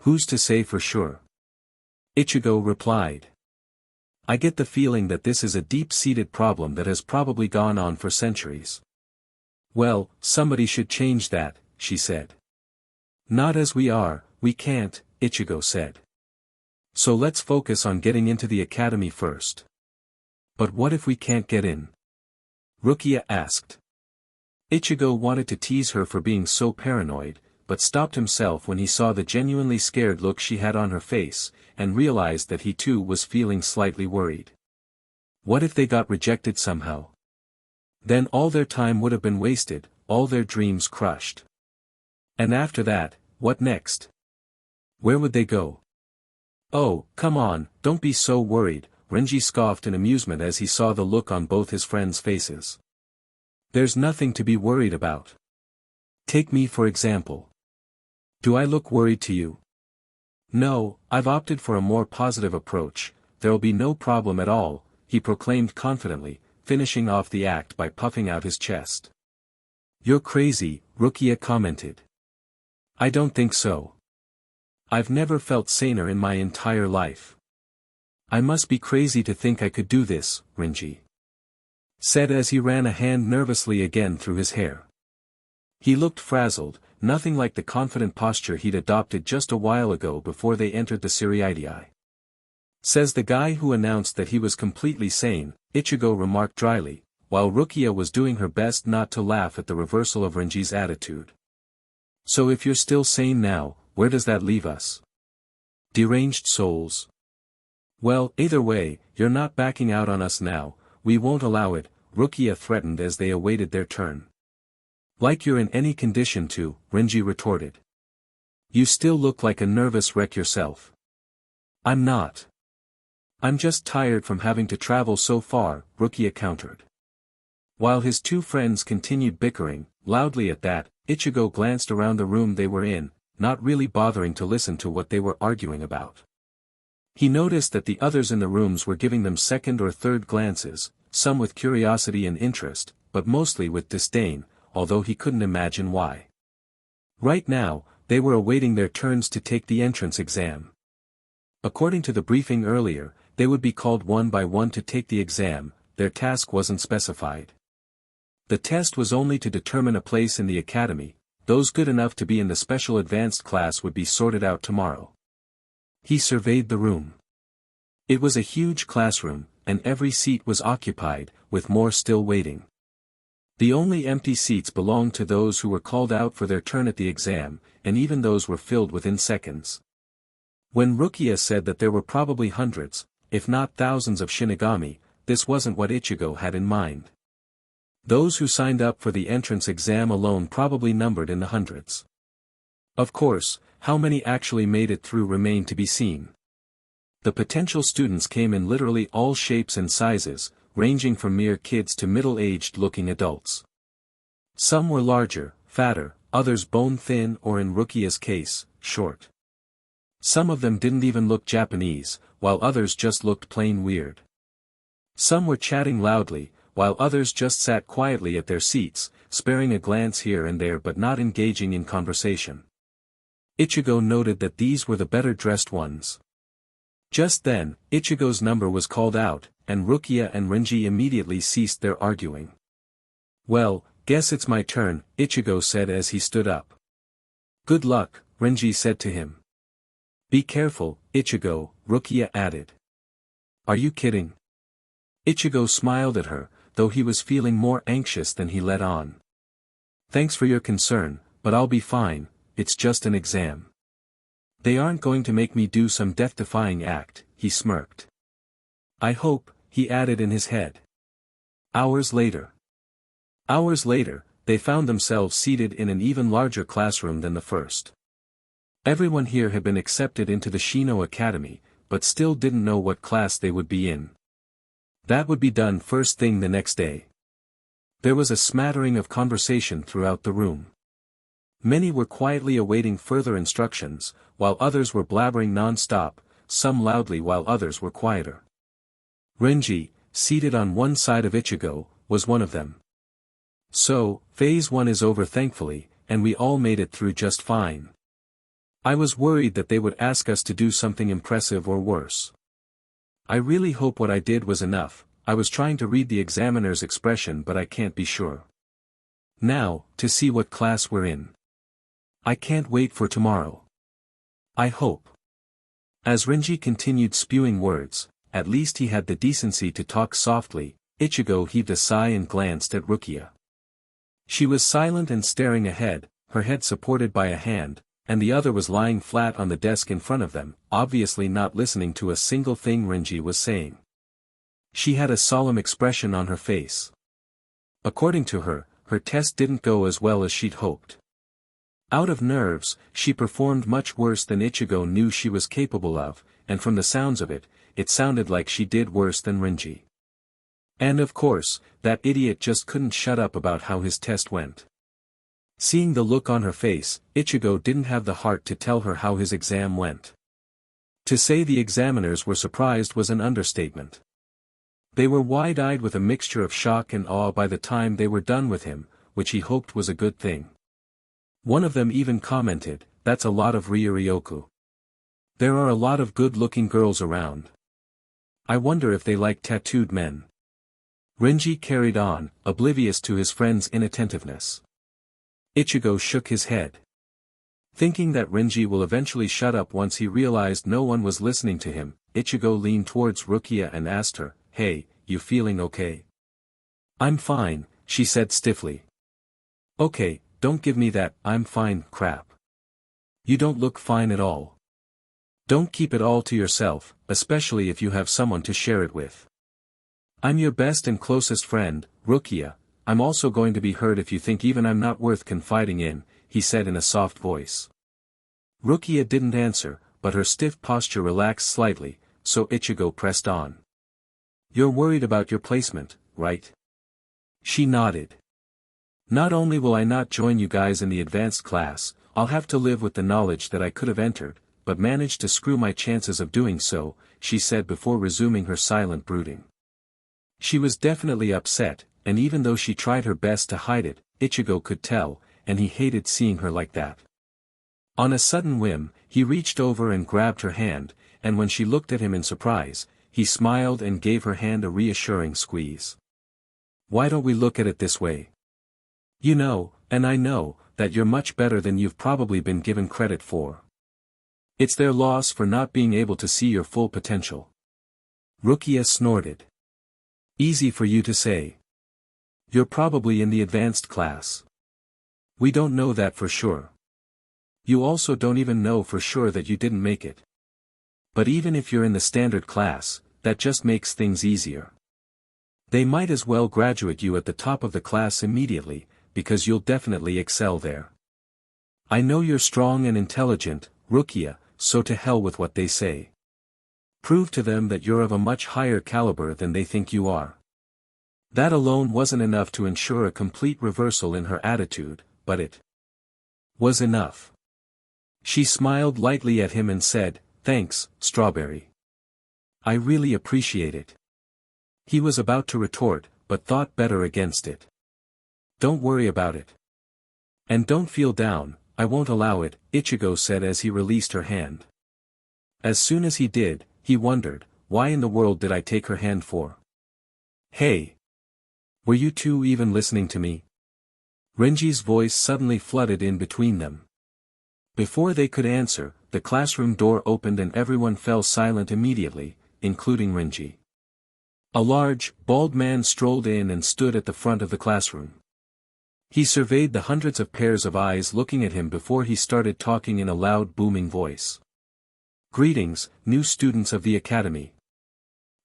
Who's to say for sure? Ichigo replied. I get the feeling that this is a deep-seated problem that has probably gone on for centuries. Well, somebody should change that, she said. Not as we are, we can't, Ichigo said. So let's focus on getting into the academy first. But what if we can't get in? Rukia asked. Ichigo wanted to tease her for being so paranoid, but stopped himself when he saw the genuinely scared look she had on her face, and realized that he too was feeling slightly worried. What if they got rejected somehow? Then all their time would have been wasted, all their dreams crushed. And after that, what next? Where would they go? Oh, come on, don't be so worried, Renji scoffed in amusement as he saw the look on both his friends' faces. There's nothing to be worried about. Take me for example. Do I look worried to you? No, I've opted for a more positive approach, there'll be no problem at all, he proclaimed confidently, finishing off the act by puffing out his chest. You're crazy, Rukia commented. I don't think so. I've never felt saner in my entire life. I must be crazy to think I could do this, Renji said as he ran a hand nervously again through his hair. He looked frazzled, nothing like the confident posture he'd adopted just a while ago before they entered the Siriidii. Says the guy who announced that he was completely sane, Ichigo remarked dryly, while Rukia was doing her best not to laugh at the reversal of Renji's attitude. So if you're still sane now, where does that leave us? Deranged souls. Well, either way, you're not backing out on us now, we won't allow it, Rukia threatened as they awaited their turn. Like you're in any condition to, Renji retorted. You still look like a nervous wreck yourself. I'm not. I'm just tired from having to travel so far, Rukia countered. While his two friends continued bickering, loudly at that, Ichigo glanced around the room they were in, not really bothering to listen to what they were arguing about. He noticed that the others in the rooms were giving them second or third glances, some with curiosity and interest, but mostly with disdain, although he couldn't imagine why. Right now, they were awaiting their turns to take the entrance exam. According to the briefing earlier, they would be called one by one to take the exam, their task wasn't specified. The test was only to determine a place in the academy, those good enough to be in the special advanced class would be sorted out tomorrow. He surveyed the room. It was a huge classroom, and every seat was occupied, with more still waiting. The only empty seats belonged to those who were called out for their turn at the exam, and even those were filled within seconds. When Rukia said that there were probably hundreds, if not thousands of Shinigami, this wasn't what Ichigo had in mind. Those who signed up for the entrance exam alone probably numbered in the hundreds. Of course, how many actually made it through remained to be seen. The potential students came in literally all shapes and sizes, ranging from mere kids to middle-aged looking adults. Some were larger, fatter, others bone-thin or in Rukia's case, short. Some of them didn't even look Japanese, while others just looked plain weird. Some were chatting loudly, while others just sat quietly at their seats, sparing a glance here and there but not engaging in conversation. Ichigo noted that these were the better-dressed ones. Just then, Ichigo's number was called out, and Rukia and Renji immediately ceased their arguing. Well, guess it's my turn, Ichigo said as he stood up. Good luck, Renji said to him. Be careful, Ichigo, Rukia added. Are you kidding? Ichigo smiled at her, though he was feeling more anxious than he let on. Thanks for your concern, but I'll be fine, it's just an exam. They aren't going to make me do some death-defying act, he smirked. I hope, he added in his head. Hours later, they found themselves seated in an even larger classroom than the first. Everyone here had been accepted into the Shino Academy, but still didn't know what class they would be in. That would be done first thing the next day. There was a smattering of conversation throughout the room. Many were quietly awaiting further instructions, while others were blabbering non-stop, some loudly while others were quieter. Renji, seated on one side of Ichigo, was one of them. So, phase 1 is over thankfully, and we all made it through just fine. I was worried that they would ask us to do something impressive or worse. I really hope what I did was enough, I was trying to read the examiner's expression but I can't be sure. Now, to see what class we're in. I can't wait for tomorrow. I hope. As Renji continued spewing words, at least he had the decency to talk softly, Ichigo heaved a sigh and glanced at Rukia. She was silent and staring ahead, her head supported by a hand, and the other was lying flat on the desk in front of them, obviously not listening to a single thing Renji was saying. She had a solemn expression on her face. According to her, her test didn't go as well as she'd hoped. Out of nerves, she performed much worse than Ichigo knew she was capable of, and from the sounds of it, it sounded like she did worse than Renji. And of course, that idiot just couldn't shut up about how his test went. Seeing the look on her face, Ichigo didn't have the heart to tell her how his exam went. To say the examiners were surprised was an understatement. They were wide-eyed with a mixture of shock and awe by the time they were done with him, which he hoped was a good thing. One of them even commented, "That's a lot of Ryuryoku. There are a lot of good-looking girls around. I wonder if they like tattooed men." Renji carried on, oblivious to his friend's inattentiveness. Ichigo shook his head. Thinking that Renji will eventually shut up once he realized no one was listening to him, Ichigo leaned towards Rukia and asked her, "Hey, you feeling okay?" "I'm fine," she said stiffly. "Okay, don't give me that 'I'm fine' crap. You don't look fine at all. Don't keep it all to yourself, especially if you have someone to share it with. I'm your best and closest friend, Rukia. I'm also going to be hurt if you think even I'm not worth confiding in," he said in a soft voice. Rukia didn't answer, but her stiff posture relaxed slightly, so Ichigo pressed on. "You're worried about your placement, right?" She nodded. "Not only will I not join you guys in the advanced class, I'll have to live with the knowledge that I could have entered, but managed to screw my chances of doing so," she said before resuming her silent brooding. She was definitely upset, and even though she tried her best to hide it, Ichigo could tell, and he hated seeing her like that. On a sudden whim, he reached over and grabbed her hand, and when she looked at him in surprise, he smiled and gave her hand a reassuring squeeze. "Why don't we look at it this way? You know, and I know, that you're much better than you've probably been given credit for. It's their loss for not being able to see your full potential." Rukia snorted. "Easy for you to say. You're probably in the advanced class. We don't know that for sure. You also don't even know for sure that you didn't make it. But even if you're in the standard class, that just makes things easier. They might as well graduate you at the top of the class immediately, because you'll definitely excel there. I know you're strong and intelligent, Rukia, so to hell with what they say. Prove to them that you're of a much higher caliber than they think you are." That alone wasn't enough to ensure a complete reversal in her attitude, but it was enough. She smiled lightly at him and said, "Thanks, Strawberry. I really appreciate it." He was about to retort, but thought better against it. "Don't worry about it. And don't feel down, I won't allow it," Ichigo said as he released her hand. As soon as he did, he wondered, why in the world did I take her hand for? "Hey! Were you two even listening to me?" Renji's voice suddenly flooded in between them. Before they could answer, the classroom door opened and everyone fell silent immediately, including Renji. A large, bald man strolled in and stood at the front of the classroom. He surveyed the hundreds of pairs of eyes looking at him before he started talking in a loud booming voice. "Greetings, new students of the academy.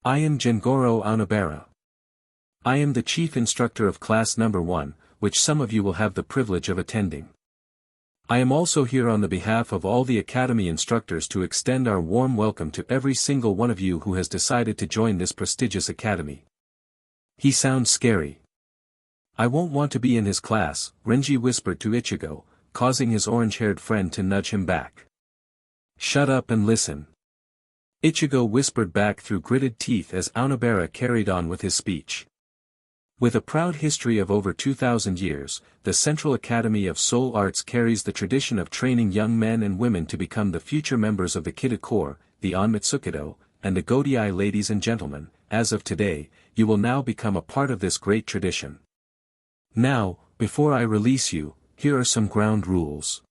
I am Gengoro Aonobara. I am the chief instructor of class number 1, which some of you will have the privilege of attending. I am also here on the behalf of all the academy instructors to extend our warm welcome to every single one of you who has decided to join this prestigious academy." He sounds scary. "I won't want to be in his class," Renji whispered to Ichigo, causing his orange-haired friend to nudge him back. "Shut up and listen." Ichigo whispered back through gritted teeth as Aonobara carried on with his speech. With a proud history of over 2,000 years, the Central Academy of Soul Arts carries the tradition of training young men and women to become the future members of the Kid Corps, the Onmitsukido, and the Godai. Ladies and gentlemen, as of today, you will now become a part of this great tradition. Now, before I release you, here are some ground rules.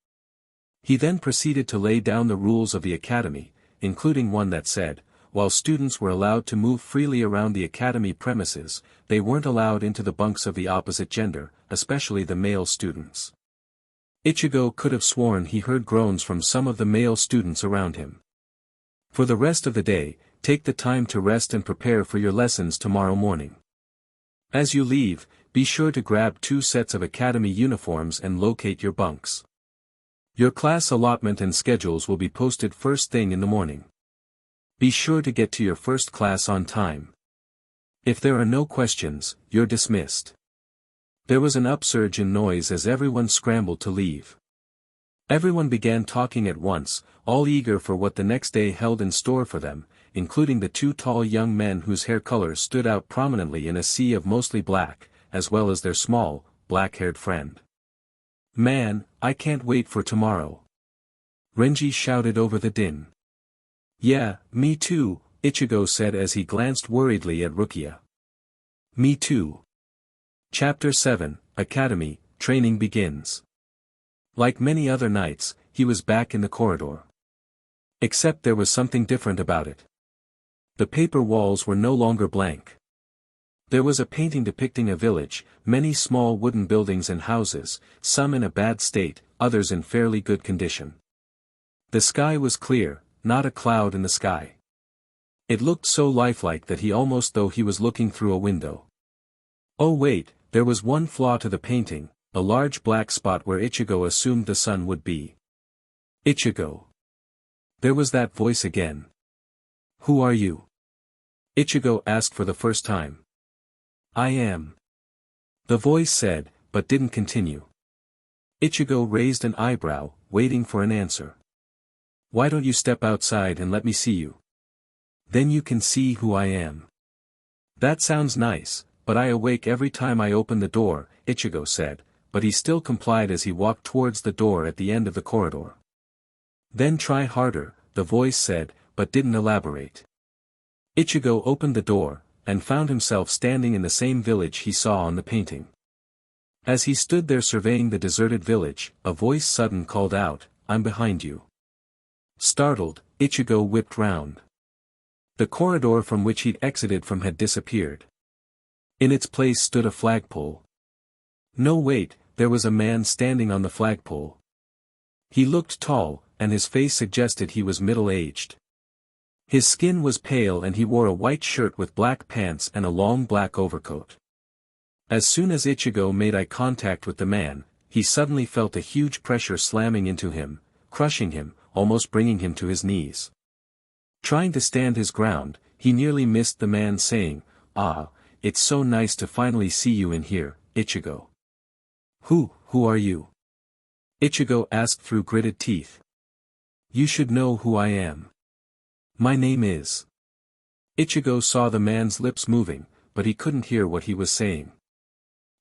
He then proceeded to lay down the rules of the academy, including one that said, while students were allowed to move freely around the academy premises, they weren't allowed into the bunks of the opposite gender, especially the male students. Ichigo could have sworn he heard groans from some of the male students around him. For the rest of the day, take the time to rest and prepare for your lessons tomorrow morning. As you leave, be sure to grab 2 sets of academy uniforms and locate your bunks. Your class allotment and schedules will be posted first thing in the morning. Be sure to get to your first class on time. If there are no questions, you're dismissed. There was an upsurge in noise as everyone scrambled to leave. Everyone began talking at once, all eager for what the next day held in store for them, including the 2 tall young men whose hair color stood out prominently in a sea of mostly black, as well as their small, black-haired friend. "Man, I can't wait for tomorrow," Renji shouted over the din. "Yeah, me too," Ichigo said as he glanced worriedly at Rukia. "Me too." Chapter 7, Academy, Training Begins. Like many other nights, he was back in the corridor. Except there was something different about it. The paper walls were no longer blank. There was a painting depicting a village, many small wooden buildings and houses, some in a bad state, others in fairly good condition. The sky was clear, not a cloud in the sky. It looked so lifelike that he almost thought he was looking through a window. Oh wait, there was one flaw to the painting, a large black spot where Ichigo assumed the sun would be. "Ichigo." There was that voice again. "Who are you?" Ichigo asked for the first time. "I am," the voice said, but didn't continue. Ichigo raised an eyebrow, waiting for an answer. "Why don't you step outside and let me see you? Then you can see who I am." "That sounds nice, but I awake every time I open the door," Ichigo said, but he still complied as he walked towards the door at the end of the corridor. "Then try harder," the voice said, but didn't elaborate. Ichigo opened the door, and found himself standing in the same village he saw on the painting. As he stood there surveying the deserted village, a voice suddenly called out, "I'm behind you." Startled, Ichigo whipped round. The corridor from which he'd exited from had disappeared. In its place stood a flagpole. No wait, there was a man standing on the flagpole. He looked tall, and his face suggested he was middle-aged. His skin was pale and he wore a white shirt with black pants and a long black overcoat. As soon as Ichigo made eye contact with the man, he suddenly felt a huge pressure slamming into him, crushing him, almost bringing him to his knees. Trying to stand his ground, he nearly missed the man saying, "Ah, it's so nice to finally see you in here, Ichigo." Who are you?" Ichigo asked through gritted teeth. "You should know who I am. My name is..." Ichigo saw the man's lips moving, but he couldn't hear what he was saying.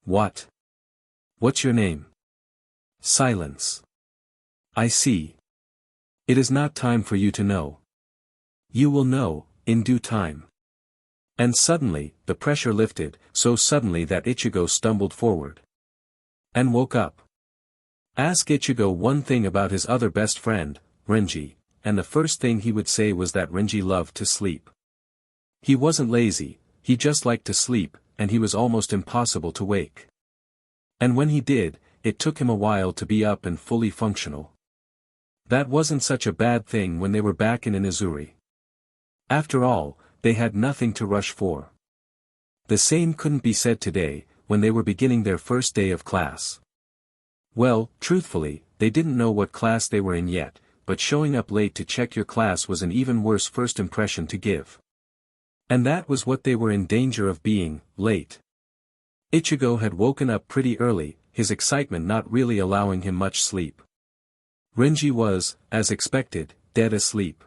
"What? What's your name?" "Silence." "I see. It is not time for you to know. You will know, in due time." And suddenly, the pressure lifted, so suddenly that Ichigo stumbled forward. And woke up. Ask Ichigo one thing about his other best friend, Renji, and the first thing he would say was that Renji loved to sleep. He wasn't lazy, he just liked to sleep, and he was almost impossible to wake. And when he did, it took him a while to be up and fully functional. That wasn't such a bad thing when they were back in Inuzuri. After all, they had nothing to rush for. The same couldn't be said today, when they were beginning their first day of class. Well, truthfully, they didn't know what class they were in yet, but showing up late to check your class was an even worse first impression to give. And that was what they were in danger of being, late. Ichigo had woken up pretty early, his excitement not really allowing him much sleep. Renji was, as expected, dead asleep.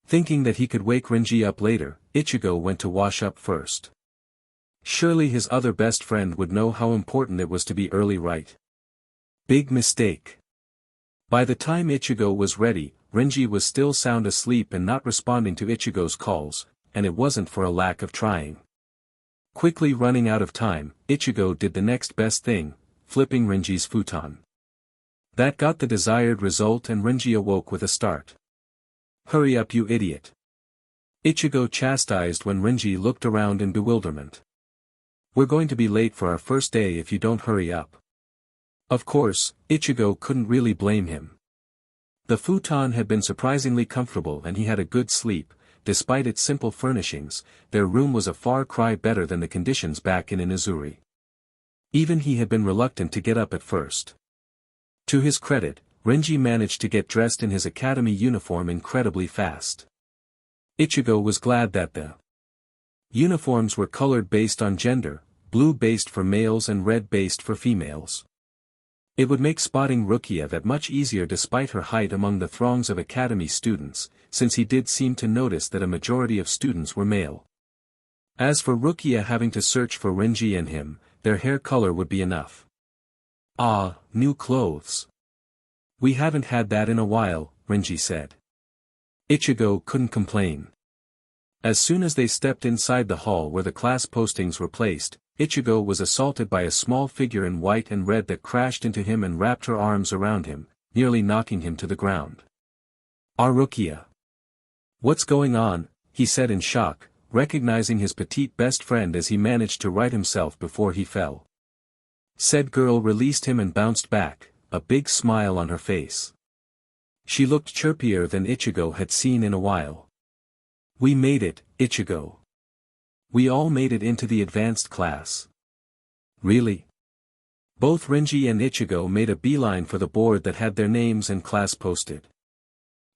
Thinking that he could wake Renji up later, Ichigo went to wash up first. Surely his other best friend would know how important it was to be early, right? Big mistake. By the time Ichigo was ready, Renji was still sound asleep and not responding to Ichigo's calls, and it wasn't for a lack of trying. Quickly running out of time, Ichigo did the next best thing, flipping Renji's futon. That got the desired result and Renji awoke with a start. "Hurry up, you idiot!" Ichigo chastised when Renji looked around in bewilderment. "We're going to be late for our first day if you don't hurry up." Of course, Ichigo couldn't really blame him. The futon had been surprisingly comfortable and he had a good sleep. Despite its simple furnishings, their room was a far cry better than the conditions back in Inuzuri. Even he had been reluctant to get up at first. To his credit, Renji managed to get dressed in his academy uniform incredibly fast. Ichigo was glad that the uniforms were colored based on gender, blue based for males and red based for females. It would make spotting Rukia that much easier despite her height among the throngs of academy students, since he did seem to notice that a majority of students were male. As for Rukia having to search for Renji and him, their hair color would be enough. Ah, new clothes. We haven't had that in a while, Renji said. Ichigo couldn't complain. As soon as they stepped inside the hall where the class postings were placed, Ichigo was assaulted by a small figure in white and red that crashed into him and wrapped her arms around him, nearly knocking him to the ground. Rukia. What's going on? He said in shock, recognizing his petite best friend as he managed to right himself before he fell. Said girl released him and bounced back, a big smile on her face. She looked chirpier than Ichigo had seen in a while. We made it, Ichigo. We all made it into the advanced class. Really? Both Renji and Ichigo made a beeline for the board that had their names and class posted.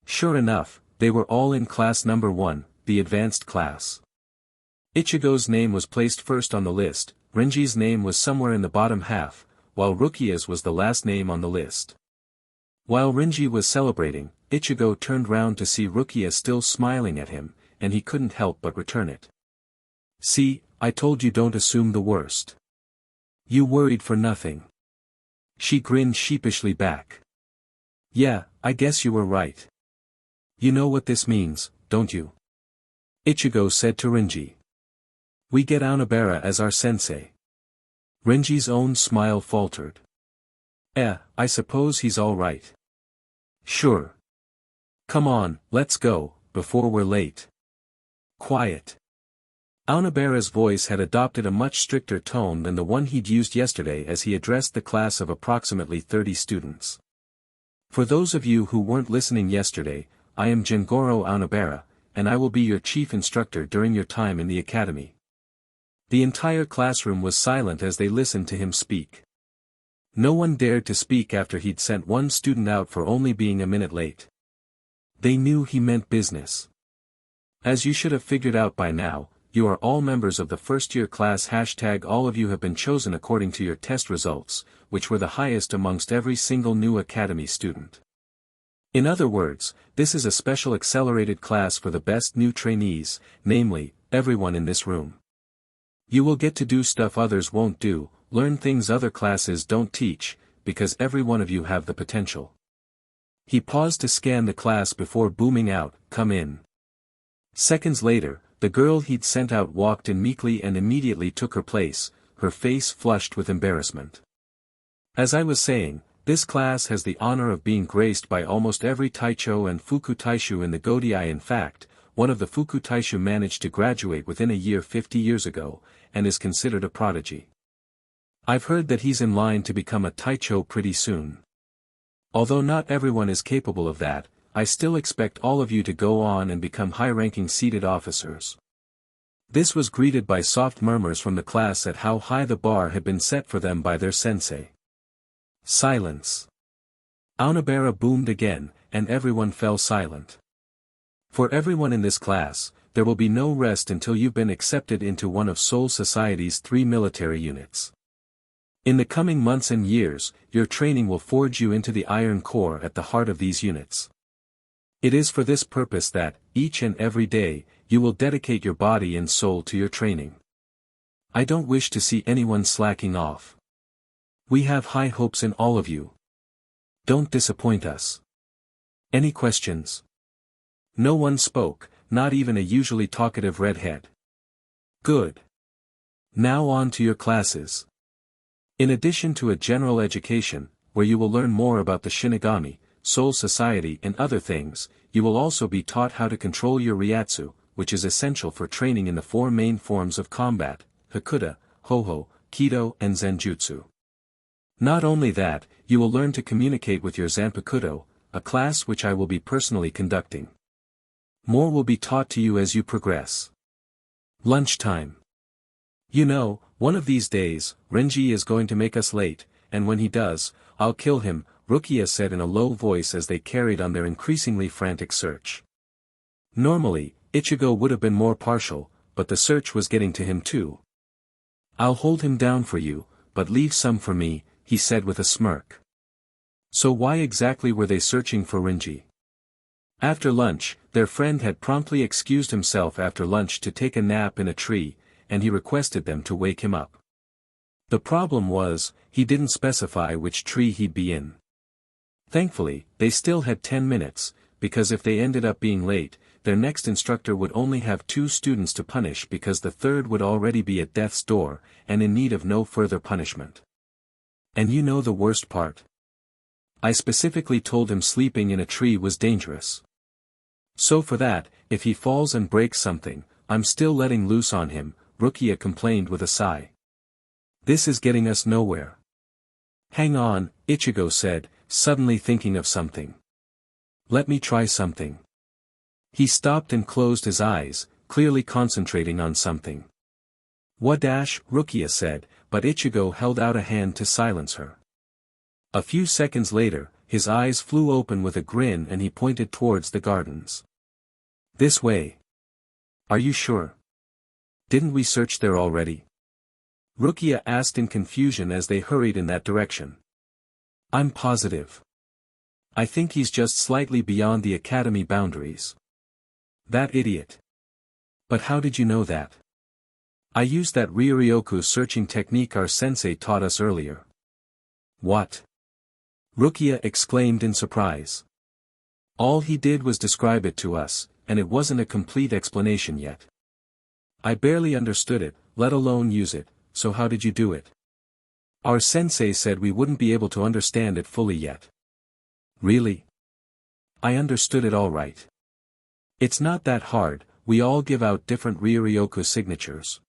Sure enough, they were all in class number 1, the advanced class. Ichigo's name was placed first on the list, Renji's name was somewhere in the bottom half, while Rukia's was the last name on the list. While Renji was celebrating, Ichigo turned round to see Rukia still smiling at him, and he couldn't help but return it. See, I told you don't assume the worst. You worried for nothing. She grinned sheepishly back. Yeah, I guess you were right. You know what this means, don't you? Ichigo said to Renji. We get Onabara as our sensei. Renji's own smile faltered. I suppose he's all right. Sure. Come on, let's go, before we're late. Quiet. Onabara's voice had adopted a much stricter tone than the one he'd used yesterday as he addressed the class of approximately 30 students. For those of you who weren't listening yesterday, I am Jingoro Onabara, and I will be your chief instructor during your time in the academy. The entire classroom was silent as they listened to him speak. No one dared to speak after he'd sent one student out for only being a minute late. They knew he meant business. As you should have figured out by now, you are all members of the first-year class. All of you have been chosen according to your test results, which were the highest amongst every single new academy student. In other words, this is a special accelerated class for the best new trainees, namely, everyone in this room. You will get to do stuff others won't do, learn things other classes don't teach, because every one of you have the potential. He paused to scan the class before booming out, come in. Seconds later, the girl he'd sent out walked in meekly and immediately took her place, her face flushed with embarrassment. As I was saying, this class has the honor of being graced by almost every Taicho and Fuku Taishu in the Godai. In fact, one of the Fuku Taishu managed to graduate within a year 50 years ago, and is considered a prodigy. I've heard that he's in line to become a Taicho pretty soon. Although not everyone is capable of that, I still expect all of you to go on and become high-ranking seated officers. This was greeted by soft murmurs from the class at how high the bar had been set for them by their sensei. Silence. Onabara boomed again, and everyone fell silent. For everyone in this class, there will be no rest until you've been accepted into one of Seoul Society's 3 military units. In the coming months and years, your training will forge you into the Iron Core at the heart of these units. It is for this purpose that, each and every day, you will dedicate your body and soul to your training. I don't wish to see anyone slacking off. We have high hopes in all of you. Don't disappoint us. Any questions? No one spoke, not even a usually talkative redhead. Good. Now on to your classes. In addition to a general education, where you will learn more about the Shinigami, Soul Society and other things, you will also be taught how to control your Ryatsu, which is essential for training in the 4 main forms of combat, Hakuda, Hoho, Kido and Zenjutsu. Not only that, you will learn to communicate with your Zanpakuto, a class which I will be personally conducting. More will be taught to you as you progress. Lunchtime. You know, one of these days, Renji is going to make us late, and when he does, I'll kill him, Rukia said in a low voice as they carried on their increasingly frantic search. Normally, Ichigo would have been more partial, but the search was getting to him too. I'll hold him down for you, but leave some for me, he said with a smirk. So why exactly were they searching for Renji? After lunch, their friend had promptly excused himself after lunch to take a nap in a tree, and he requested them to wake him up. The problem was, he didn't specify which tree he'd be in. Thankfully, they still had 10 minutes, because if they ended up being late, their next instructor would only have 2 students to punish because the third would already be at death's door, and in need of no further punishment. And you know the worst part? I specifically told him sleeping in a tree was dangerous. So for that, if he falls and breaks something, I'm still letting loose on him, Rukia complained with a sigh. This is getting us nowhere. Hang on, Ichigo said, suddenly thinking of something. Let me try something. He stopped and closed his eyes, clearly concentrating on something. What? Rukia said, but Ichigo held out a hand to silence her. A few seconds later, his eyes flew open with a grin and he pointed towards the gardens. This way. Are you sure? Didn't we search there already? Rukia asked in confusion as they hurried in that direction. I'm positive. I think he's just slightly beyond the academy boundaries. That idiot. But how did you know that? I used that Ryuryoku searching technique our sensei taught us earlier. What? Rukia exclaimed in surprise. All he did was describe it to us, and it wasn't a complete explanation yet. I barely understood it, let alone use it, so how did you do it? Our sensei said we wouldn't be able to understand it fully yet. Really? I understood it all right. It's not that hard, we all give out different Ryuryoku signatures.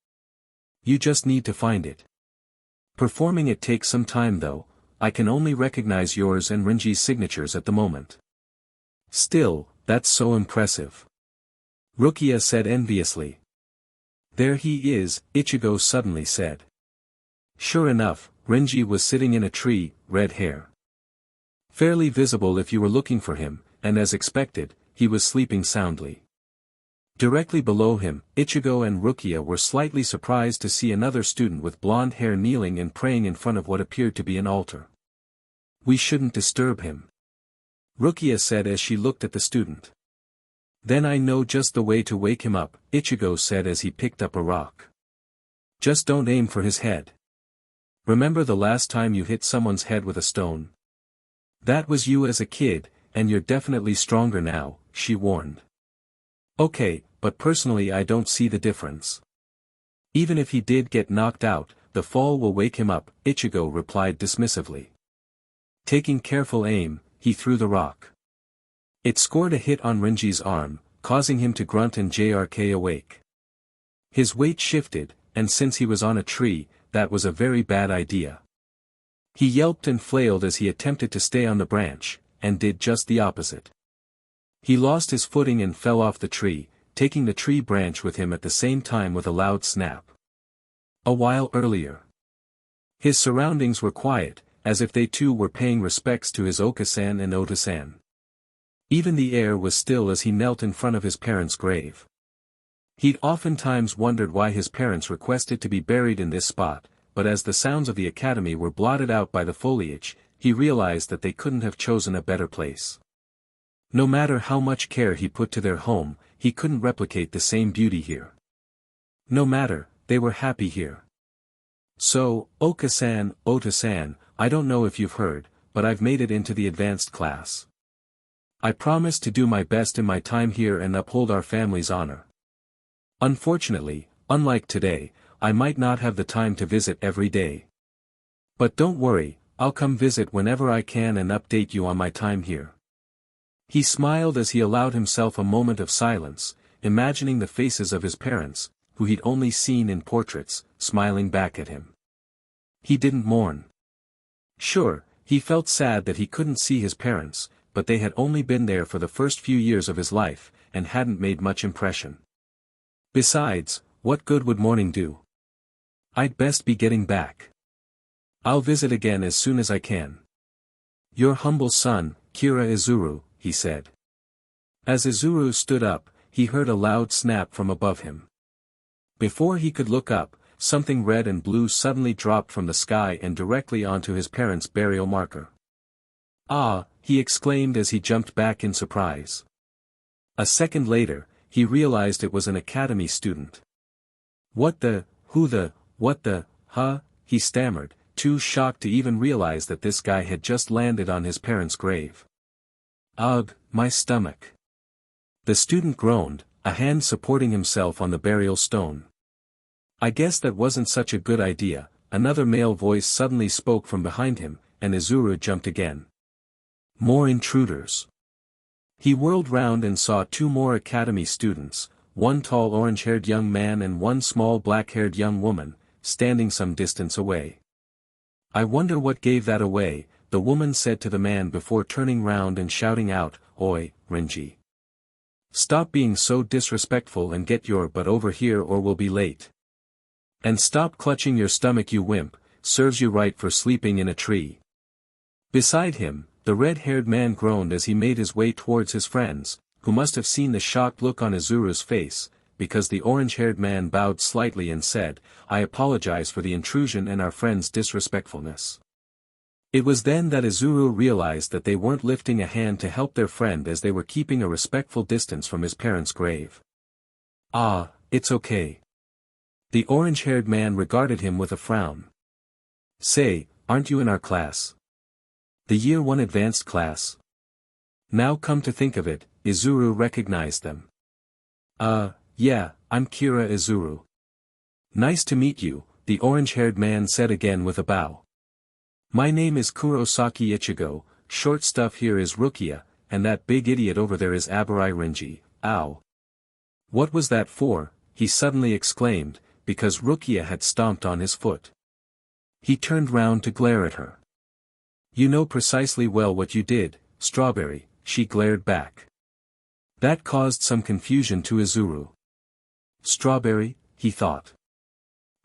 You just need to find it. Performing it takes some time though, I can only recognize yours and Renji's signatures at the moment. Still, that's so impressive. Rukia said enviously. There he is, Ichigo suddenly said. Sure enough, Renji was sitting in a tree, red hair. Fairly visible if you were looking for him, and as expected, he was sleeping soundly. Directly below him, Ichigo and Rukia were slightly surprised to see another student with blonde hair kneeling and praying in front of what appeared to be an altar. We shouldn't disturb him. Rukia said as she looked at the student. Then I know just the way to wake him up, Ichigo said as he picked up a rock. Just don't aim for his head. Remember the last time you hit someone's head with a stone? That was you as a kid, and you're definitely stronger now, she warned. Okay, but personally I don't see the difference. Even if he did get knocked out, the fall will wake him up, Ichigo replied dismissively. Taking careful aim, he threw the rock. It scored a hit on Renji's arm, causing him to grunt and JRK awake. His weight shifted, and since he was on a tree, that was a very bad idea. He yelped and flailed as he attempted to stay on the branch, and did just the opposite. He lost his footing and fell off the tree, taking the tree branch with him at the same time with a loud snap. A while earlier, his surroundings were quiet, as if they too were paying respects to his Oka-san and Ota-san. Even the air was still as he knelt in front of his parents' grave. He'd oftentimes wondered why his parents requested to be buried in this spot, but as the sounds of the academy were blotted out by the foliage, he realized that they couldn't have chosen a better place. No matter how much care he put to their home, he couldn't replicate the same beauty here. No matter, they were happy here. So, Oka-san, Ota-san, I don't know if you've heard, but I've made it into the advanced class. I promise to do my best in my time here and uphold our family's honor. Unfortunately, unlike today, I might not have the time to visit every day. But don't worry, I'll come visit whenever I can and update you on my time here. He smiled as he allowed himself a moment of silence, imagining the faces of his parents, who he'd only seen in portraits, smiling back at him. He didn't mourn. Sure, he felt sad that he couldn't see his parents, but they had only been there for the first few years of his life, and hadn't made much impression. Besides, what good would mourning do? I'd best be getting back. I'll visit again as soon as I can. Your humble son, Kira Izuru, he said. As Izuru stood up, he heard a loud snap from above him. Before he could look up, something red and blue suddenly dropped from the sky and directly onto his parents' burial marker. Ah, he exclaimed as he jumped back in surprise. A second later, he realized it was an academy student. What the, who the, what the, huh, he stammered, too shocked to even realize that this guy had just landed on his parents' grave. Ugh, my stomach. The student groaned, a hand supporting himself on the burial stone. I guess that wasn't such a good idea. Another male voice suddenly spoke from behind him, and Izuru jumped again. More intruders. He whirled round and saw two more academy students, one tall orange-haired young man and one small black-haired young woman, standing some distance away. I wonder what gave that away, the woman said to the man before turning round and shouting out, Oi, Renji. Stop being so disrespectful and get your butt over here or we'll be late. And stop clutching your stomach you wimp, serves you right for sleeping in a tree. Beside him, the red-haired man groaned as he made his way towards his friends, who must have seen the shocked look on Izuru's face, because the orange-haired man bowed slightly and said, I apologize for the intrusion and our friend's disrespectfulness. It was then that Izuru realized that they weren't lifting a hand to help their friend as they were keeping a respectful distance from his parents' grave. Ah, it's okay. The orange-haired man regarded him with a frown. Say, aren't you in our class? The Year 1 advanced class? Now come to think of it, Izuru recognized them. Yeah, I'm Kira Izuru. Nice to meet you, the orange-haired man said again with a bow. My name is Kurosaki Ichigo, short stuff here is Rukia, and that big idiot over there is Abarai Renji, ow. What was that for? He suddenly exclaimed, because Rukia had stomped on his foot. He turned round to glare at her. You know precisely well what you did, Strawberry, she glared back. That caused some confusion to Izuru. Strawberry, he thought.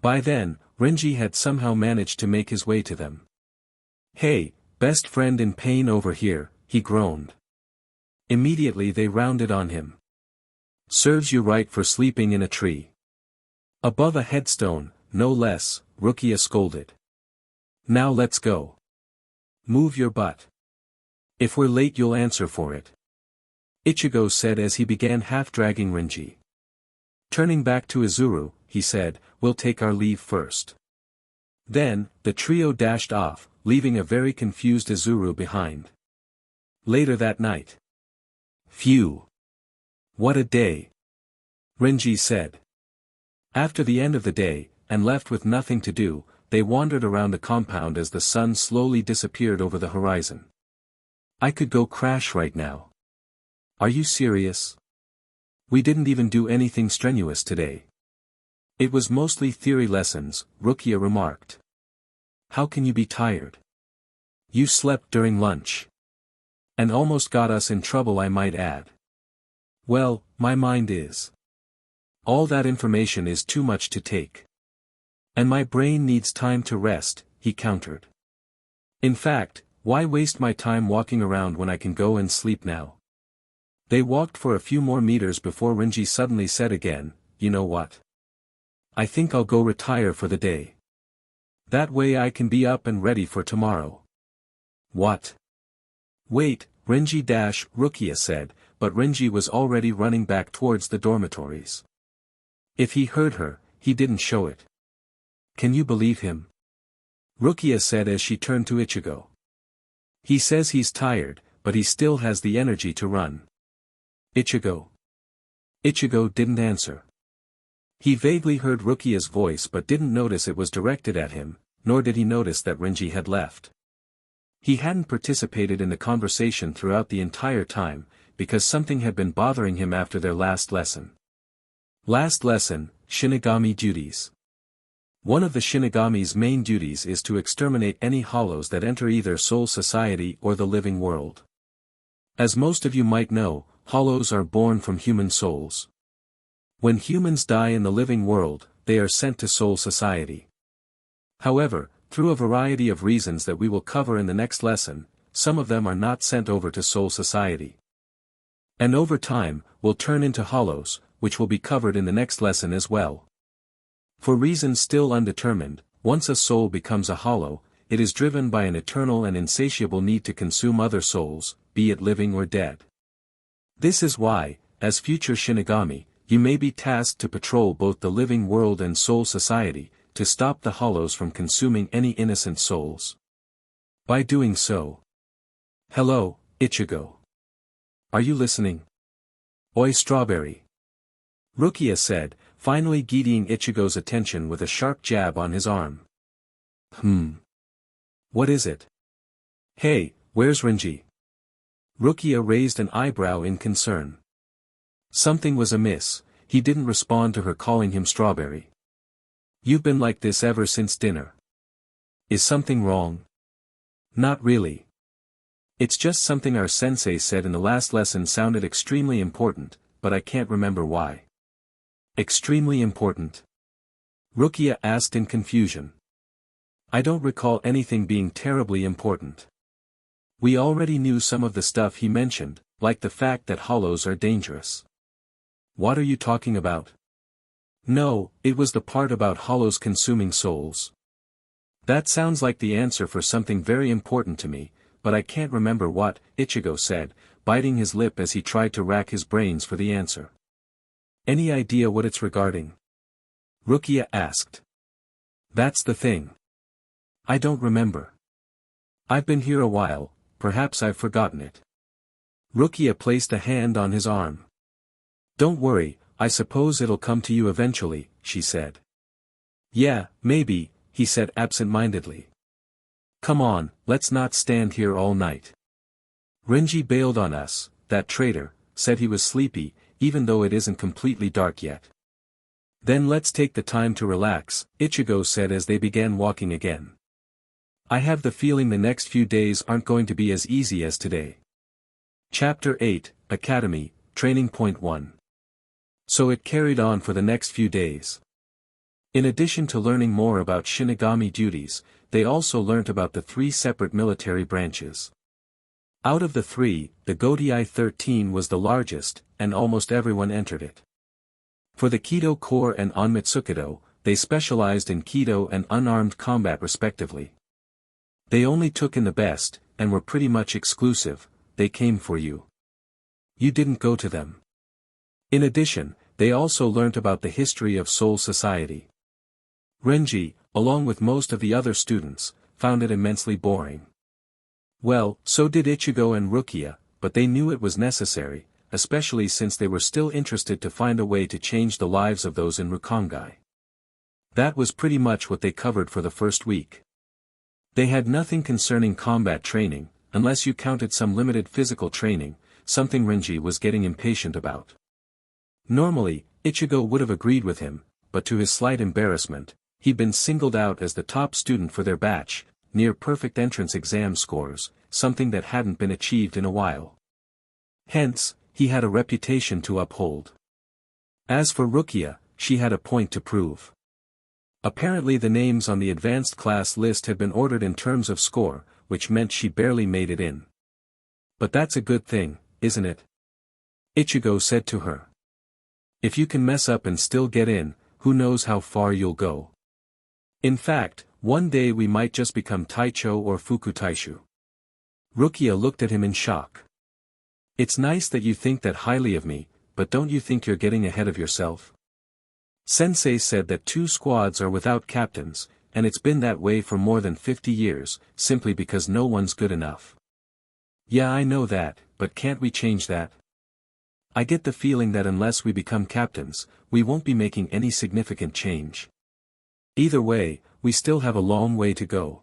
By then, Renji had somehow managed to make his way to them. Hey, best friend in pain over here, he groaned. Immediately they rounded on him. Serves you right for sleeping in a tree. Above a headstone, no less, Rukia scolded. Now let's go. Move your butt. If we're late you'll answer for it. Ichigo said as he began half-dragging Renji. Turning back to Izuru, he said, we'll take our leave first. Then, the trio dashed off, leaving a very confused Izuru behind. Later that night. Phew. What a day. Renji said. After the end of the day, and left with nothing to do, they wandered around the compound as the sun slowly disappeared over the horizon. I could go crash right now. Are you serious? We didn't even do anything strenuous today. It was mostly theory lessons, Rukia remarked. How can you be tired? You slept during lunch. And almost got us in trouble, I might add. Well, my mind is. All that information is too much to take. And my brain needs time to rest, he countered. In fact, why waste my time walking around when I can go and sleep now? They walked for a few more meters before Renji suddenly said again, you know what? I think I'll go retire for the day. That way I can be up and ready for tomorrow. What? Wait, Rukia said, but Renji was already running back towards the dormitories. If he heard her, he didn't show it. Can you believe him? Rukia said as she turned to Ichigo. He says he's tired, but he still has the energy to run. Ichigo. Ichigo didn't answer. He vaguely heard Rukia's voice but didn't notice it was directed at him, nor did he notice that Renji had left. He hadn't participated in the conversation throughout the entire time, because something had been bothering him after their last lesson. Last lesson, Shinigami duties. One of the Shinigami's main duties is to exterminate any hollows that enter either Soul Society or the living world. As most of you might know, hollows are born from human souls. When humans die in the living world, they are sent to Soul Society. However, through a variety of reasons that we will cover in the next lesson, some of them are not sent over to Soul Society. And over time, will turn into hollows, which will be covered in the next lesson as well. For reasons still undetermined, once a soul becomes a hollow, it is driven by an eternal and insatiable need to consume other souls, be it living or dead. This is why, as future Shinigami, you may be tasked to patrol both the living world and Soul Society, to stop the hollows from consuming any innocent souls. By doing so. Hello, Ichigo. Are you listening? Oi Strawberry. Rukia said, finally getting Ichigo's attention with a sharp jab on his arm. What is it? Hey, where's Renji? Rukia raised an eyebrow in concern. Something was amiss, he didn't respond to her calling him Strawberry. You've been like this ever since dinner. Is something wrong? Not really. It's just something our sensei said in the last lesson sounded extremely important, but I can't remember why. Extremely important? Rukia asked in confusion. I don't recall anything being terribly important. We already knew some of the stuff he mentioned, like the fact that hollows are dangerous. What are you talking about? No, it was the part about hollows consuming souls. That sounds like the answer for something very important to me, but I can't remember what, Ichigo said, biting his lip as he tried to rack his brains for the answer. Any idea what it's regarding? Rukia asked. That's the thing. I don't remember. I've been here a while, perhaps I've forgotten it. Rukia placed a hand on his arm. Don't worry, I suppose it'll come to you eventually, she said. Yeah, maybe, he said absent-mindedly. Come on, let's not stand here all night. Renji bailed on us, that traitor, said he was sleepy, even though it isn't completely dark yet. Then let's take the time to relax, Ichigo said as they began walking again. I have the feeling the next few days aren't going to be as easy as today. Chapter 8, Academy, Training Point 1. So it carried on for the next few days. In addition to learning more about Shinigami duties, they also learnt about the 3 separate military branches. Out of the 3, the Gotei 13 was the largest, and almost everyone entered it. For the Kido Corps and Onmitsukido, they specialized in Kido and unarmed combat respectively. They only took in the best, and were pretty much exclusive, they came for you. You didn't go to them. In addition, they also learnt about the history of Soul Society. Renji, along with most of the other students, found it immensely boring. Well, so did Ichigo and Rukia, but they knew it was necessary, especially since they were still interested to find a way to change the lives of those in Rukongai. That was pretty much what they covered for the first week. They had nothing concerning combat training, unless you counted some limited physical training, something Renji was getting impatient about. Normally, Ichigo would have agreed with him, but to his slight embarrassment, he'd been singled out as the top student for their batch, near perfect entrance exam scores, something that hadn't been achieved in a while. Hence, he had a reputation to uphold. As for Rukia, she had a point to prove. Apparently the names on the advanced class list had been ordered in terms of score, which meant she barely made it in. But that's a good thing, isn't it? Ichigo said to her. If you can mess up and still get in, who knows how far you'll go. In fact, one day we might just become Taicho or Fukutaishu. Rukia looked at him in shock. It's nice that you think that highly of me, but don't you think you're getting ahead of yourself? Sensei said that 2 squads are without captains, and it's been that way for more than 50 years, simply because no one's good enough. Yeah, I know that, but can't we change that? I get the feeling that unless we become captains, we won't be making any significant change. Either way, we still have a long way to go.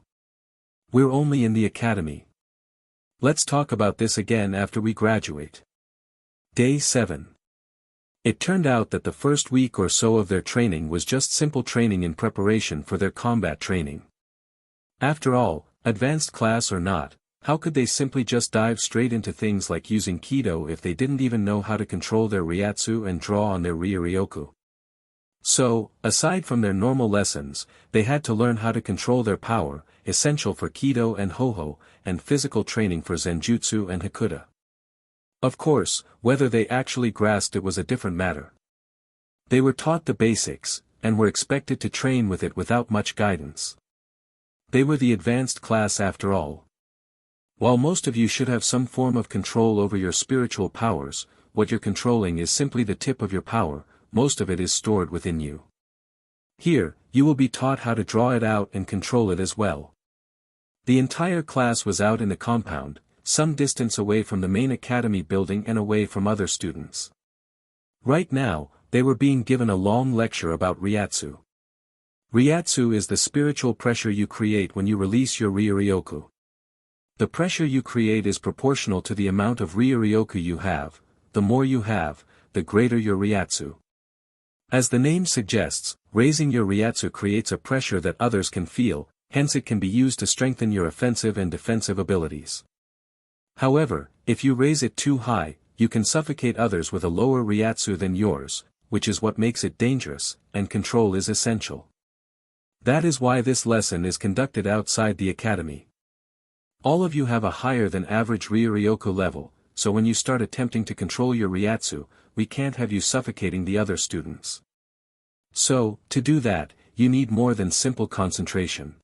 We're only in the academy. Let's talk about this again after we graduate. Day 7. It turned out that the first week or so of their training was just simple training in preparation for their combat training. After all, advanced class or not, how could they simply just dive straight into things like using Kido if they didn't even know how to control their Ryatsu and draw on their Ryuryoku? So, aside from their normal lessons, they had to learn how to control their power, essential for Kido and Hoho, and physical training for Zenjutsu and Hakuda. Of course, whether they actually grasped it was a different matter. They were taught the basics, and were expected to train with it without much guidance. They were the advanced class after all. While most of you should have some form of control over your spiritual powers, what you're controlling is simply the tip of your power, most of it is stored within you. Here, you will be taught how to draw it out and control it as well. The entire class was out in the compound, some distance away from the main academy building and away from other students. Right now, they were being given a long lecture about Ryatsu. Ryatsu is the spiritual pressure you create when you release your Ryuryoku. The pressure you create is proportional to the amount of Ryuryoku you have. The more you have, the greater your Ryatsu. As the name suggests, raising your Ryatsu creates a pressure that others can feel, hence it can be used to strengthen your offensive and defensive abilities. However, if you raise it too high, you can suffocate others with a lower Ryatsu than yours, which is what makes it dangerous, and control is essential. That is why this lesson is conducted outside the academy. All of you have a higher than average Ryuryoku level, so when you start attempting to control your Ryatsu, we can't have you suffocating the other students. So, to do that, you need more than simple concentration.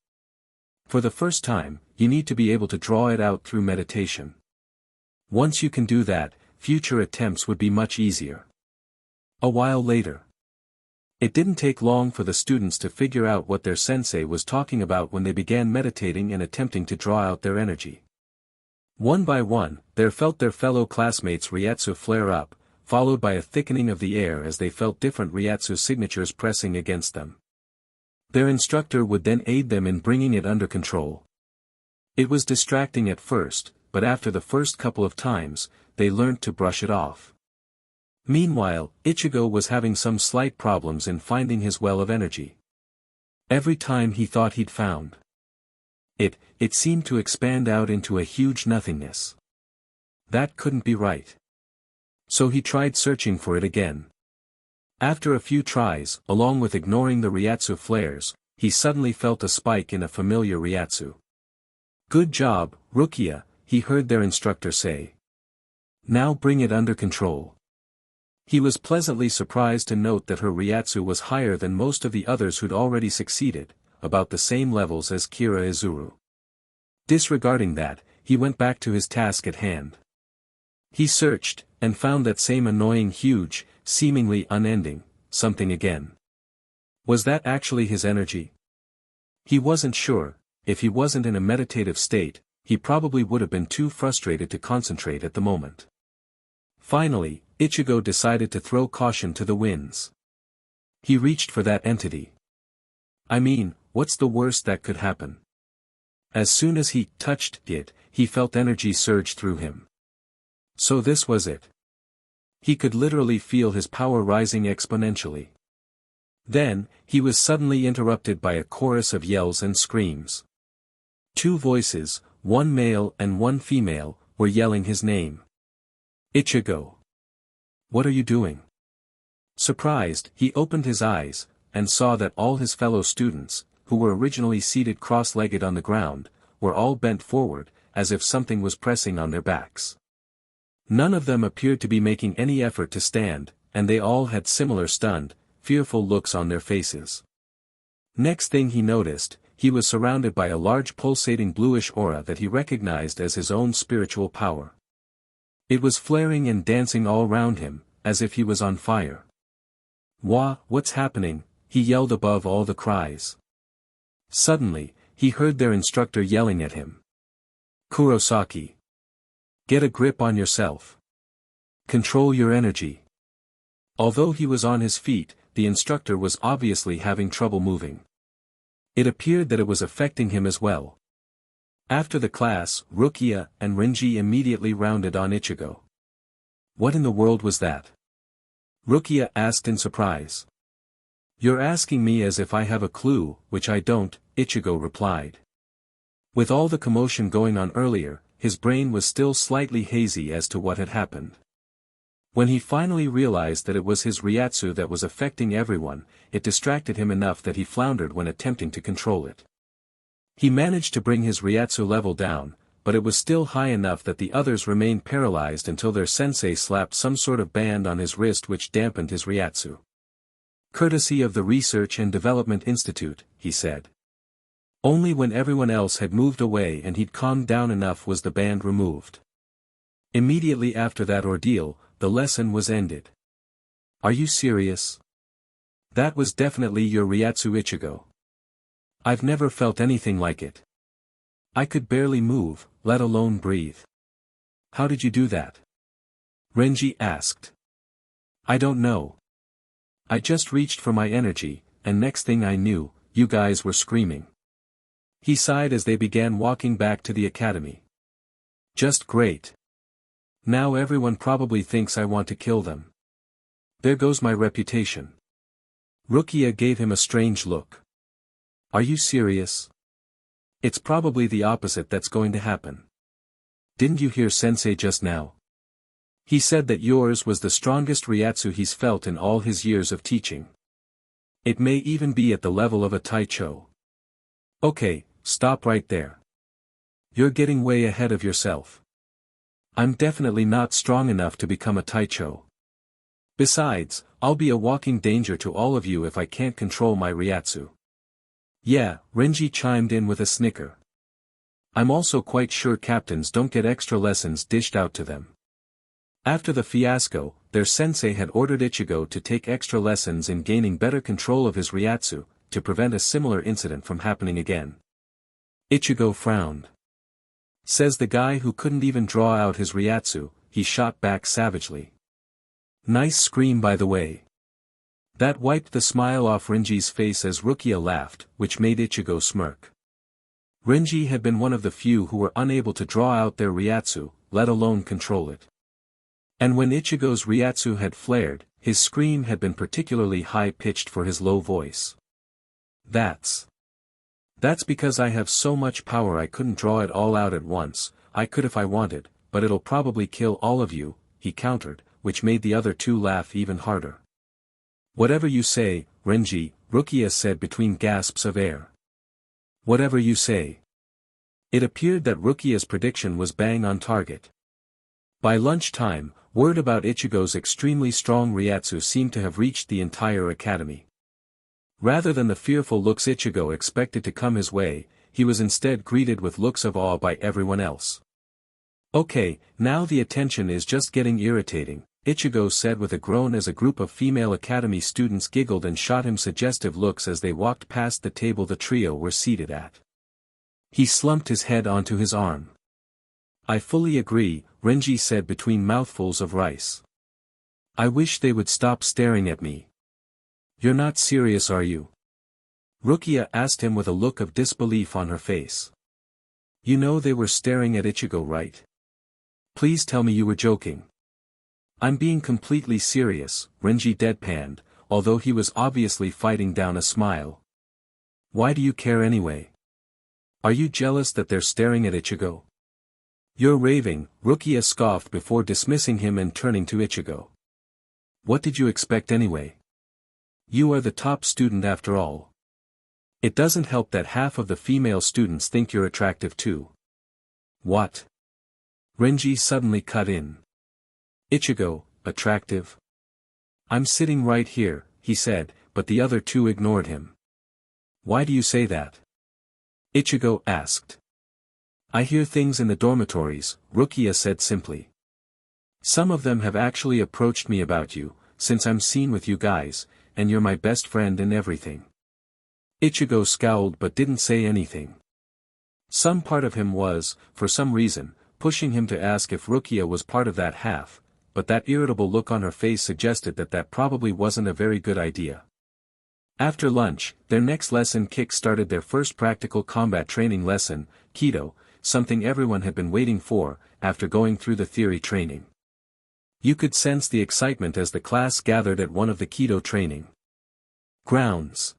For the first time, you need to be able to draw it out through meditation. Once you can do that, future attempts would be much easier. A while later. It didn't take long for the students to figure out what their sensei was talking about when they began meditating and attempting to draw out their energy. One by one, they felt their fellow classmates' Ryatsu flare up, followed by a thickening of the air as they felt different Ryatsu signatures pressing against them. Their instructor would then aid them in bringing it under control. It was distracting at first, but after the first couple of times, they learned to brush it off. Meanwhile, Ichigo was having some slight problems in finding his well of energy. Every time he thought he'd found it, it seemed to expand out into a huge nothingness. That couldn't be right. So he tried searching for it again. After a few tries, along with ignoring the Ryatsu flares, he suddenly felt a spike in a familiar Ryatsu. "Good job, Rukia," he heard their instructor say. "Now bring it under control." He was pleasantly surprised to note that her Ryatsu was higher than most of the others who'd already succeeded, about the same levels as Kira Izuru. Disregarding that, he went back to his task at hand. He searched, and found that same annoying huge, seemingly unending, something again. Was that actually his energy? He wasn't sure. If he wasn't in a meditative state, he probably would have been too frustrated to concentrate at the moment. Finally, Ichigo decided to throw caution to the winds. He reached for that entity. I mean, what's the worst that could happen? As soon as he touched it, he felt energy surge through him. So this was it. He could literally feel his power rising exponentially. Then, he was suddenly interrupted by a chorus of yells and screams. Two voices, one male and one female, were yelling his name. "Ichigo! What are you doing?" Surprised, he opened his eyes, and saw that all his fellow students, who were originally seated cross-legged on the ground, were all bent forward, as if something was pressing on their backs. None of them appeared to be making any effort to stand, and they all had similar stunned, fearful looks on their faces. Next thing he noticed, he was surrounded by a large pulsating bluish aura that he recognized as his own spiritual power. It was flaring and dancing all round him, as if he was on fire. What's happening?" he yelled above all the cries. Suddenly, he heard their instructor yelling at him. "Kurosaki! Get a grip on yourself. Control your energy." Although he was on his feet, the instructor was obviously having trouble moving. It appeared that it was affecting him as well. After the class, Rukia and Renji immediately rounded on Ichigo. What in the world was that? Rukia asked in surprise. You're asking me as if I have a clue, which I don't, Ichigo replied. With all the commotion going on earlier, his brain was still slightly hazy as to what had happened. When he finally realized that it was his Ryatsu that was affecting everyone, it distracted him enough that he floundered when attempting to control it. He managed to bring his Ryatsu level down, but it was still high enough that the others remained paralyzed until their sensei slapped some sort of band on his wrist which dampened his Ryatsu. Courtesy of the Research and Development Institute, he said. Only when everyone else had moved away and he'd calmed down enough was the band removed. Immediately after that ordeal, the lesson was ended. Are you serious? That was definitely your Ryatsu, Ichigo. I've never felt anything like it. I could barely move, let alone breathe. How did you do that? Renji asked. I don't know. I just reached for my energy, and next thing I knew, you guys were screaming. He sighed as they began walking back to the academy. Just great. Now everyone probably thinks I want to kill them. There goes my reputation. Rukia gave him a strange look. Are you serious? It's probably the opposite that's going to happen. Didn't you hear Sensei just now? He said that yours was the strongest Ryatsu he's felt in all his years of teaching. It may even be at the level of a Taicho. Okay, stop right there. You're getting way ahead of yourself. I'm definitely not strong enough to become a Taicho. Besides, I'll be a walking danger to all of you if I can't control my Ryatsu. Yeah, Renji chimed in with a snicker. I'm also quite sure captains don't get extra lessons dished out to them. After the fiasco, their sensei had ordered Ichigo to take extra lessons in gaining better control of his Ryatsu, to prevent a similar incident from happening again. Ichigo frowned. Says the guy who couldn't even draw out his Ryatsu, he shot back savagely. Nice scream by the way. That wiped the smile off Renji's face as Rukia laughed, which made Ichigo smirk. Renji had been one of the few who were unable to draw out their Ryatsu, let alone control it. And when Ichigo's Ryatsu had flared, his scream had been particularly high-pitched for his low voice. That's because I have so much power I couldn't draw it all out at once. I could if I wanted, but it'll probably kill all of you, he countered, which made the other two laugh even harder. Whatever you say, Renji, Rukia said between gasps of air. Whatever you say. It appeared that Rukia's prediction was bang on target. By lunchtime, word about Ichigo's extremely strong Ryatsu seemed to have reached the entire academy. Rather than the fearful looks Ichigo expected to come his way, he was instead greeted with looks of awe by everyone else. Okay, now the attention is just getting irritating, Ichigo said with a groan as a group of female academy students giggled and shot him suggestive looks as they walked past the table the trio were seated at. He slumped his head onto his arm. I fully agree, Renji said between mouthfuls of rice. I wish they would stop staring at me. You're not serious, are you? Rukia asked him with a look of disbelief on her face. You know they were staring at Ichigo, right? Please tell me you were joking. I'm being completely serious, Renji deadpanned, although he was obviously fighting down a smile. Why do you care anyway? Are you jealous that they're staring at Ichigo? You're raving, Rukia scoffed before dismissing him and turning to Ichigo. What did you expect anyway? You are the top student after all. It doesn't help that half of the female students think you're attractive too. What? Renji suddenly cut in. Ichigo, attractive? I'm sitting right here, he said, but the other two ignored him. Why do you say that? Ichigo asked. I hear things in the dormitories, Rukia said simply. Some of them have actually approached me about you, since I'm seen with you guys, and you're my best friend and everything. Ichigo scowled but didn't say anything. Some part of him was, for some reason, pushing him to ask if Rukia was part of that half, but that irritable look on her face suggested that that probably wasn't a very good idea. After lunch, their next lesson kick-started their first practical combat training lesson, Kido, something everyone had been waiting for, after going through the theory training. You could sense the excitement as the class gathered at one of the Kido training grounds.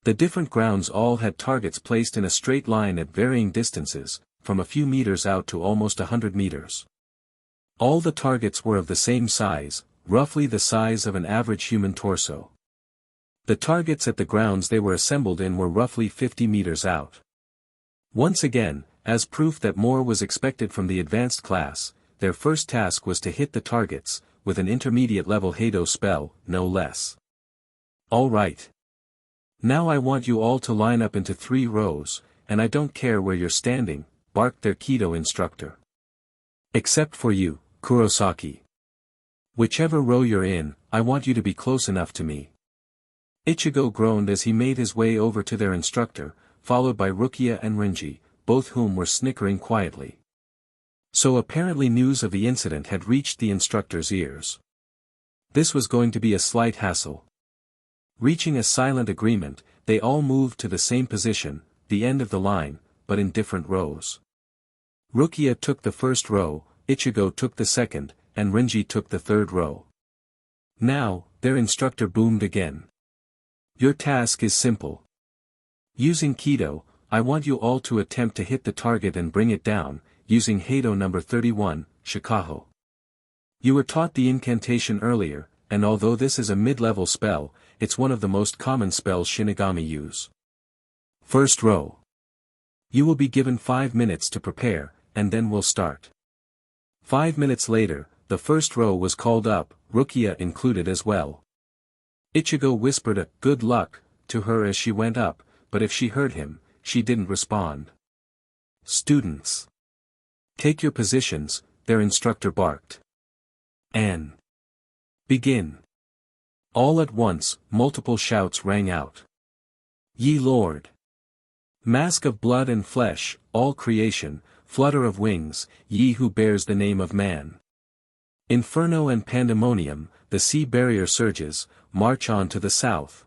The different grounds all had targets placed in a straight line at varying distances, from a few meters out to almost 100 meters. All the targets were of the same size, roughly the size of an average human torso. The targets at the grounds they were assembled in were roughly 50 meters out. Once again, as proof that more was expected from the advanced class, their first task was to hit the targets, with an intermediate-level Heido spell, no less. All right. Now I want you all to line up into 3 rows, and I don't care where you're standing, barked their Kido instructor. Except for you, Kurosaki. Whichever row you're in, I want you to be close enough to me. Ichigo groaned as he made his way over to their instructor, followed by Rukia and Renji, both whom were snickering quietly. So apparently news of the incident had reached the instructor's ears. This was going to be a slight hassle. Reaching a silent agreement, they all moved to the same position, the end of the line, but in different rows. Rukia took the first row, Ichigo took the second, and Renji took the third row. Now, their instructor boomed again. Your task is simple. Using Kido, I want you all to attempt to hit the target and bring it down, using Heido number 31, Shikaho. You were taught the incantation earlier, and although this is a mid-level spell, it's one of the most common spells Shinigami use. First row. You will be given 5 minutes to prepare, and then we'll start. 5 minutes later, the first row was called up, Rukia included as well. Ichigo whispered a "good luck" to her as she went up, but if she heard him, she didn't respond. Students. Take your positions, their instructor barked. And begin. All at once, multiple shouts rang out. Ye Lord! Mask of blood and flesh, all creation, flutter of wings, ye who bears the name of man. Inferno and pandemonium, the sea barrier surges, march on to the south.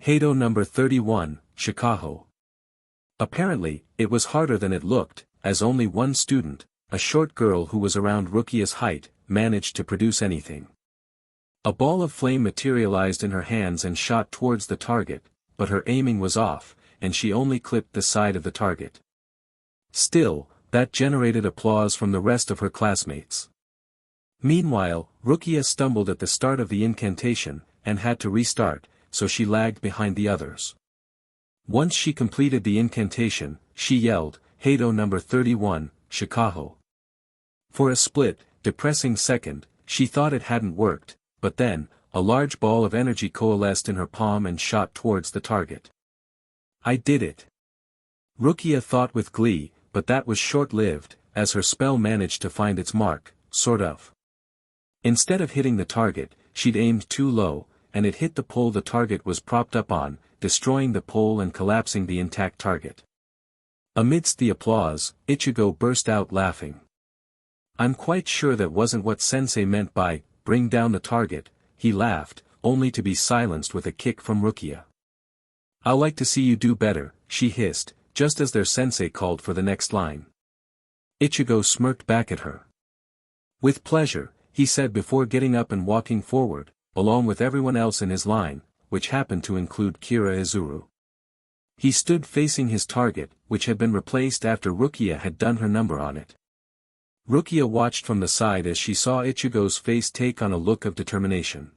Heido number 31, Shikaho. Apparently, it was harder than it looked, as only one student, a short girl who was around Rukia's height, managed to produce anything. A ball of flame materialized in her hands and shot towards the target, but her aiming was off, and she only clipped the side of the target. Still, that generated applause from the rest of her classmates. Meanwhile, Rukia stumbled at the start of the incantation, and had to restart, so she lagged behind the others. Once she completed the incantation, she yelled, Heido number 31, Shikaho. For a split, depressing second, she thought it hadn't worked, but then, a large ball of energy coalesced in her palm and shot towards the target. I did it. Rukia thought with glee, but that was short-lived, as her spell managed to find its mark, sort of. Instead of hitting the target, she'd aimed too low, and it hit the pole the target was propped up on, destroying the pole and collapsing the intact target. Amidst the applause, Ichigo burst out laughing. I'm quite sure that wasn't what Sensei meant by, bring down the target, he laughed, only to be silenced with a kick from Rukia. I'll like to see you do better, she hissed, just as their sensei called for the next line. Ichigo smirked back at her. With pleasure, he said before getting up and walking forward, along with everyone else in his line, which happened to include Kira Izuru. He stood facing his target, which had been replaced after Rukia had done her number on it. Rukia watched from the side as she saw Ichigo's face take on a look of determination.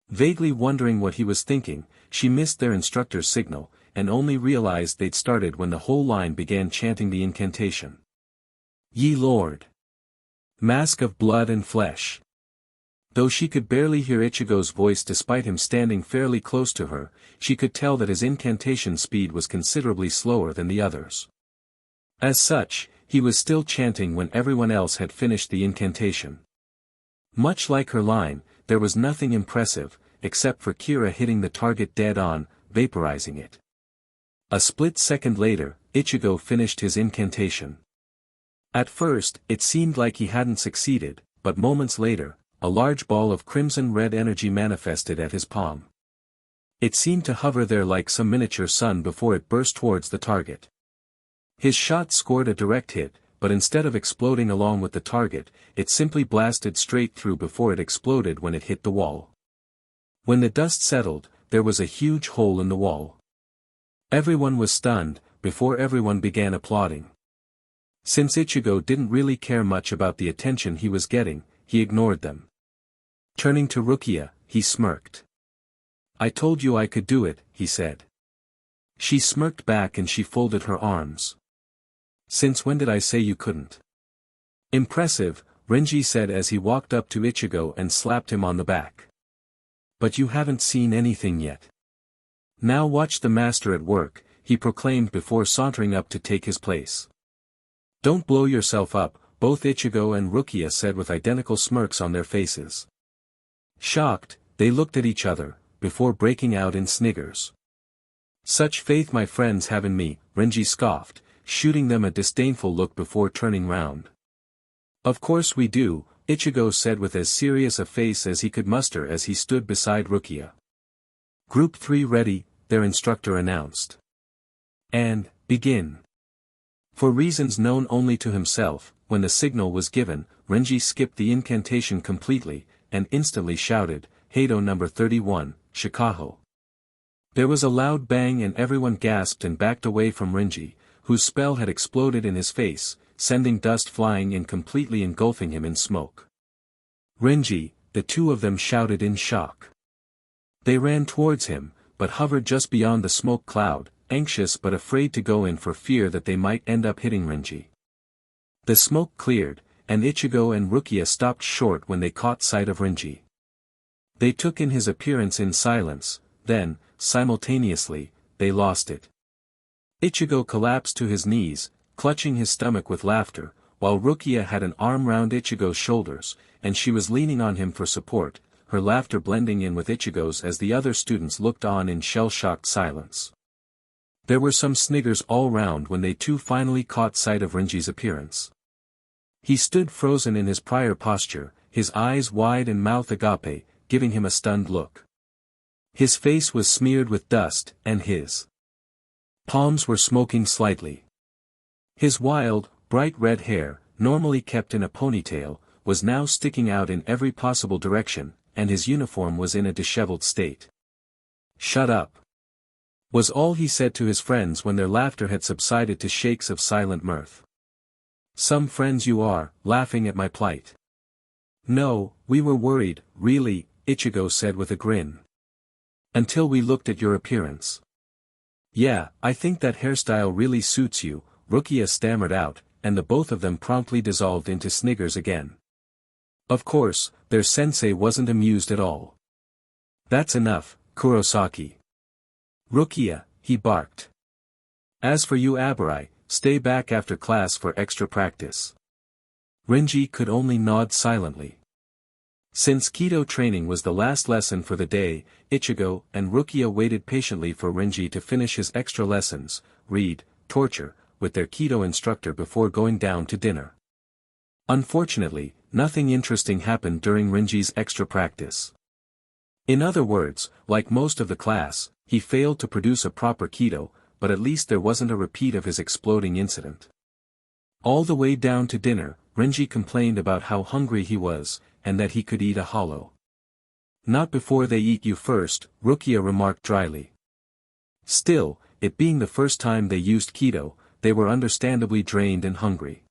Vaguely wondering what he was thinking, she missed their instructor's signal, and only realized they'd started when the whole line began chanting the incantation. Ye Lord! Mask of blood and flesh! Though she could barely hear Ichigo's voice despite him standing fairly close to her, she could tell that his incantation speed was considerably slower than the others. As such, he was still chanting when everyone else had finished the incantation. Much like her line, there was nothing impressive, except for Kira hitting the target dead on, vaporizing it. A split second later, Ichigo finished his incantation. At first, it seemed like he hadn't succeeded, but moments later, a large ball of crimson-red energy manifested at his palm. It seemed to hover there like some miniature sun before it burst towards the target. His shot scored a direct hit, but instead of exploding along with the target, it simply blasted straight through before it exploded when it hit the wall. When the dust settled, there was a huge hole in the wall. Everyone was stunned, before everyone began applauding. Since Ichigo didn't really care much about the attention he was getting, he ignored them. Turning to Rukia, he smirked. "I told you I could do it," he said. She smirked back and she folded her arms. "Since when did I say you couldn't?" "Impressive," Renji said as he walked up to Ichigo and slapped him on the back. "But you haven't seen anything yet. Now watch the master at work," he proclaimed before sauntering up to take his place. "Don't blow yourself up," both Ichigo and Rukia said with identical smirks on their faces. Shocked, they looked at each other, before breaking out in sniggers. "Such faith my friends have in me," Renji scoffed, shooting them a disdainful look before turning round. "Of course we do," Ichigo said with as serious a face as he could muster as he stood beside Rukia. "Group 3 ready," their instructor announced. "And, begin." For reasons known only to himself, when the signal was given, Renji skipped the incantation completely, and instantly shouted, "Heido number 31, Shikaho." There was a loud bang and everyone gasped and backed away from Renji, whose spell had exploded in his face, sending dust flying and completely engulfing him in smoke. "Renji," the two of them shouted in shock. They ran towards him, but hovered just beyond the smoke cloud, anxious but afraid to go in for fear that they might end up hitting Renji. The smoke cleared, and Ichigo and Rukia stopped short when they caught sight of Renji. They took in his appearance in silence, then, simultaneously, they lost it. Ichigo collapsed to his knees, clutching his stomach with laughter, while Rukia had an arm round Ichigo's shoulders, and she was leaning on him for support, her laughter blending in with Ichigo's as the other students looked on in shell-shocked silence. There were some sniggers all round when they too finally caught sight of Renji's appearance. He stood frozen in his prior posture, his eyes wide and mouth agape, giving him a stunned look. His face was smeared with dust, and his palms were smoking slightly. His wild, bright red hair, normally kept in a ponytail, was now sticking out in every possible direction, and his uniform was in a disheveled state. "Shut up," was all he said to his friends when their laughter had subsided to shakes of silent mirth. "Some friends you are, laughing at my plight." "No, we were worried, really," Ichigo said with a grin. "Until we looked at your appearance." "Yeah, I think that hairstyle really suits you," Rukia stammered out, and the both of them promptly dissolved into sniggers again. Of course, their sensei wasn't amused at all. "That's enough, Kurosaki." "Rukia," he barked. "As for you Abarai, stay back after class for extra practice." Renji could only nod silently. Since Kido training was the last lesson for the day, Ichigo and Rukia waited patiently for Renji to finish his extra lessons, read, torture, with their Kido instructor before going down to dinner. Unfortunately, nothing interesting happened during Renji's extra practice. In other words, like most of the class, he failed to produce a proper Kido, but at least there wasn't a repeat of his exploding incident. All the way down to dinner, Renji complained about how hungry he was, and that he could eat a hollow. "Not before they eat you first," Rukia remarked dryly. Still, it being the first time they used Kido, they were understandably drained and hungry.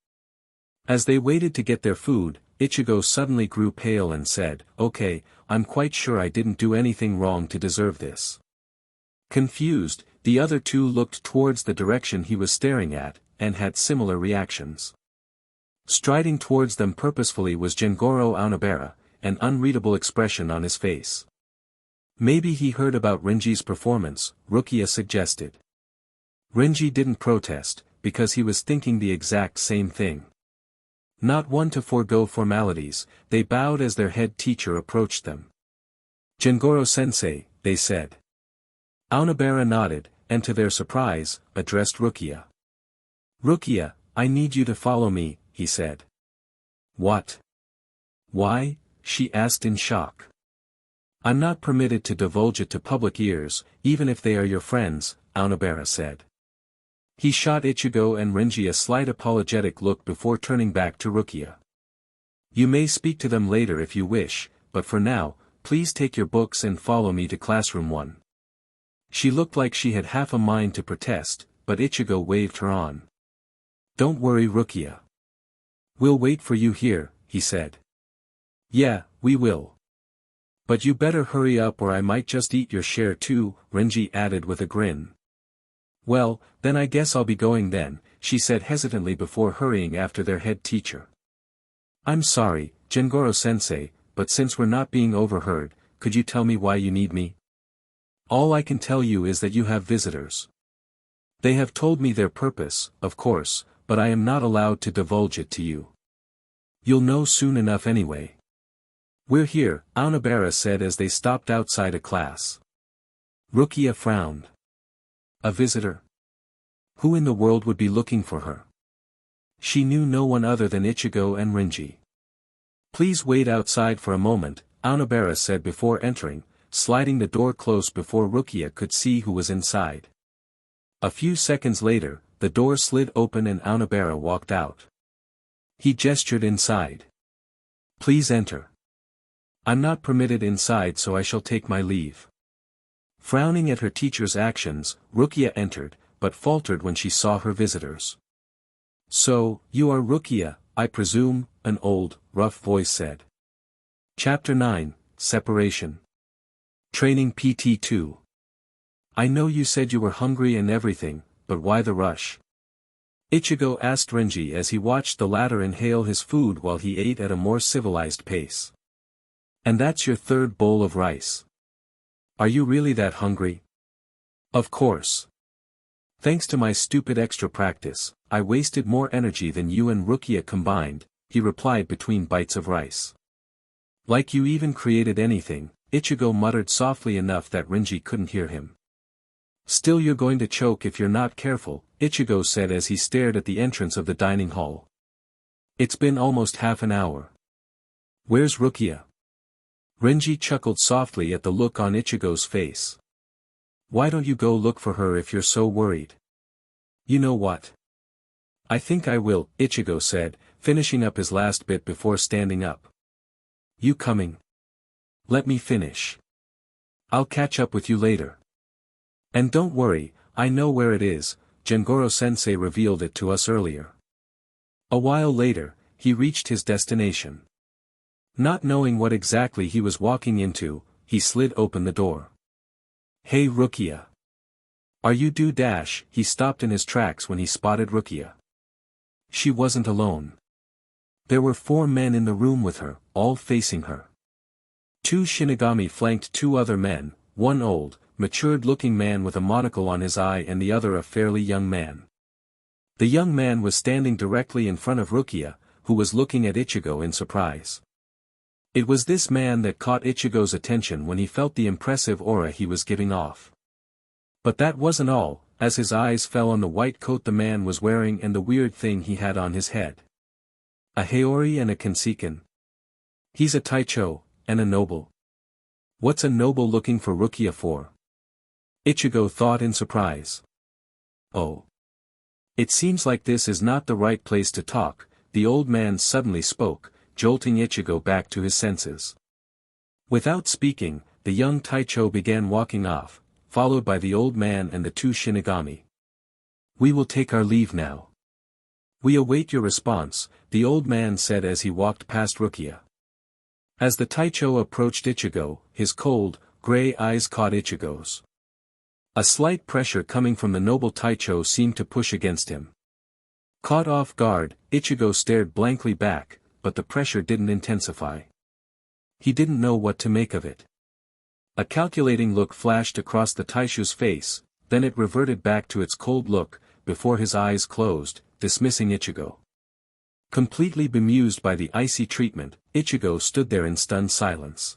As they waited to get their food, Ichigo suddenly grew pale and said, "Okay, I'm quite sure I didn't do anything wrong to deserve this." Confused, the other two looked towards the direction he was staring at, and had similar reactions. Striding towards them purposefully was Gengoro Aonobara, an unreadable expression on his face. "Maybe he heard about Renji's performance," Rukia suggested. Renji didn't protest, because he was thinking the exact same thing. Not one to forego formalities, they bowed as their head teacher approached them. "Gengoro-sensei," they said. Aonobara nodded, and to their surprise, addressed Rukia. "Rukia, I need you to follow me," he said. "What? Why?" she asked in shock. "I'm not permitted to divulge it to public ears, even if they are your friends," Aonobara said. He shot Ichigo and Renji a slight apologetic look before turning back to Rukia. You may speak to them later if you wish, but for now, please take your books and follow me to classroom 1. She looked like she had half a mind to protest, but Ichigo waved her on. Don't worry, Rukia. We'll wait for you here, he said. Yeah, we will. But you better hurry up or I might just eat your share too, Renji added with a grin. Well, then I guess I'll be going then, she said hesitantly before hurrying after their head teacher. I'm sorry, Jingoro-sensei, but since we're not being overheard, could you tell me why you need me? All I can tell you is that you have visitors. They have told me their purpose, of course, but I am not allowed to divulge it to you. You'll know soon enough anyway. We're here, Aonibara said as they stopped outside a class. Rukia frowned. A visitor? Who in the world would be looking for her? She knew no one other than Ichigo and Renji. Please wait outside for a moment, Aonibara said before entering, sliding the door close before Rukia could see who was inside. A few seconds later, the door slid open and Aonibara walked out. He gestured inside. Please enter. I'm not permitted inside so I shall take my leave. Frowning at her teacher's actions, Rukia entered, but faltered when she saw her visitors. So, you are Rukia, I presume, an old, rough voice said. Chapter 9, Separation. Training PT2. I know you said you were hungry and everything, but why the rush? Ichigo asked Renji as he watched the latter inhale his food while he ate at a more civilized pace. And that's your third bowl of rice. Are you really that hungry? Of course. Thanks to my stupid extra practice, I wasted more energy than you and Rukia combined, he replied between bites of rice. Like you even created anything, Ichigo muttered softly enough that Renji couldn't hear him. Still you're going to choke if you're not careful, Ichigo said as he stared at the entrance of the dining hall. It's been almost half an hour. Where's Rukia? Renji chuckled softly at the look on Ichigo's face. Why don't you go look for her if you're so worried? You know what? I think I will, Ichigo said, finishing up his last bit before standing up. You coming? Let me finish. I'll catch up with you later. And don't worry, I know where it is, Jingoro-sensei revealed it to us earlier. A while later, he reached his destination. Not knowing what exactly he was walking into, he slid open the door. Hey Rukia. Are you due? He stopped in his tracks when he spotted Rukia. She wasn't alone. There were 4 men in the room with her, all facing her. 2 Shinigami flanked 2 other men, one old, matured-looking man with a monocle on his eye and the other a fairly young man. The young man was standing directly in front of Rukia, who was looking at Ichigo in surprise. It was this man that caught Ichigo's attention when he felt the impressive aura he was giving off. But that wasn't all, as his eyes fell on the white coat the man was wearing and the weird thing he had on his head. A Haori and a Kensiken. He's a Taicho, and a noble. What's a noble looking for Rukia for? Ichigo thought in surprise. Oh. It seems like this is not the right place to talk, the old man suddenly spoke, jolting Ichigo back to his senses. Without speaking, the young Taicho began walking off, followed by the old man and the 2 Shinigami. We will take our leave now. We await your response, the old man said as he walked past Rukia. As the Taicho approached Ichigo, his cold, gray eyes caught Ichigo's. A slight pressure coming from the noble Taicho seemed to push against him. Caught off guard, Ichigo stared blankly back, but the pressure didn't intensify. He didn't know what to make of it. A calculating look flashed across the Taicho's face, then it reverted back to its cold look, before his eyes closed, dismissing Ichigo. Completely bemused by the icy treatment, Ichigo stood there in stunned silence.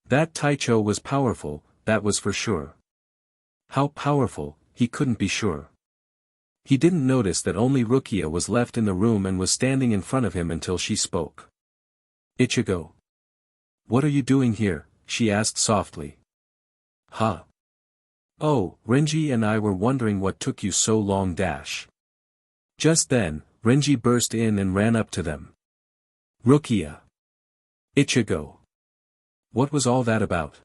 That Taicho was powerful, that was for sure. How powerful, he couldn't be sure. He didn't notice that only Rukia was left in the room and was standing in front of him until she spoke. Ichigo. What are you doing here? She asked softly. Huh? Oh, Renji and I were wondering what took you so long. Just then, Renji burst in and ran up to them. Rukia. Ichigo. What was all that about?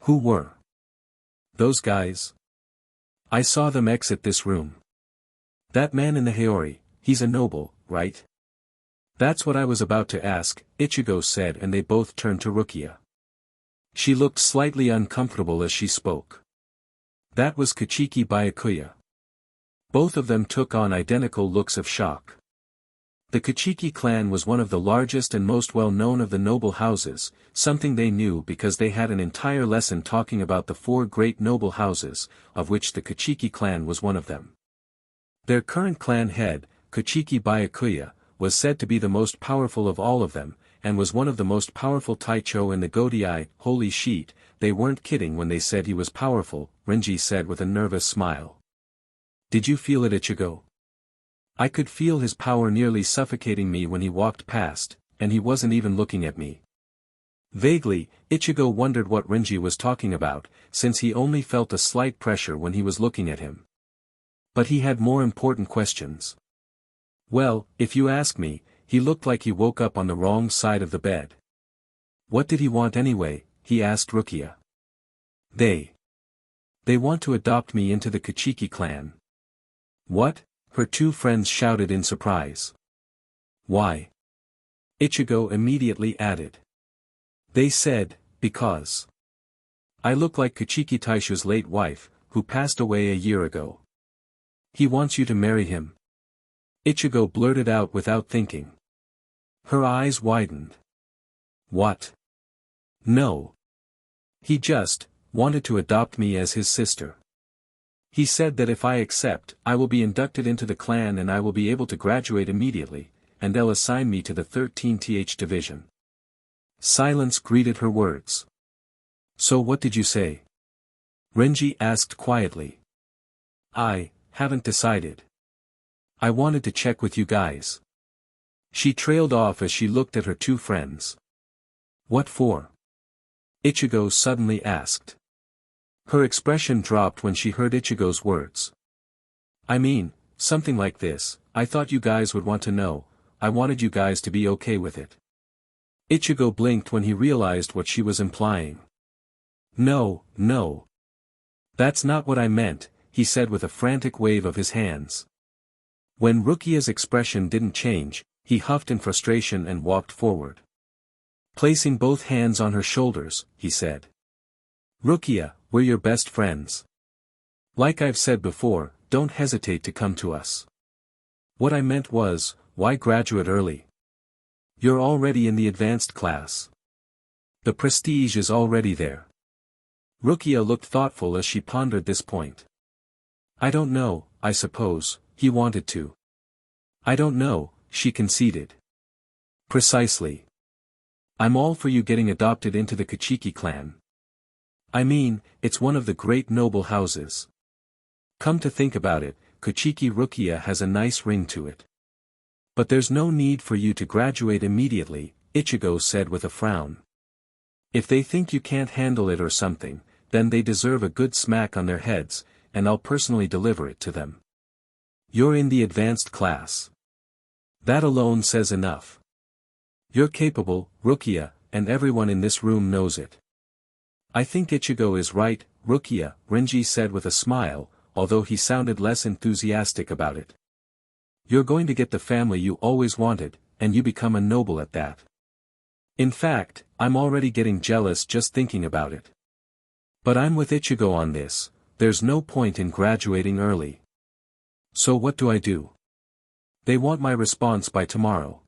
Who were those guys? I saw them exit this room. That man in the Haori, he's a noble, right? That's what I was about to ask, Ichigo said, and they both turned to Rukia. She looked slightly uncomfortable as she spoke. That was Kachiki Byakuya. Both of them took on identical looks of shock. The Kachiki clan was one of the largest and most well-known of the noble houses, something they knew because they had an entire lesson talking about the 4 great noble houses, of which the Kachiki clan was one of them. Their current clan head, Kachiki Byakuya, was said to be the most powerful of all of them, and was one of the most powerful Taicho in the Godai, holy sheet. They weren't kidding when they said he was powerful, Renji said with a nervous smile. Did you feel it, Ichigo? I could feel his power nearly suffocating me when he walked past, and he wasn't even looking at me. Vaguely, Ichigo wondered what Renji was talking about, since he only felt a slight pressure when he was looking at him. But he had more important questions. Well, if you ask me, he looked like he woke up on the wrong side of the bed. What did he want anyway? He asked Rukia. They want to adopt me into the Kachiki clan. What? Her 2 friends shouted in surprise. Why? Ichigo immediately added. They said, because I look like Kachiki Taishu's late wife, who passed away a year ago. He wants you to marry him. Ichigo blurted out without thinking. Her eyes widened. What? No. He just wanted to adopt me as his sister. He said that if I accept, I will be inducted into the clan and I will be able to graduate immediately, and they'll assign me to the 13th division. Silence greeted her words. So what did you say? Renji asked quietly. I haven't decided. I wanted to check with you guys. She trailed off as she looked at her 2 friends. What for? Ichigo suddenly asked. Her expression dropped when she heard Ichigo's words. I mean, something like this, I thought you guys would want to know, I wanted you guys to be okay with it. Ichigo blinked when he realized what she was implying. No. That's not what I meant, he said with a frantic wave of his hands. When Rukia's expression didn't change, he huffed in frustration and walked forward. Placing both hands on her shoulders, he said. Rukia, we're your best friends. Like I've said before, don't hesitate to come to us. What I meant was, why graduate early? You're already in the advanced class. The prestige is already there. Rukia looked thoughtful as she pondered this point. I don't know, I suppose, he wanted to. I don't know, she conceded. Precisely. I'm all for you getting adopted into the Kachiki clan. I mean, it's one of the great noble houses. Come to think about it, Kachiki Rukia has a nice ring to it. But there's no need for you to graduate immediately, Ichigo said with a frown. If they think you can't handle it or something, then they deserve a good smack on their heads, and I'll personally deliver it to them. You're in the advanced class. That alone says enough. You're capable, Rukia, and everyone in this room knows it. I think Ichigo is right, Rukia, Renji said with a smile, although he sounded less enthusiastic about it. You're going to get the family you always wanted, and you become a noble at that. In fact, I'm already getting jealous just thinking about it. But I'm with Ichigo on this, there's no point in graduating early. So what do I do? They want my response by tomorrow.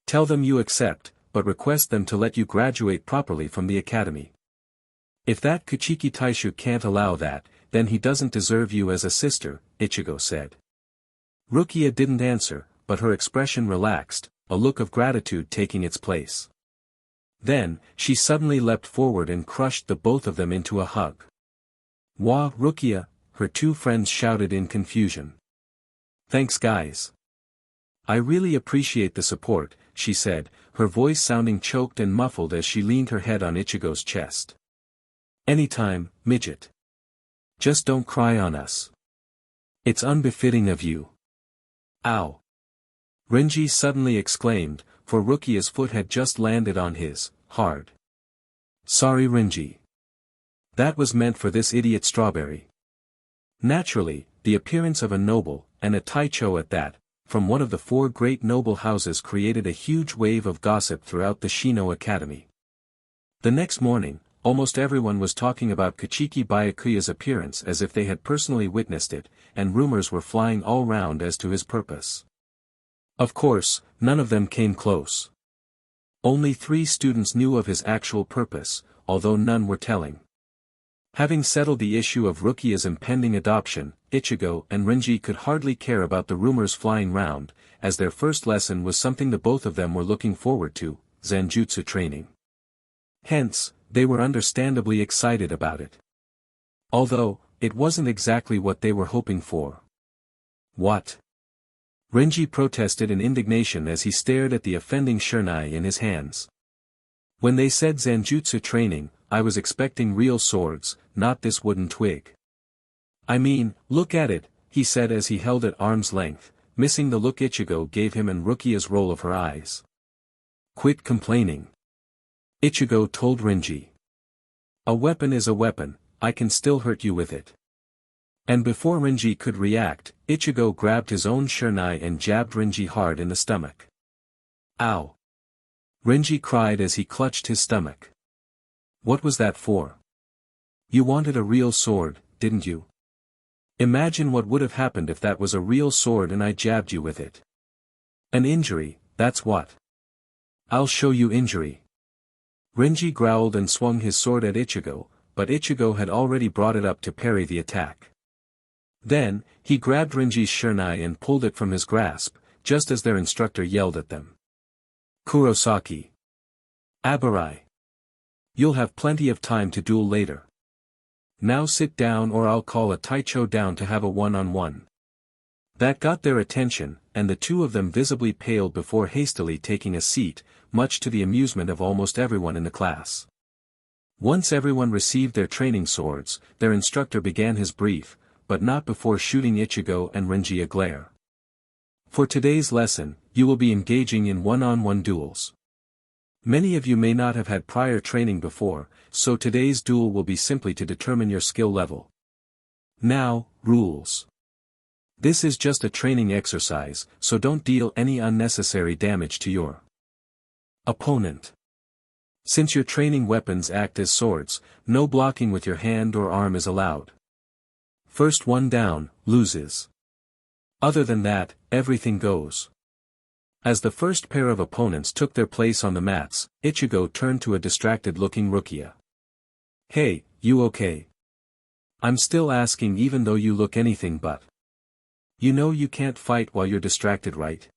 Tell them you accept, but request them to let you graduate properly from the academy. If that Kachiki Taishu can't allow that, then he doesn't deserve you as a sister, Ichigo said. Rukia didn't answer, but her expression relaxed, a look of gratitude taking its place. Then, she suddenly leapt forward and crushed the both of them into a hug. Wah, Rukia, her 2 friends shouted in confusion. Thanks guys. I really appreciate the support, she said, her voice sounding choked and muffled as she leaned her head on Ichigo's chest. Anytime, midget. Just don't cry on us. It's unbefitting of you. Ow! Renji suddenly exclaimed, for Rukia's foot had just landed on his, hard. Sorry Renji. That was meant for this idiot Strawberry. Naturally, the appearance of a noble, and a Taicho at that, from one of the 4 great noble houses created a huge wave of gossip throughout the Shino Academy. The next morning, almost everyone was talking about Kichiki Byakuya's appearance as if they had personally witnessed it, and rumors were flying all round as to his purpose. Of course, none of them came close. Only 3 students knew of his actual purpose, although none were telling. Having settled the issue of Rukia's impending adoption, Ichigo and Renji could hardly care about the rumors flying round, as their first lesson was something the both of them were looking forward to, Zanjutsu training. Hence, they were understandably excited about it. Although, it wasn't exactly what they were hoping for. What? Renji protested in indignation as he stared at the offending shurnai in his hands. When they said Zanjutsu training, I was expecting real swords, not this wooden twig. I mean, look at it, he said as he held at arm's length, missing the look Ichigo gave him and Rukia's roll of her eyes. Quit complaining. Ichigo told Renji. A weapon is a weapon, I can still hurt you with it. And before Renji could react, Ichigo grabbed his own shurnai and jabbed Renji hard in the stomach. Ow! Renji cried as he clutched his stomach. What was that for? You wanted a real sword, didn't you? Imagine what would have happened if that was a real sword and I jabbed you with it. An injury, that's what. I'll show you injury. Renji growled and swung his sword at Ichigo, but Ichigo had already brought it up to parry the attack. Then, he grabbed Renji's shurnai and pulled it from his grasp, just as their instructor yelled at them. Kurosaki. Abarai. You'll have plenty of time to duel later. Now sit down or I'll call a Taicho down to have a one-on-one. That got their attention, and the 2 of them visibly paled before hastily taking a seat, much to the amusement of almost everyone in the class. Once everyone received their training swords, their instructor began his brief, but not before shooting Ichigo and Renji a glare. For today's lesson, you will be engaging in one-on-one duels. Many of you may not have had prior training before, so today's duel will be simply to determine your skill level. Now, rules. This is just a training exercise, so don't deal any unnecessary damage to your opponent. Since your training weapons act as swords, no blocking with your hand or arm is allowed. First one down, loses. Other than that, everything goes. As the first pair of opponents took their place on the mats, Ichigo turned to a distracted-looking Rukia. Hey, you okay? I'm still asking even though you look anything but. You know you can't fight while you're distracted, right?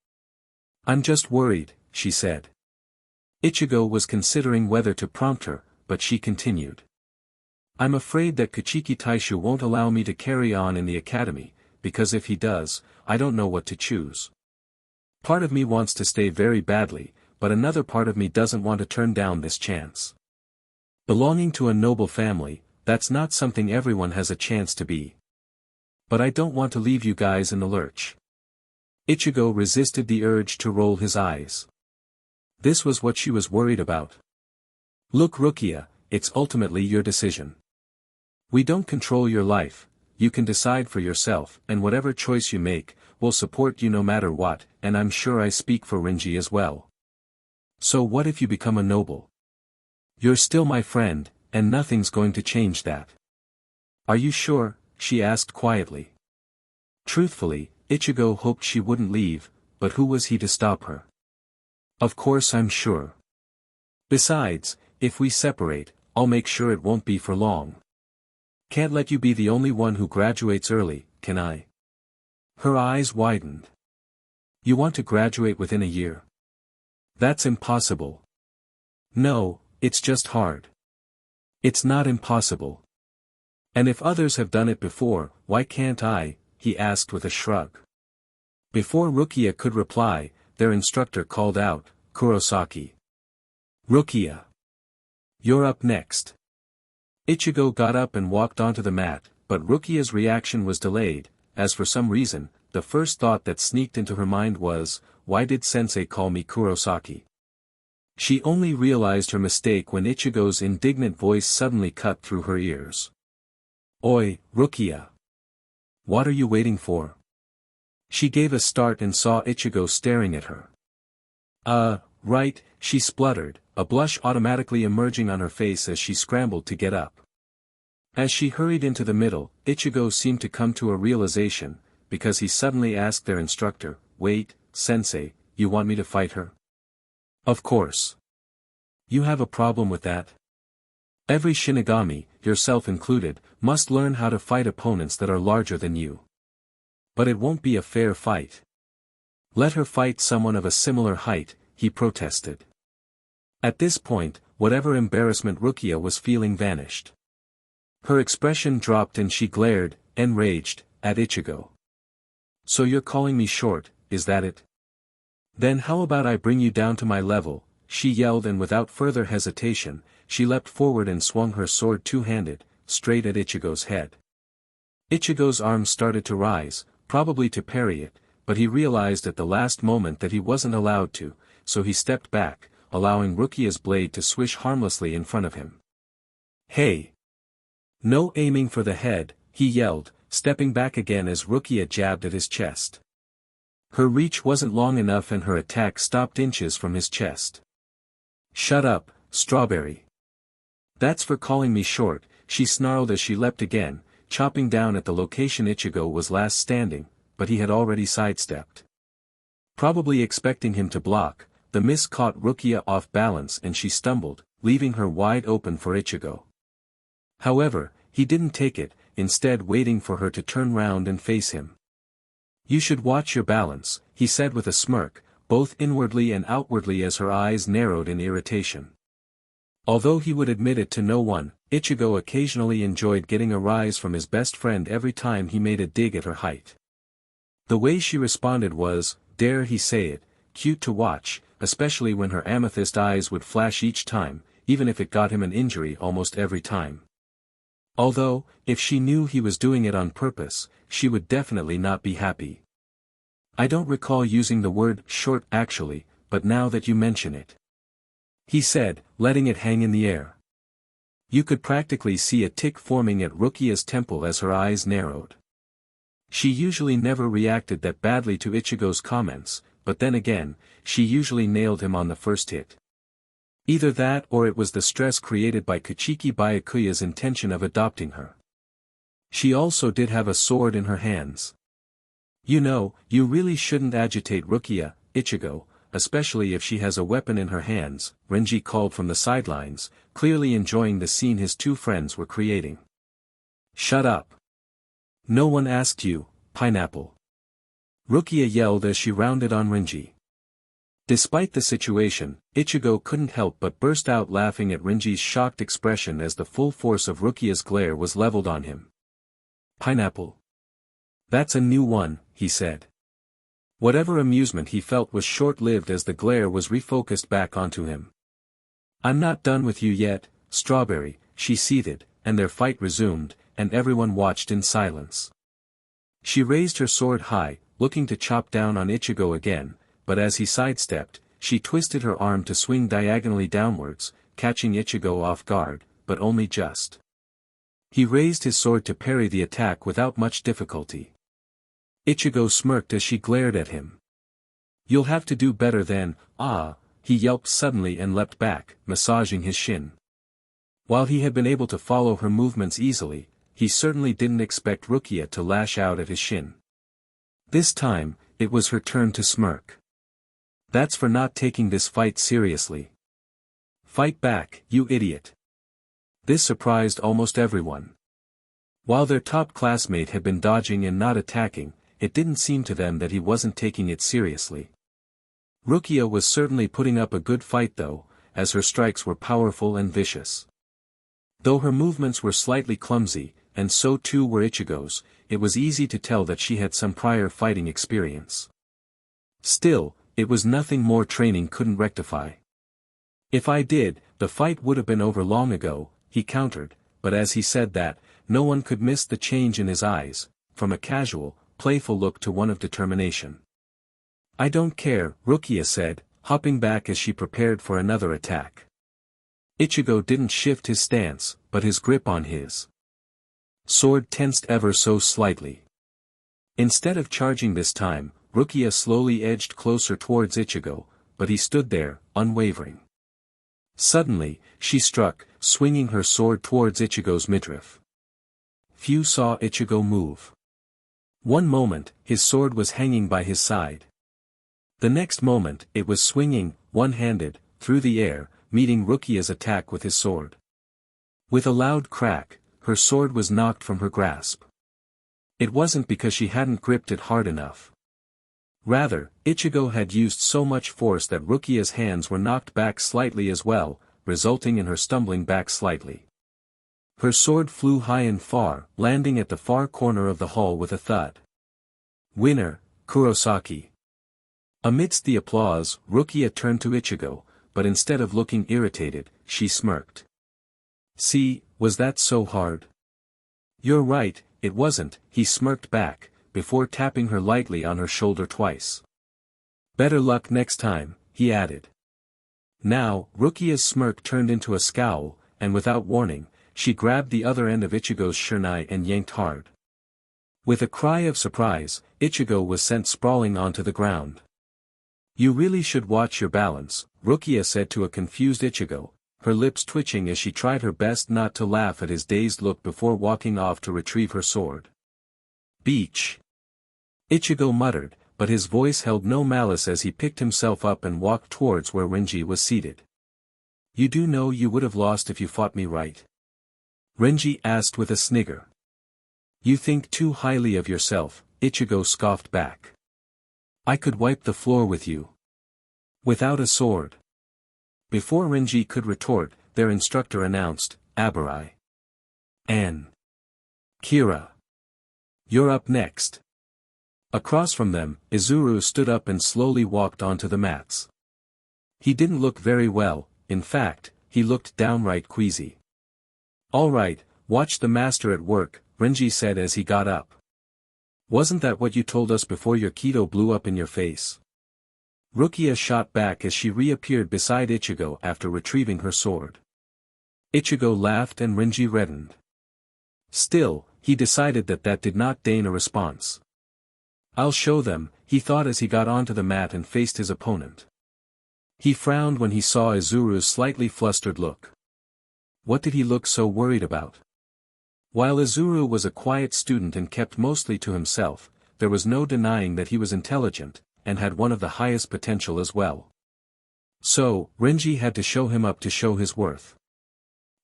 I'm just worried, she said. Ichigo was considering whether to prompt her, but she continued. I'm afraid that Kichiki Taishu won't allow me to carry on in the academy, because if he does, I don't know what to choose. Part of me wants to stay very badly, but another part of me doesn't want to turn down this chance. Belonging to a noble family, that's not something everyone has a chance to be. But I don't want to leave you guys in the lurch. Ichigo resisted the urge to roll his eyes. This was what she was worried about. Look Rukia, it's ultimately your decision. We don't control your life, you can decide for yourself, and whatever choice you make, we'll support you no matter what, and I'm sure I speak for Renji as well. So what if you become a noble? You're still my friend, and nothing's going to change that. Are you sure? She asked quietly. Truthfully, Ichigo hoped she wouldn't leave, but who was he to stop her? Of course I'm sure. Besides, if we separate, I'll make sure it won't be for long. Can't let you be the only one who graduates early, can I? Her eyes widened. You want to graduate within a year? That's impossible. No, it's just hard. It's not impossible. And if others have done it before, why can't I? He asked with a shrug. Before Rukia could reply, their instructor called out, Kurosaki. Rukia. You're up next. Ichigo got up and walked onto the mat, but Rukia's reaction was delayed, as for some reason, the first thought that sneaked into her mind was, why did sensei call me Kurosaki? She only realized her mistake when Ichigo's indignant voice suddenly cut through her ears. Oi, Rukia! What are you waiting for? She gave a start and saw Ichigo staring at her. Right, she spluttered, a blush automatically emerging on her face as she scrambled to get up. As she hurried into the middle, Ichigo seemed to come to a realization, because he suddenly asked their instructor, wait, sensei, you want me to fight her? Of course. You have a problem with that? Every Shinigami, yourself included, must learn how to fight opponents that are larger than you. But it won't be a fair fight. Let her fight someone of a similar height, he protested. At this point, whatever embarrassment Rukia was feeling vanished. Her expression dropped and she glared, enraged, at Ichigo. So you're calling me short, is that it? Then how about I bring you down to my level, she yelled, and without further hesitation, she leapt forward and swung her sword two-handed, straight at Ichigo's head. Ichigo's arms started to rise, probably to parry it, but he realized at the last moment that he wasn't allowed to, so he stepped back, allowing Rukia's blade to swish harmlessly in front of him. Hey! No aiming for the head, he yelled, stepping back again as Rukia jabbed at his chest. Her reach wasn't long enough and her attack stopped inches from his chest. Shut up, Strawberry. That's for calling me short, she snarled as she leapt again, chopping down at the location Ichigo was last standing, but he had already sidestepped. Probably expecting him to block, the miss caught Rukia off balance and she stumbled, leaving her wide open for Ichigo. However, he didn't take it, instead waiting for her to turn round and face him. You should watch your balance, he said with a smirk, both inwardly and outwardly as her eyes narrowed in irritation. Although he would admit it to no one, Ichigo occasionally enjoyed getting a rise from his best friend every time he made a dig at her height. The way she responded was, dare he say it, cute to watch, especially when her amethyst eyes would flash each time, even if it got him an injury almost every time. Although, if she knew he was doing it on purpose, she would definitely not be happy. I don't recall using the word short actually, but now that you mention it, he said, letting it hang in the air. You could practically see a tick forming at Rukia's temple as her eyes narrowed. She usually never reacted that badly to Ichigo's comments, but then again, she usually nailed him on the first hit. Either that or it was the stress created by Kuchiki Byakuya's intention of adopting her. She also did have a sword in her hands. You know, you really shouldn't agitate Rukia, Ichigo, especially if she has a weapon in her hands, Renji called from the sidelines, clearly enjoying the scene his two friends were creating. Shut up. No one asked you, pineapple. Rukia yelled as she rounded on Renji. Despite the situation, Ichigo couldn't help but burst out laughing at Renji's shocked expression as the full force of Rukia's glare was leveled on him. Pineapple. That's a new one, he said. Whatever amusement he felt was short-lived as the glare was refocused back onto him. I'm not done with you yet, Strawberry, she seethed, and their fight resumed, and everyone watched in silence. She raised her sword high, looking to chop down on Ichigo again, but as he sidestepped, she twisted her arm to swing diagonally downwards, catching Ichigo off guard, but only just. He raised his sword to parry the attack without much difficulty. Ichigo smirked as she glared at him. You'll have to do better than, he yelped suddenly and leapt back, massaging his shin. While he had been able to follow her movements easily, he certainly didn't expect Rukia to lash out at his shin. This time, it was her turn to smirk. That's for not taking this fight seriously. Fight back, you idiot. This surprised almost everyone. While their top classmate had been dodging and not attacking, it didn't seem to them that he wasn't taking it seriously. Rukia was certainly putting up a good fight though, as her strikes were powerful and vicious. Though her movements were slightly clumsy, and so too were Ichigo's, it was easy to tell that she had some prior fighting experience. Still, it was nothing more training couldn't rectify. If I did, the fight would have been over long ago, he countered, but as he said that, no one could miss the change in his eyes, from a casual, playful look to one of determination. "I don't care," Rukia said, hopping back as she prepared for another attack. Ichigo didn't shift his stance, but his grip on his sword tensed ever so slightly. Instead of charging this time, Rukia slowly edged closer towards Ichigo, but he stood there, unwavering. Suddenly, she struck, swinging her sword towards Ichigo's midriff. Few saw Ichigo move. One moment, his sword was hanging by his side. The next moment, it was swinging, one-handed, through the air, meeting Rukia's attack with his sword. With a loud crack, her sword was knocked from her grasp. It wasn't because she hadn't gripped it hard enough. Rather, Ichigo had used so much force that Rukia's hands were knocked back slightly as well, resulting in her stumbling back slightly. Her sword flew high and far, landing at the far corner of the hall with a thud. "Winner, Kurosaki." Amidst the applause, Rukia turned to Ichigo, but instead of looking irritated, she smirked. "See, was that so hard?" "You're right, it wasn't," he smirked back, before tapping her lightly on her shoulder twice. "Better luck next time," he added. Now, Rukia's smirk turned into a scowl, and without warning, she grabbed the other end of Ichigo's shurnai and yanked hard. With a cry of surprise, Ichigo was sent sprawling onto the ground. "You really should watch your balance," Rukia said to a confused Ichigo, her lips twitching as she tried her best not to laugh at his dazed look before walking off to retrieve her sword. "Bleach," Ichigo muttered, but his voice held no malice as he picked himself up and walked towards where Renji was seated. "You do know you would have lost if you fought me, right?" Renji asked with a snigger. "You think too highly of yourself," Ichigo scoffed back. "I could wipe the floor with you. Without a sword." Before Renji could retort, their instructor announced, "Abarai. An. Kira. You're up next." Across from them, Izuru stood up and slowly walked onto the mats. He didn't look very well, in fact, he looked downright queasy. "All right, watch the master at work," Renji said as he got up. "Wasn't that what you told us before your Kido blew up in your face?" Rukia shot back as she reappeared beside Ichigo after retrieving her sword. Ichigo laughed and Renji reddened. Still, he decided that did not deign a response. "I'll show them," he thought as he got onto the mat and faced his opponent. He frowned when he saw Izuru's slightly flustered look. What did he look so worried about? While Izuru was a quiet student and kept mostly to himself, there was no denying that he was intelligent, and had one of the highest potential as well. So, Renji had to show him up to show his worth.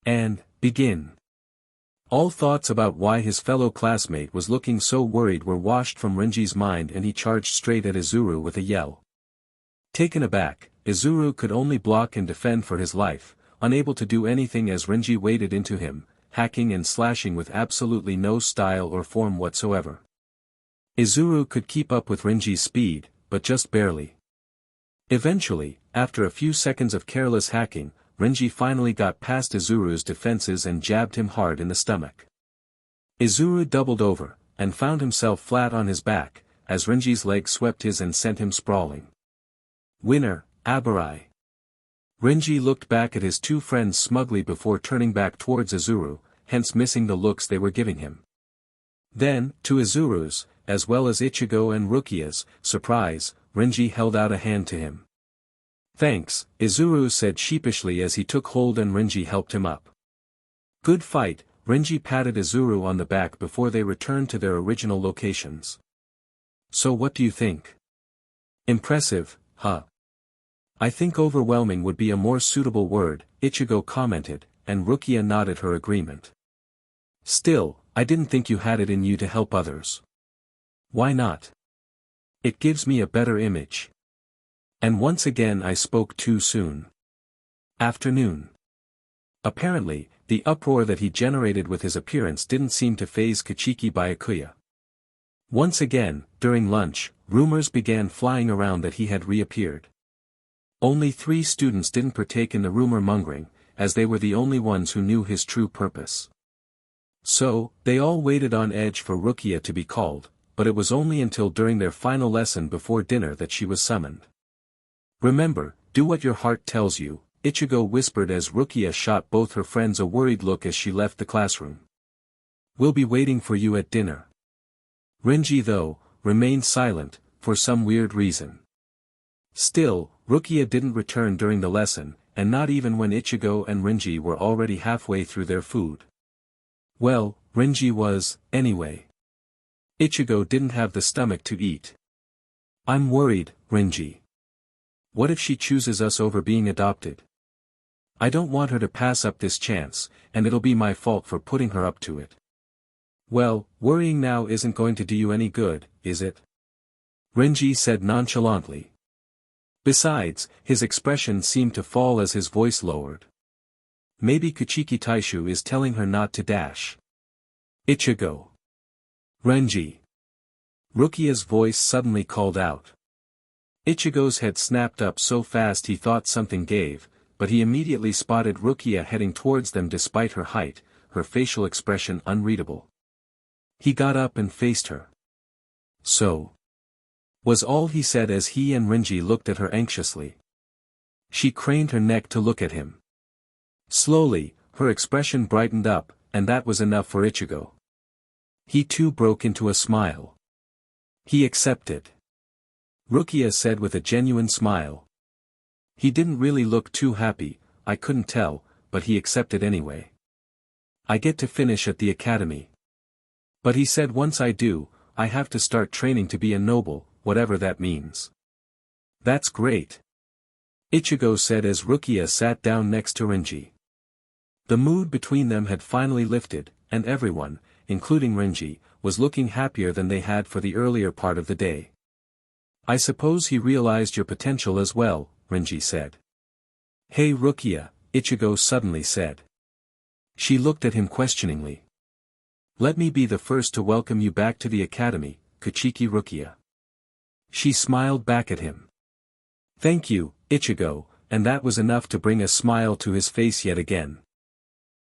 And, begin. All thoughts about why his fellow classmate was looking so worried were washed from Renji's mind and he charged straight at Izuru with a yell. Taken aback, Izuru could only block and defend for his life, unable to do anything as Renji waded into him, hacking and slashing with absolutely no style or form whatsoever. Izuru could keep up with Renji's speed, but just barely. Eventually, after a few seconds of careless hacking, Renji finally got past Izuru's defenses and jabbed him hard in the stomach. Izuru doubled over, and found himself flat on his back, as Renji's leg swept his and sent him sprawling. "Winner, Abarai." Renji looked back at his two friends smugly before turning back towards Izuru, hence missing the looks they were giving him. Then, to Izuru's, as well as Ichigo and Rukia's, surprise, Renji held out a hand to him. "Thanks," Izuru said sheepishly as he took hold and Renji helped him up. "Good fight," Renji patted Izuru on the back before they returned to their original locations. "So what do you think?" "Impressive, huh?" "I think overwhelming would be a more suitable word," Ichigo commented, and Rukia nodded her agreement. "Still, I didn't think you had it in you to help others." "Why not?" "It gives me a better image. And once again I spoke too soon." Afternoon. Apparently, the uproar that he generated with his appearance didn't seem to faze Kichiki Byakuya. Once again, during lunch, rumors began flying around that he had reappeared. Only 3 students didn't partake in the rumor mongering, as they were the only ones who knew his true purpose. So, they all waited on edge for Rukia to be called, but it was only until during their final lesson before dinner that she was summoned. "Remember, do what your heart tells you," Ichigo whispered as Rukia shot both her friends a worried look as she left the classroom. "We'll be waiting for you at dinner." Renji, though, remained silent, for some weird reason. Still, Rukia didn't return during the lesson, and not even when Ichigo and Renji were already halfway through their food. Well, Renji was, anyway. Ichigo didn't have the stomach to eat. "I'm worried, Renji. What if she chooses us over being adopted? I don't want her to pass up this chance, and it'll be my fault for putting her up to it." "Well, worrying now isn't going to do you any good, is it?" Renji said nonchalantly. Besides, his expression seemed to fall as his voice lowered. "Maybe Kuchiki Taishu is telling her not to dash." "Ichigo." "Renji." Rukia's voice suddenly called out. Ichigo's head snapped up so fast he thought something gave, but he immediately spotted Rukia heading towards them despite her height, her facial expression unreadable. He got up and faced her. "So?" was all he said as he and Renji looked at her anxiously. She craned her neck to look at him. Slowly, her expression brightened up, and that was enough for Ichigo. He too broke into a smile. He accepted. Rukia said with a genuine smile. "He didn't really look too happy, I couldn't tell, but he accepted anyway. I get to finish at the academy. But he said once I do, I have to start training to be a noble, whatever that means." "That's great," Ichigo said as Rukia sat down next to Renji. The mood between them had finally lifted, and everyone, including Renji, was looking happier than they had for the earlier part of the day. "I suppose he realized your potential as well," Renji said. "Hey Rukia," Ichigo suddenly said. She looked at him questioningly. "Let me be the first to welcome you back to the academy, Kuchiki Rukia." She smiled back at him. "Thank you, Ichigo," and that was enough to bring a smile to his face yet again.